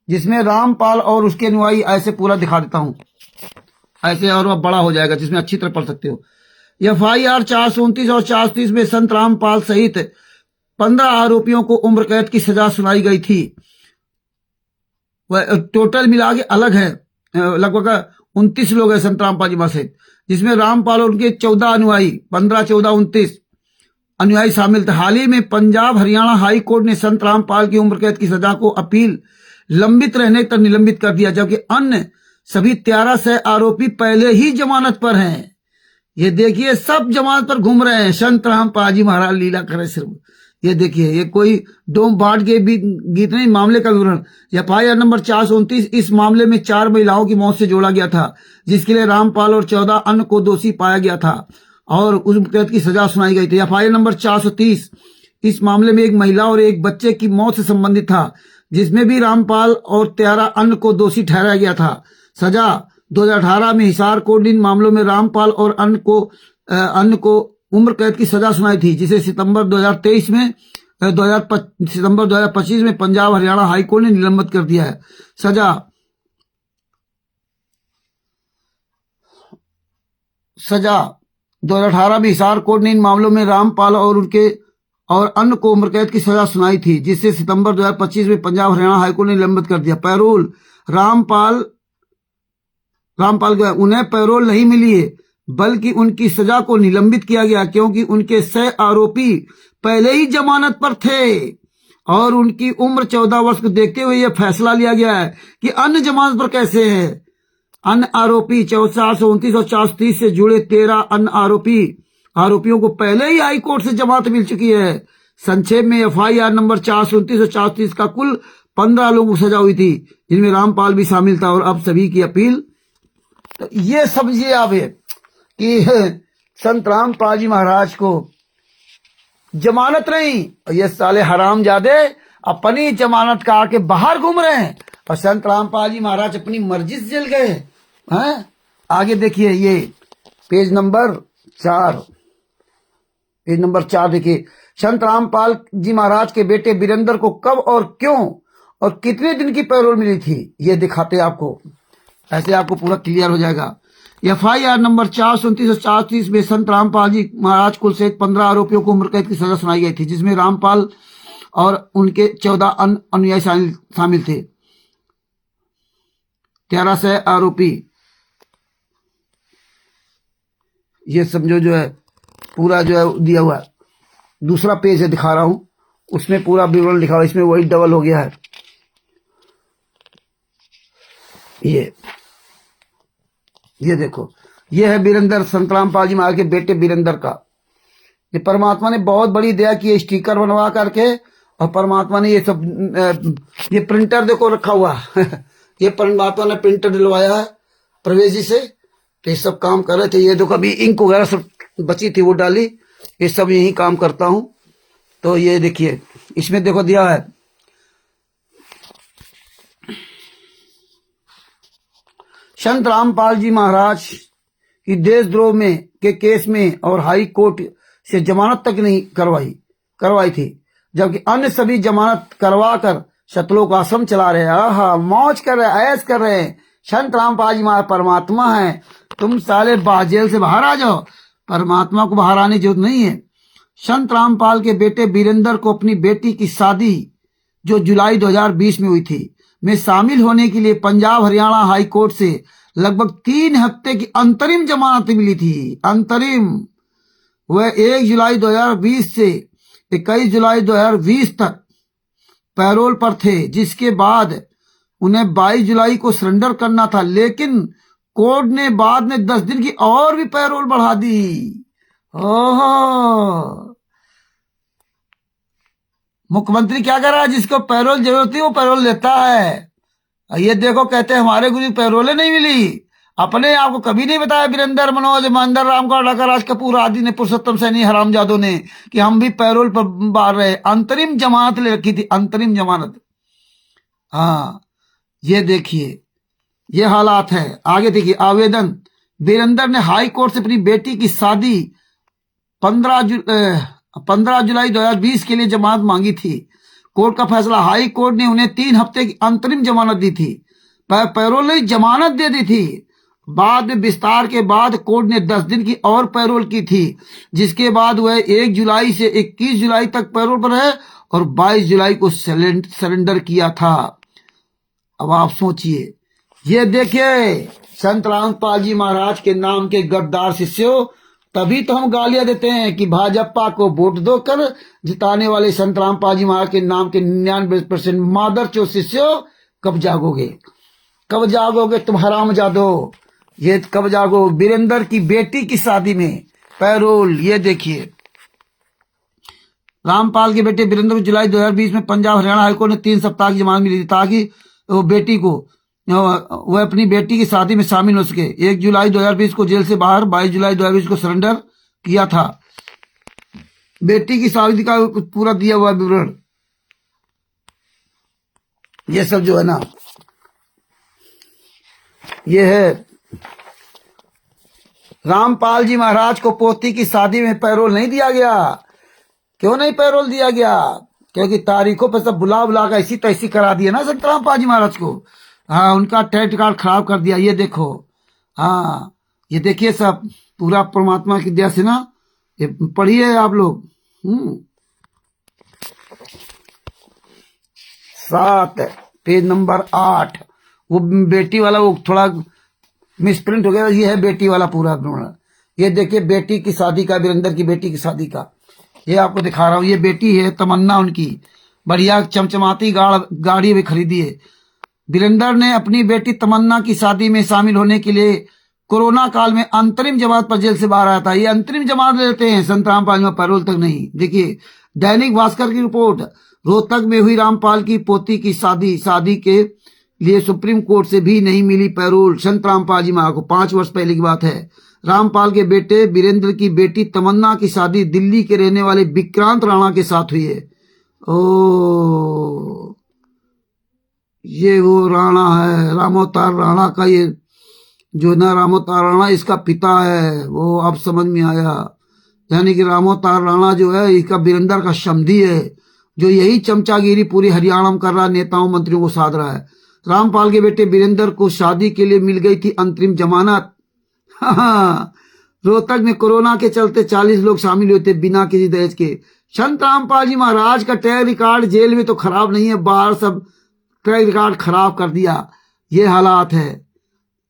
जिसमें रामपाल और उसके अनुयायी, ऐसे पूरा दिखा देता हूं, ऐसे और बड़ा हो जाएगा, जिसमें अच्छी तरह पढ़ सकते हो। FIR 429 और 430 में संत रामपाल सहित 15 आरोपियों को उम्र कैद की सजा सुनाई गई थी। वह टोटल मिला के अलग है, लगभग 29 लोग हैं संत रामपाल जी महाराज सहित, जिसमें रामपाल और उनके 14 अनुयायी, 15, 14, 29 अनुयायी शामिल थे। हाल ही में पंजाब हरियाणा हाई कोर्ट ने संत रामपाल की उम्र कैद की सजा को अपील लंबित रहने तक निलंबित कर दिया, जबकि अन्य सभी 1300 आरोपी पहले ही जमानत पर हैं। ये देखिए, सब जमानत पर घूम रहे हैं। संत रामपाल जी महाराज लीला करे सिर्फ। ये देखिए, ये कोई डोम बाट के भी गीत नहीं, मामले का विवरण। FIR नंबर 429, इस मामले में 4 महिलाओं की मौत से जोड़ा गया था, जिसके लिए रामपाल और 14 अन्य को दोषी पाया गया था और उस कैद की सजा सुनाई गई थी। FIR नंबर 430, इस मामले में 1 महिला और 1 बच्चे की मौत से संबंधित था, जिसमें भी रामपाल और 13 अन्य को दोषी ठहराया गया था। सजा 2018 में हिसार कोर्ट इन मामलों में रामपाल और अन्य को उम्र कैद की सजा सुनाई थी, जिसे सितंबर 2025 में पंजाब हरियाणा हाई कोर्ट ने निलंबित कर दिया है। सजा सजा 2018 में हिसार कोर्ट ने इन मामलों में रामपाल और अन्य को उम्र कैद की सजा सुनाई थी, जिससे सितंबर 2025 में पंजाब हरियाणा हाईकोर्ट ने निलंबित कर दिया। पैरोल रामपाल को उन्हें पैरोल नहीं मिली है, बल्कि उनकी सजा को निलंबित किया गया, क्योंकि उनके 6 आरोपी पहले ही जमानत पर थे और उनकी उम्र 14 वर्ष को देखते हुए यह फैसला लिया गया है कि अन्य जमानत पर कैसे है। अन्य आरोपी 429 और 430 से जुड़े 13 अन्य आरोपियों को पहले ही हाई कोर्ट से जमानत मिल चुकी है। संक्षेप में FIR नंबर 429 और 430 का कुल 15 लोगों को सजा हुई थी, जिनमें रामपाल भी शामिल था और अब सभी की अपील। तो ये समझिए आप कि संत रामपाल जी महाराज को जमानत नहीं, ये साले हरामजादे अपनी जमानत का आके बाहर घूम रहे हैं और संत रामपाल जी महाराज अपनी मर्जी से जल गए हैं। आगे देखिए, ये पेज नंबर 4 देखिए। संत रामपाल जी महाराज के बेटे वीरेंद्र को कब और क्यों और कितने दिन की पैरोल मिली थी, ये दिखाते आपको, ऐसे आपको पूरा क्लियर हो जाएगा। FIR नंबर 429 और 430 में संत रामपाल जी महाराज कुल सहित 15 आरोपियों को उम्र कैद की सजा सुनाई गई थी, जिसमें रामपाल और उनके 14 अनुयायी शामिल थे। 1300 आरोपी, ये समझो जो है पूरा जो है दिया हुआ है। दूसरा पेज है, दिखा रहा हूं, उसमें पूरा विवरण लिखा हुआ, इसमें वही डबल हो गया है। ये देखो, ये है वीरेंद्र, संत रामपाल जी महाराज के बेटे वीरेंद्र का। ये परमात्मा ने बहुत बड़ी दया की है, स्टिकर बनवा करके, और परमात्मा ने ये सब, ये प्रिंटर देखो रखा हुआ ये परमात्मा ने प्रिंटर दिलवाया है प्रवेश जी से, तो ये सब काम कर रहे थे। ये देखो अभी इंक वगैरह सब बची थी वो डाली, ये सब यही काम करता हूं। तो ये देखिए, इसमें देखो दिया है संत रामपाल जी महाराज की देशद्रोह में के केस में और हाई कोर्ट से जमानत तक नहीं करवाई थी, जबकि अन्य सभी जमानत करवा कर शतलोक आश्रम चला रहे हैं, मौज कर रहे, ऐश कर रहे हैं। संत रामपाल जी महाराज परमात्मा है, तुम साले जेल से बाहर आ जाओ, परमात्मा को बाहर आने की जरूरत नहीं है। संत रामपाल के बेटे वीरेंद्र को अपनी बेटी की शादी जो जुलाई 2020 में हुई थी में शामिल होने के लिए पंजाब हरियाणा हाई कोर्ट से लगभग 3 हफ्ते की अंतरिम जमानत मिली थी। अंतरिम, वह 1 जुलाई 2020 से 21 जुलाई 2020 तक पैरोल पर थे, जिसके बाद उन्हें 22 जुलाई को सरेंडर करना था, लेकिन कोर्ट ने बाद में 10 दिन की और भी पैरोल बढ़ा दी। ओहो, मुख्यमंत्री क्या कर रहा है, जिसको पैरोल जरूरत थी वो पैरोल लेता है। ये देखो, कहते हैं हमारे गुरु पैरोलें नहीं मिली, अपने आप को कभी नहीं बताया वीरेंद्र, मनोज, महेंद्र, रामगढ़, राज कपूर आदि ने, पुरुषोत्तम सैनी, हरामजादों ने, कि हम भी पैरोल पर बाहर रहे। अंतरिम जमानत ले रखी थी, अंतरिम जमानत। हाँ, ये देखिए, ये हालात है। आगे देखिए, आवेदन, वीरेंद्र ने हाई कोर्ट से अपनी बेटी की शादी 15 जुलाई 2020 के लिए जमानत मांगी थी। कोर्ट का फैसला, हाई कोर्ट ने उन्हें 3 हफ्ते की अंतरिम जमानत दी थी, पैरोल नहीं जमानत दे दी थी। बाद में विस्तार के बाद कोर्ट ने 10 दिन की और पैरोल की थी, जिसके बाद वह 1 जुलाई से 21 जुलाई तक पैरोल पर है और 22 जुलाई को सरेंडर किया था। अब आप सोचिए, ये देखिए, संत रामपाल जी महाराज के नाम के गद्दार शिष्यों, तभी तो हम गालियां देते हैं कि भाजपा को वोट दो कर जिताने वाले संत रामपाल जी महाराज के नाम के 99% मादरचोद शिष्यों, कब जागोगे, कब जागोगे तुम हरामजादो, ये कब जागो। वीरेंद्र की बेटी की शादी में पैरोल, ये देखिए, रामपाल के बेटे वीरेंद्र को जुलाई 2020 में पंजाब हरियाणा हाईकोर्ट ने 3 सप्ताह की जमानत मिली थी, ताकि वो बेटी को, वह अपनी बेटी की शादी में शामिल हो सके। 1 जुलाई 2020 को जेल से बाहर, 22 जुलाई 2020 को सरेंडर किया था। बेटी की शादी का पूरा दिया हुआ विवरण, ये सब जो है ना, ये है। रामपाल जी महाराज को पोती की शादी में पैरोल नहीं दिया गया। क्यों नहीं पैरोल दिया गया? क्योंकि तारीखों पर सब बुला बुला कर ऐसी तैसी करा दिया ना संत रामपाल जी महाराज को। हाँ, उनका टेट कार्ड खराब कर दिया, ये देखो। हाँ, ये देखिए सब पूरा परमात्मा की दया से ना, ये पढ़िए आप लोग। 7 पेज नंबर 8, वो बेटी वाला वो थोड़ा मिसप्रिंट हो गया, ये है बेटी वाला पूरा। ये देखिए बेटी की शादी का, वीरेंद्र की बेटी की शादी का, ये आपको दिखा रहा हूँ। ये बेटी है तमन्ना, उनकी बढ़िया चमचमाती गाड़ी भी खरीदी है। वीरेंद्र ने अपनी बेटी तमन्ना की शादी में शामिल होने के लिए कोरोना काल में अंतरिम जमानत पर जेल से बाहर आया था। ये अंतरिम जमानत लेते हैं, संतराम पाल पैरोल तक नहीं। देखिए दैनिक भास्कर की रिपोर्ट, रोहतक में हुई रामपाल की पोती की शादी के लिए सुप्रीम कोर्ट से भी नहीं मिली पैरोल संतराम पाल को। 5 वर्ष पहले की बात है। रामपाल के बेटे वीरेंद्र की बेटी तमन्ना की शादी दिल्ली के रहने वाले विक्रांत राणा के साथ हुई है। ओ, ये वो राणा है, रामोतार राणा का, ये जो ना रामोतार राणा इसका पिता है, वो अब समझ में आया। यानी कि रामोतार राणा जो है इसका वीरेंद्र का समधी है, जो यही चमचागिरी पूरी हरियाणा में कर रहा, नेताओं मंत्रियों को साध रहा है। रामपाल के बेटे वीरेंद्र को शादी के लिए मिल गई थी अंतरिम जमानत। रोहतक में कोरोना के चलते 40 लोग शामिल हुए थे बिना किसी दहेज के। संत रामपाल जी महाराज का ट्रैक रिकॉर्ड जेल में तो खराब नहीं है, बाहर सब ट्रैक रिकॉर्ड खराब कर दिया। ये हालात है।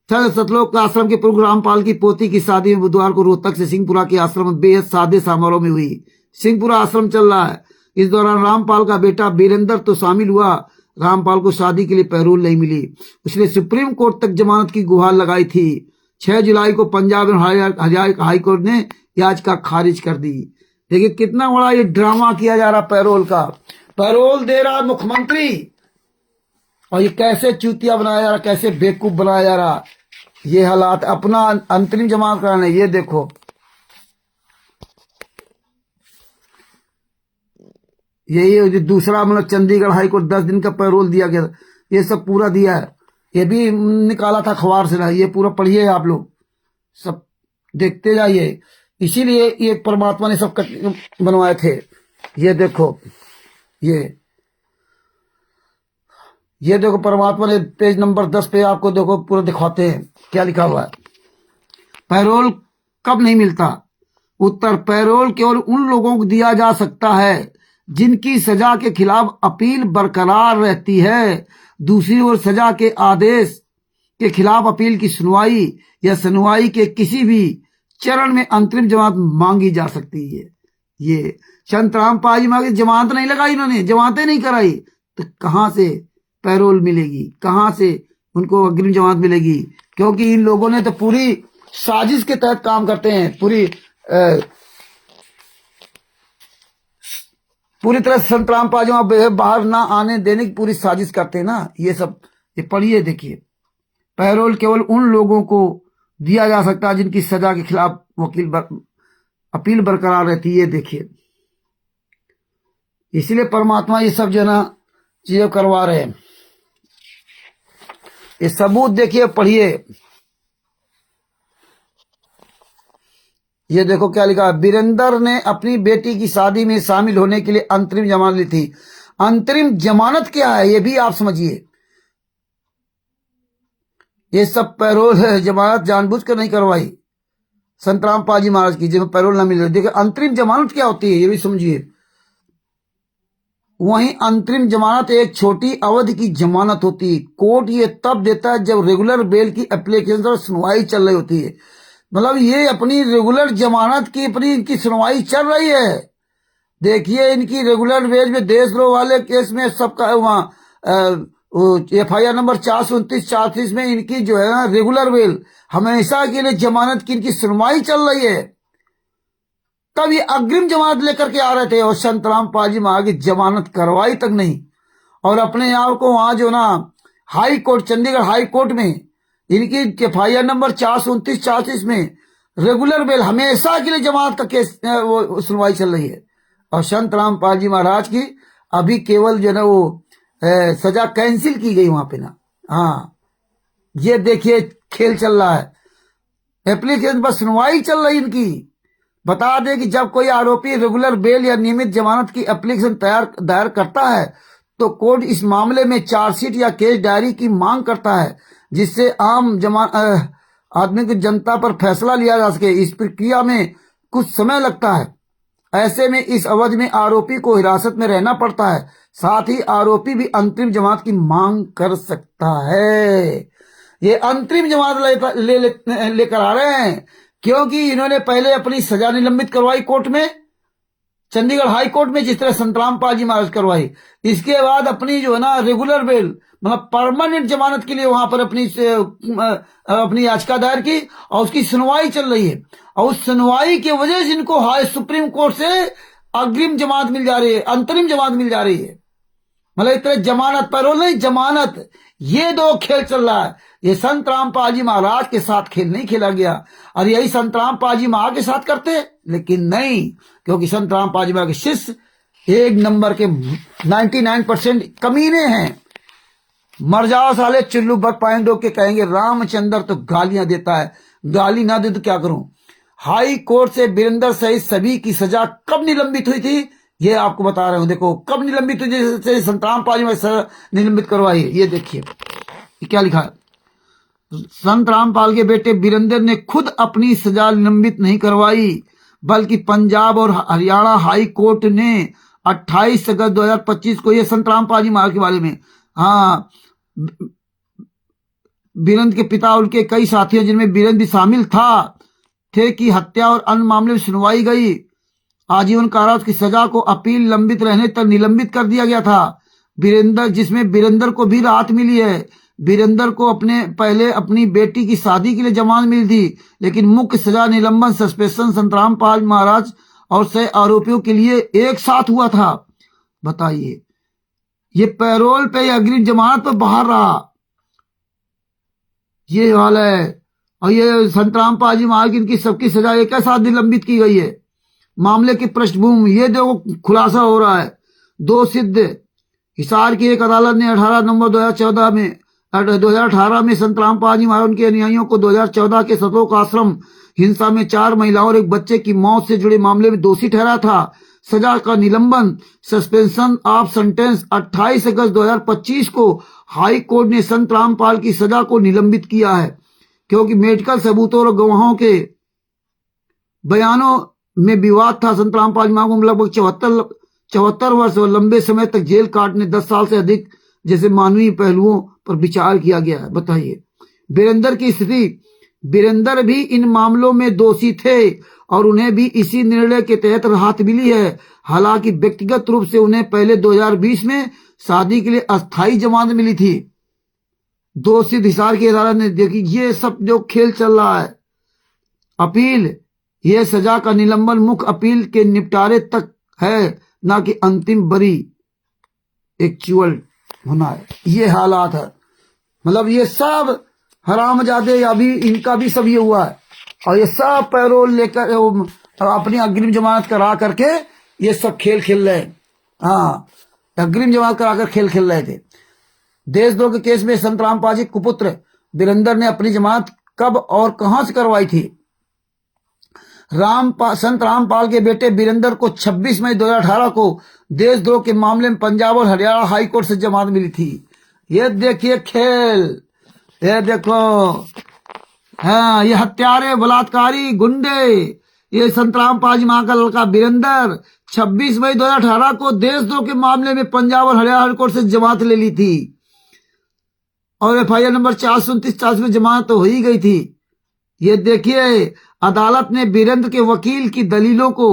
सतलोक आश्रम के प्रमुख रामपाल की पोती की शादी में बुधवार को रोहतक से सिंहपुरा के आश्रम में बेहद सादे समारोह में हुई। सिंहपुरा आश्रम चल रहा है। इस दौरान रामपाल का बेटा वीरेंद्र तो शामिल हुआ। रामपाल को शादी के लिए पैरोल नहीं मिली। उसने सुप्रीम कोर्ट तक जमानत की गुहार लगाई थी। 6 जुलाई को पंजाब हाई कोर्ट ने याचिका खारिज कर दी। देखिए कितना बड़ा ये ड्रामा किया जा रहा पैरोल का। पैरोल दे रहा मुख्यमंत्री, और ये कैसे चूतिया बनाया जा रहा, कैसे बेवकूफ बनाया जा रहा। ये हालात अपना अंतरिम जमानत कराने। ये देखो, यही दूसरा मतलब चंडीगढ़ हाईकोर्ट 10 दिन का पैरोल दिया गया। ये सब पूरा दिया है, ये भी निकाला था अखबार से ना। ये पूरा पढ़िए आप लोग, सब देखते जाइए। इसीलिए ये परमात्मा ने सब बनवाए थे। ये देखो, ये देखो परमात्मा ने पेज नंबर 10 पे आपको देखो पूरा दिखाते हैं क्या लिखा हुआ है। पैरोल कब नहीं मिलता? उत्तर, पैरोल केवल उन लोगों को दिया जा सकता है जिनकी सजा के खिलाफ अपील बरकरार रहती है। दूसरी ओर सजा के आदेश के खिलाफ अपील की सुनवाई या सुनवाई के किसी भी चरण में अंतरिम जमानत मांगी जा सकती है। ये संत रामपाल जी जमानत नहीं लगाई, इन्होंने जमानतें नहीं कराई, तो कहां से पैरोल मिलेगी, कहां से उनको अग्रिम जमानत मिलेगी? क्योंकि इन लोगों ने तो पूरी साजिश के तहत काम करते हैं। पूरी तरह संत रामपाल जी बाहर ना आने देने की पूरी साजिश करते हैं ना। ये सब ये पढ़िए, देखिए। पैरोल केवल उन लोगों को दिया जा सकता है जिनकी सजा के खिलाफ अपील बरकरार रहती है। ये देखिए, इसलिए परमात्मा ये सब जो है ना चीजें करवा रहे हैं। ये सबूत देखिए, पढ़िए। ये देखो क्या लिखा है। वीरेंद्र ने अपनी बेटी की शादी में शामिल होने के लिए अंतरिम जमानत ली थी। अंतरिम जमानत क्या है ये भी आप समझिए। ये सब पैरोल है, जमानत जानबूझ कर नहीं करवाई संत रामपाल जी महाराज की, जिसमें पैरोल ना मिल रही। देखिए अंतरिम जमानत क्या होती है ये भी समझिए। वहीं अंतरिम जमानत एक छोटी अवधि की जमानत होती है। कोर्ट ये तब देता है जब रेगुलर बेल की एप्लीकेशन पर सुनवाई चल रही होती है। मतलब ये अपनी रेगुलर जमानत की अपनी इनकी सुनवाई चल रही है। देखिए इनकी रेगुलर बेल में देशद्रोह वाले केस में सबका वहां FIR नंबर 429-430 में इनकी जो है ना रेगुलर बेल हमेशा के लिए जमानत की इनकी सुनवाई चल रही है। तब ये अग्रिम जमानत लेकर के आ रहे थे और संत रामपाल जी महाराज की जमानत करवाई तक नहीं। और अपने आप को वहां जो ना high court, Chandigarh high court में इनकी FIR नंबर 429-430 में रेगुलर बेल हमेशा के लिए जमानत का केस वो सुनवाई चल रही है। और संत रामपाल जी महाराज की अभी केवल जो ना वो सजा कैंसिल की गई वहां पे ना। हाँ, ये देखिए खेल चल रहा है। एप्लीकेशन पर सुनवाई चल रही इनकी। बता दें कि जब कोई आरोपी रेगुलर बेल या नियमित जमानत की एप्लीकेशन दायर करता है तो कोर्ट इस मामले में चार्जशीट या केस डायरी की मांग करता है, जिससे आदमी की जनता पर फैसला लिया जा सके, इस प्रक्रिया में कुछ समय लगता है। ऐसे में इस अवधि में आरोपी को हिरासत में रहना पड़ता है। साथ ही आरोपी भी अंतरिम जमानत की मांग कर सकता है। ये अंतरिम जमानत लेकर आ रहे हैं क्योंकि इन्होंने पहले अपनी सजा निलंबित करवाई कोर्ट में, चंडीगढ़ हाई कोर्ट में, जिस तरह संतराम पाल जी महाराज करवाई। इसके बाद अपनी जो है ना रेगुलर बेल मतलब परमानेंट जमानत के लिए वहां पर अपनी याचिका दायर की और उसकी सुनवाई चल रही है। और उस सुनवाई की वजह से इनको हाई सुप्रीम कोर्ट से अग्रिम जमानत मिल जा रही है, अंतरिम जमानत मिल जा रही है। मतलब इस तरह जमानत, पैरोल नहीं, जमानत, ये दो खेल चल रहा है। ये संत रामपाल जी महाराज के साथ खेल नहीं खेला गया और यही संत रामपाल जी महाराज के साथ करते, लेकिन नहीं, क्योंकि संत रामपाल जी महाराज के शिष्य एक नंबर के 99% कमीने हैं। मर जाओ साले चुल्लू बग पाएंगे के कहेंगे रामचंद्र तो गालियां देता है, गाली ना दे तो क्या करूं। हाई कोर्ट से वीरेंद्र सहित सभी की सजा कब निलंबित हुई थी ये आपको बता रहा हूं। देखो कब निलंबित हुई, जैसे संतराम पाल जी सजा निलंबित करवाई है। ये देखिए क्या लिखा है, संत रामपाल के बेटे वीरेंद्र ने खुद अपनी सजा निलंबित नहीं करवाई, बल्कि पंजाब और हरियाणा हाई कोर्ट ने 28 अगस्त 2025 को, ये संत रामपाल जी महाराज के बारे में, हाँ, वीरेंद्र के पिता और उनके कई साथियों जिनमें वीरेंद्र भी शामिल थे कि हत्या और अन्य मामले में सुनवाई गई। आजीवन कारावास की सजा को अपील लंबित रहने तक निलंबित कर दिया गया था। वीरेंद्र, जिसमें वीरेंद्र को भी राहत मिली है। वीरेंद्र को पहले अपनी बेटी की शादी के लिए जमानत मिली थी, लेकिन मुख्य सजा निलंबन सस्पेंशन संतराम पाल महाराज और 6 आरोपियों के लिए एक साथ हुआ था। बताइए, ये पैरोल पे या अग्रिम जमानत पर बाहर रहा, ये हाल है। और ये संतराम पाल जी महाराज की इनकी सबकी सजा एक साथ निलंबित की गई है। मामले की पृष्ठभूमि ये देखो खुलासा हो रहा है। 2 सिद्ध हिसार की एक अदालत ने 18 नवंबर 2018 में संतराम पाल जी महाराज उनके अनुयायियों को 2014 के सतोक आश्रम हिंसा में 4 महिलाओं और एक बच्चे की मौत से जुड़े मामले में दोषी ठहरा था। सजा का निलंबन, सस्पेंशन ऑफ सेंटेंस 28 अगस्त 2025 को हाई कोर्ट ने संत रामपाल की सजा को निलंबित किया है, क्योंकि मेडिकल सबूतों और गवाहों के बयानों में विवाद था। संत रामपाल को लगभग 74 वर्ष और लंबे समय तक जेल काटने 10 साल से अधिक जैसे मानवीय पहलुओं पर विचार किया गया है। बताइए वीरेंद्र की स्थिति, वीरेंद्र भी इन मामलों में दोषी थे और उन्हें भी इसी निर्णय के तहत राहत मिली है। हालांकि व्यक्तिगत रूप से उन्हें पहले 2020 में शादी के लिए अस्थायी जमानत मिली थी। 2 सिद्ध हिसार की अदालत ने देखी, ये सब जो खेल चल रहा है, अपील, यह सजा का निलंबन मुख्य अपील के निपटारे तक है, ना कि अंतिम बरी एक्चुअल होना है। ये हालात है। मतलब ये सब हरामजादे, अभी इनका भी सब ये हुआ है और ये सब पैरोल लेकर अपनी अग्रिम जमानत करा करके ये सब खेल खेल रहे हैं। हाँ, अग्रिम जमानत कराकर खेल खेल रहे थे। देशद्रोह के केस में संत रामपाल जी कुपुत्र वीरेंद्र ने अपनी जमानत कब और कहां से करवाई थी? संत रामपाल के बेटे वीरेंद्र को 26 मई 2018 को देशद्रोह के मामले में पंजाब और हरियाणा हाई कोर्ट से जमानत मिली थी। ये देखिए खेल, ये देखो, हाँ, ये हत्यारे, बलात्कारी, गुंडे, ये संत रामपाल जी मां का लड़का वीरेंद्र 26 मई 2018 को देशद्रोह के मामले में पंजाब और हरियाणा हाई कोर्ट से जमानत ले ली थी और FIR नंबर 429 में जमानत तो हो ही गई थी। ये देखिए, अदालत ने वीरेंद्र के वकील की दलीलों को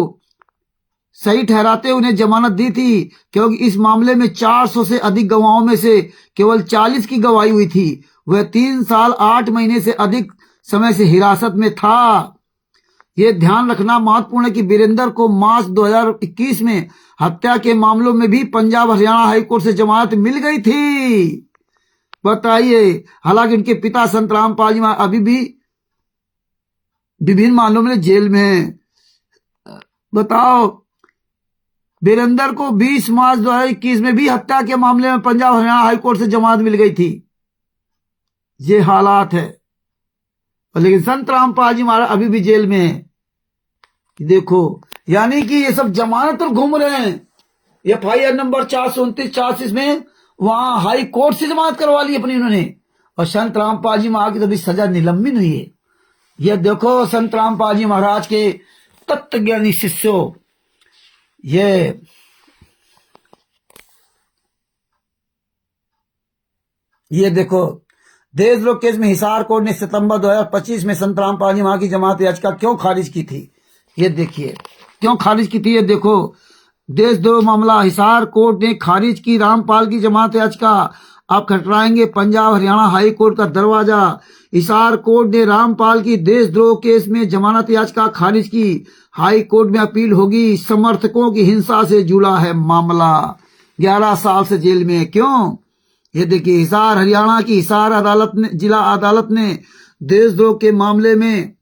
सही ठहराते हुए उन्हें जमानत दी थी, क्योंकि इस मामले में 400 से अधिक गवाहों में से केवल 40 की गवाही हुई थी। वह 3 साल 8 महीने से अधिक समय से हिरासत में था। यह ध्यान रखना महत्वपूर्ण है कि वीरेंद्र को मार्च 2021 में हत्या के मामलों में भी पंजाब हरियाणा हाईकोर्ट से जमानत मिल गई थी। बताइए, हालांकि उनके पिता संत रामपाल जी अभी भी विभिन्न मामलों में जेल में हैं। बताओ, वीरेंद्र को 20 मार्च 2021 में भी हत्या के मामले में पंजाब हरियाणा हाईकोर्ट से जमानत मिल गई थी। ये हालात है, लेकिन संत रामपाल जी महाराज अभी भी जेल में है। देखो, यानी कि ये सब जमानत पर घूम रहे हैं। FIR नंबर 429 में वहां हाई कोर्ट से जमानत करवा ली अपनी इन्होंने, और संत रामपाल जी महाराज की तो भी सजा निलंबित हुई है। ये देखो संत रामपाल जी महाराज के तत्वज्ञानी शिष्यों, ये देखो देशद्रोह केस में हिसार कोर्ट ने सितंबर 2025 में संत रामपाल जी महाराज की जमानत याचिका क्यों खारिज की थी। ये देखिए क्यों खारिज की थी। ये देखो देशद्रोह मामला हिसार कोर्ट ने खारिज की रामपाल की जमानत याचिका। आप खटखटाएंगे पंजाब हरियाणा हाई कोर्ट का दरवाजा। हिसार कोर्ट ने रामपाल की देशद्रोह केस में जमानत याचिका खारिज की। हाई कोर्ट में अपील होगी। समर्थकों की हिंसा से जुड़ा है मामला, 11 साल से जेल में। क्यों? ये देखिए हिसार हरियाणा की हिसार अदालत ने, जिला अदालत ने देशद्रोह के मामले में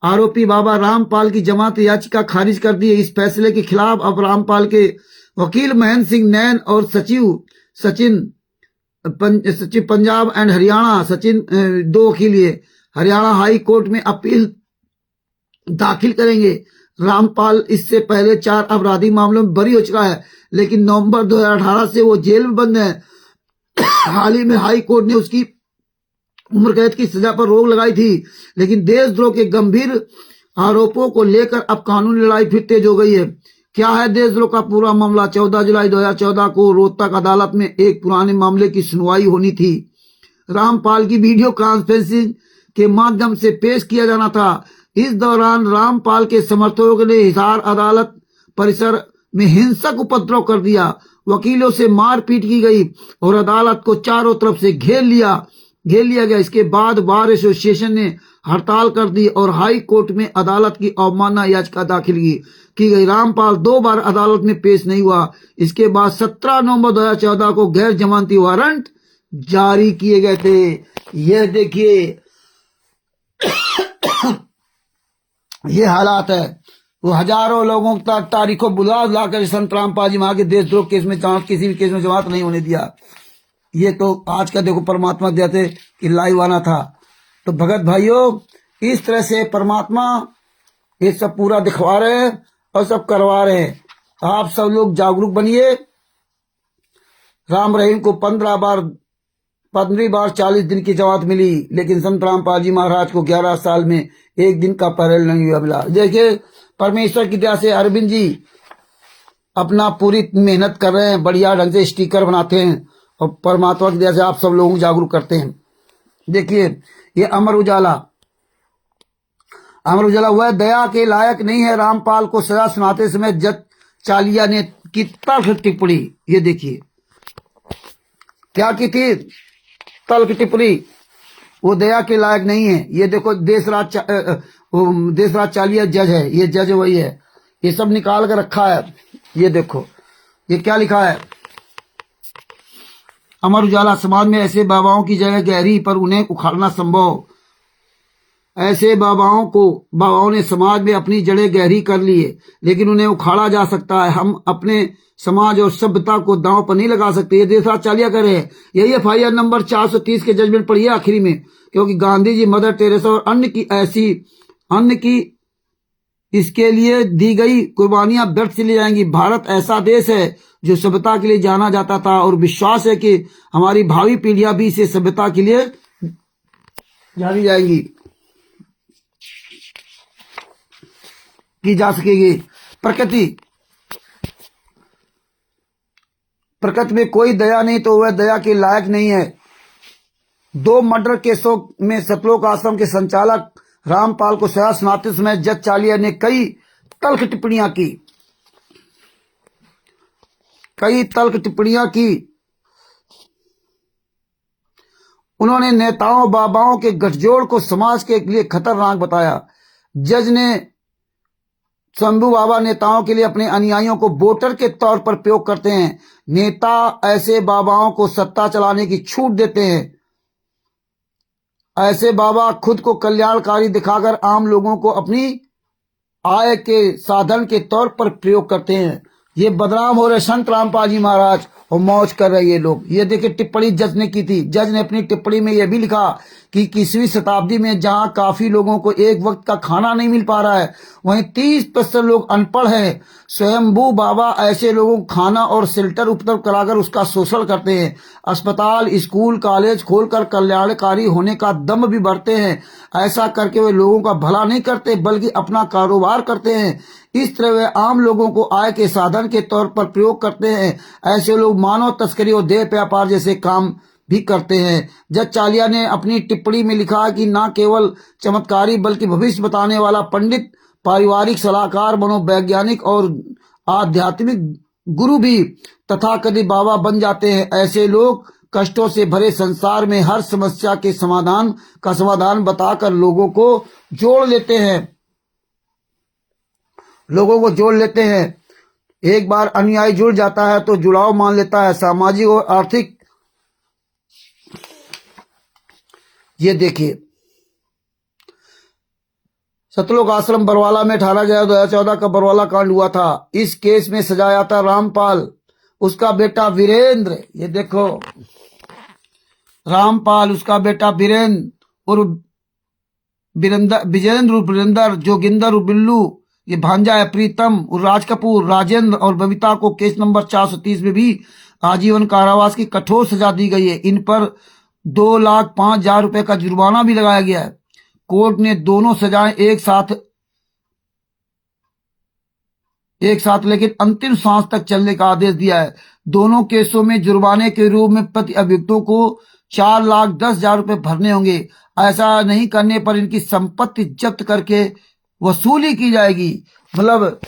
आरोपी बाबा रामपाल की जमानत याचिका खारिज कर दी है। इस फैसले के खिलाफ अब रामपाल के वकील महेंद्र सिंह नैन और सचिन पंजाब एंड हरियाणा, सचिन 2 वकील हरियाणा हाई कोर्ट में अपील दाखिल करेंगे। रामपाल इससे पहले 4 आपराधिक मामलों में बरी हो चुका है, लेकिन नवंबर 2018 से वो जेल में बंद है। हाल ही में हाई कोर्ट ने उसकी उम्र कैद की सजा पर रोक लगाई थी, लेकिन देशद्रोह के गंभीर आरोपों को लेकर अब कानूनी लड़ाई फिर तेज हो गई है। क्या है देशद्रोह का पूरा मामला? 14 जुलाई 2014 को रोहतक अदालत में एक पुराने मामले की सुनवाई होनी थी। रामपाल की वीडियो कॉन्फ्रेंसिंग के माध्यम से पेश किया जाना था। इस दौरान रामपाल के समर्थकों ने हिसार अदालत परिसर में हिंसक उपद्रव कर दिया। वकीलों से मारपीट की गई और अदालत को चारों तरफ से घेर लिया गया। इसके बाद बार एसोसिएशन ने हड़ताल कर दी और हाई कोर्ट में अदालत की अवमानना याचिका दाखिल की गई। रामपाल 2 बार अदालत में पेश नहीं हुआ। इसके बाद 17 नवंबर 2014 को गैर जमानती वारंट जारी किए गए थे। यह देखिए ये हालात है। वो हजारों लोगों तक तारीखों बुला कर संत रामपाल जी महाराज के देशद्रोह केस में किसी भी केस में जमानत नहीं होने दिया। ये तो आज का देखो परमात्मा देते कि लाइव आना था। तो भगत भाइयों इस तरह से परमात्मा ये सब पूरा दिखवा रहे हैं और सब करवा रहे हैं। आप सब लोग जागरूक बनिए। राम रहीम को 15 बार 40 दिन की जमानत मिली, लेकिन संत रामपाल जी महाराज को 11 साल में 1 दिन का पैरोल नहीं मिला। देखिए परमेश्वर की दया से अरविंद जी अपना पूरी मेहनत कर रहे हैं, बढ़िया ढंग से स्टिकर बनाते हैं और परमात्मा की दया से आप सब लोगों को जागरूक करते हैं। देखिए ये अमर उजाला वह दया के लायक नहीं है। रामपाल को सजा सुनाते समय जज चालिया ने की तल्ख टिप्पणी। ये देखिए क्या की थी तल्ख टिप्पणी, वो दया के लायक नहीं है। ये देखो देशराज चालिया जज है, ये जज वही है। ये सब निकाल कर रखा है। ये देखो ये क्या लिखा है। अमर उजाला समाज में ऐसे बाबाओं की जगह गहरी पर उन्हें उखाड़ना संभव। ऐसे बाबाओं ने समाज में अपनी जड़ें गहरी कर ली है, लेकिन उन्हें उखाड़ा जा सकता है। हम अपने समाज और सभ्यता को दांव पर नहीं लगा सकते। ये देशराज चालिया कर रहे हैं। यही FIR नंबर 430 के जजमेंट पढ़िए आखिरी में, क्योंकि गांधी जी, मदर टेरेसा और अन्य की इसके लिए दी गई कुर्बानियां व्यर्थ चली जाएंगी। भारत ऐसा देश है जो सभ्यता के लिए जाना जाता था और विश्वास है कि हमारी भावी पीढ़ियां भी इसे सभ्यता के लिए जानी जाएंगी, की जा सकेगी। प्रकृति में कोई दया नहीं तो वह दया के लायक नहीं है। 2 मर्डर केसों में सतलोक आश्रम के संचालक रामपाल को सजा सुनाते समय जज चालिया ने कई तल्ख टिप्पणियां की। उन्होंने नेताओं बाबाओं के गठजोड़ को समाज के लिए खतरनाक बताया। जज ने शंभू बाबा नेताओं के लिए अपने अनुयायियों को वोटर के तौर पर प्रयोग करते हैं। नेता ऐसे बाबाओं को सत्ता चलाने की छूट देते हैं। ऐसे बाबा खुद को कल्याणकारी दिखाकर आम लोगों को अपनी आय के साधन के तौर पर प्रयोग करते हैं। ये बदनाम हो रहे संत रामपाल जी महाराज और मौज कर रहे ये लोग। ये देखिए टिप्पणी जज ने की थी। जज ने अपनी टिप्पणी में यह भी लिखा कि 21वीं शताब्दी में जहां काफी लोगों को एक वक्त का खाना नहीं मिल पा रहा है, वहीं 30% लोग अनपढ़ हैं। स्वयंभू बाबा ऐसे लोगों को खाना और शेल्टर उपलब्ध कराकर उसका शोषण करते हैं। अस्पताल, स्कूल, कॉलेज खोलकर कल्याणकारी होने का दम भी बढ़ते हैं। ऐसा करके वे लोगों का भला नहीं करते बल्कि अपना कारोबार करते हैं। इस तरह वे आम लोगों को आय के साधन के तौर पर प्रयोग करते हैं। ऐसे लोग मानव तस्करी और देह व्यापार जैसे काम भी करते हैं। जज चालिया ने अपनी टिप्पणी में लिखा कि न केवल चमत्कारी बल्कि भविष्य बताने वाला पंडित, पारिवारिक सलाहकार, मनोवैज्ञानिक और आध्यात्मिक गुरु भी तथाकथित बाबा बन जाते हैं। ऐसे लोग कष्टों से भरे संसार में हर समस्या के समाधान बताकर लोगों को जोड़ लेते हैं। एक बार अनुयायी जुड़ जाता है तो जुड़ाव मान लेता है, सामाजिक और आर्थिक। ये देखिए सतलोक आश्रम बरवाला में 18 जनवरी 2014 का बरवाला कांड हुआ था। इस केस में सजाया था रामपाल, उसका बेटा वीरेंद्र। ये देखो रामपाल, उसका बेटा वीरेंद्र और विजेंद्र उर्फ वीरेंद्र, जोगिंदर उर्फ बिल्लू, ये भांजा है प्रीतम और राज कपूर, राजेंद्र और बबीता को केस नंबर 430 में भी आजीवन कारावास की कठोर सजा दी गई है। इन पर 2,05,000 रुपए का जुर्माना भी लगाया गया है। कोर्ट ने दोनों सजाएं एक साथ लेकिन अंतिम सांस तक चलने का आदेश दिया है। दोनों केसों में जुर्माने के रूप में प्रति अभियुक्तों को 4,10,000 रुपए भरने होंगे। ऐसा नहीं करने पर इनकी संपत्ति जब्त करके वसूली की जाएगी। मतलब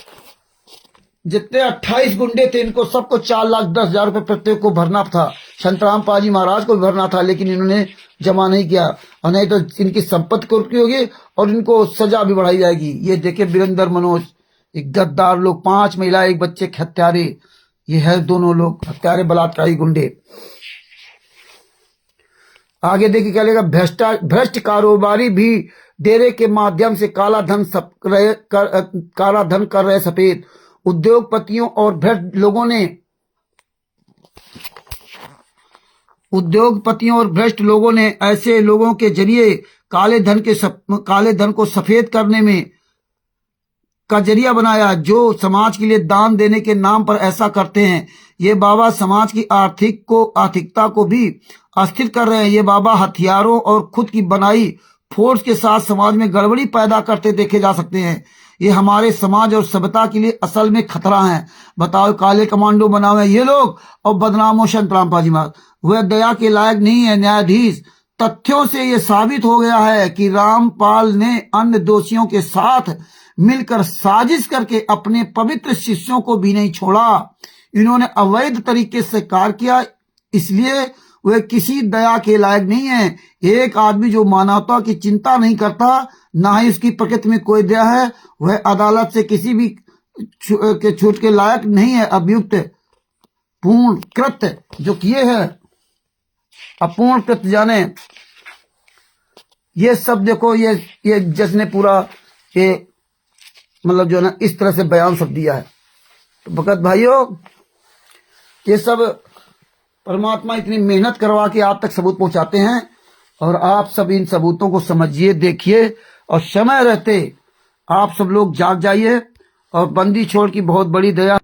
जितने 28 गुंडे थे इनको सबको 4,10,000 रुपए प्रत्येक को भरना था। संत रामपाल जी महाराज को भी भरना था लेकिन इन्होंने जमा नहीं किया, और नहीं तो इनकी संपत्ति कुर्की होगी और इनको सजा भी बढ़ाई जाएगी। ये देखिए वीरेंद्र, मनोज, एक गद्दार लोग, 5 महिला, 1 बच्चे के हत्यारे। ये है दोनों लोग हत्यारे, बलात्कारी गुंडे। आगे देखिए क्या लेगा, भ्रष्ट कारोबारी भी डेरे के माध्यम से काला धन कर रहे सफेद। उद्योगपतियों और भ्रष्ट लोगों ने ऐसे लोगों के जरिए काले धन को सफेद करने में का जरिया बनाया, जो समाज के लिए दान देने के नाम पर ऐसा करते हैं। ये बाबा समाज की आर्थिकता को भी अस्थिर कर रहे हैं। ये बाबा हथियारों और खुद की बनाई फोर्स के साथ समाज में गड़बड़ी पैदा करते देखे जा सकते हैं। ये हमारे समाज और सभ्यता के लिए असल में खतरा है। बताओ, काले कमांडो बना हुए ये लोग और बदनामो संत रामपाल जी महाराज, वह दया के लायक नहीं है। न्यायाधीश, तथ्यों से ये साबित हो गया है कि रामपाल ने अन्य दोषियों के साथ मिलकर साजिश करके अपने पवित्र शिष्यों को भी नहीं छोड़ा। इन्होंने अवैध तरीके से कार्य किया, इसलिए वह किसी दया के लायक नहीं है। एक आदमी जो मानवता की चिंता नहीं करता, ना ही उसकी प्रकृति में कोई दया है, वह अदालत से किसी भी छूट के लायक नहीं है। अभियुक्त पूर्ण कृत्य जो किए हैं, अपूर्ण कृत्य जाने, ये सब देखो, ये जज ने पूरा ये मतलब जो है ना इस तरह से बयान सब दिया है। तो भगत भाइयों, ये सब परमात्मा इतनी मेहनत करवा के आप तक सबूत पहुंचाते हैं, और आप सब इन सबूतों को समझिए, देखिए, और समय रहते आप सब लोग जाग जाइए। और बंदी छोड़ की बहुत बड़ी दया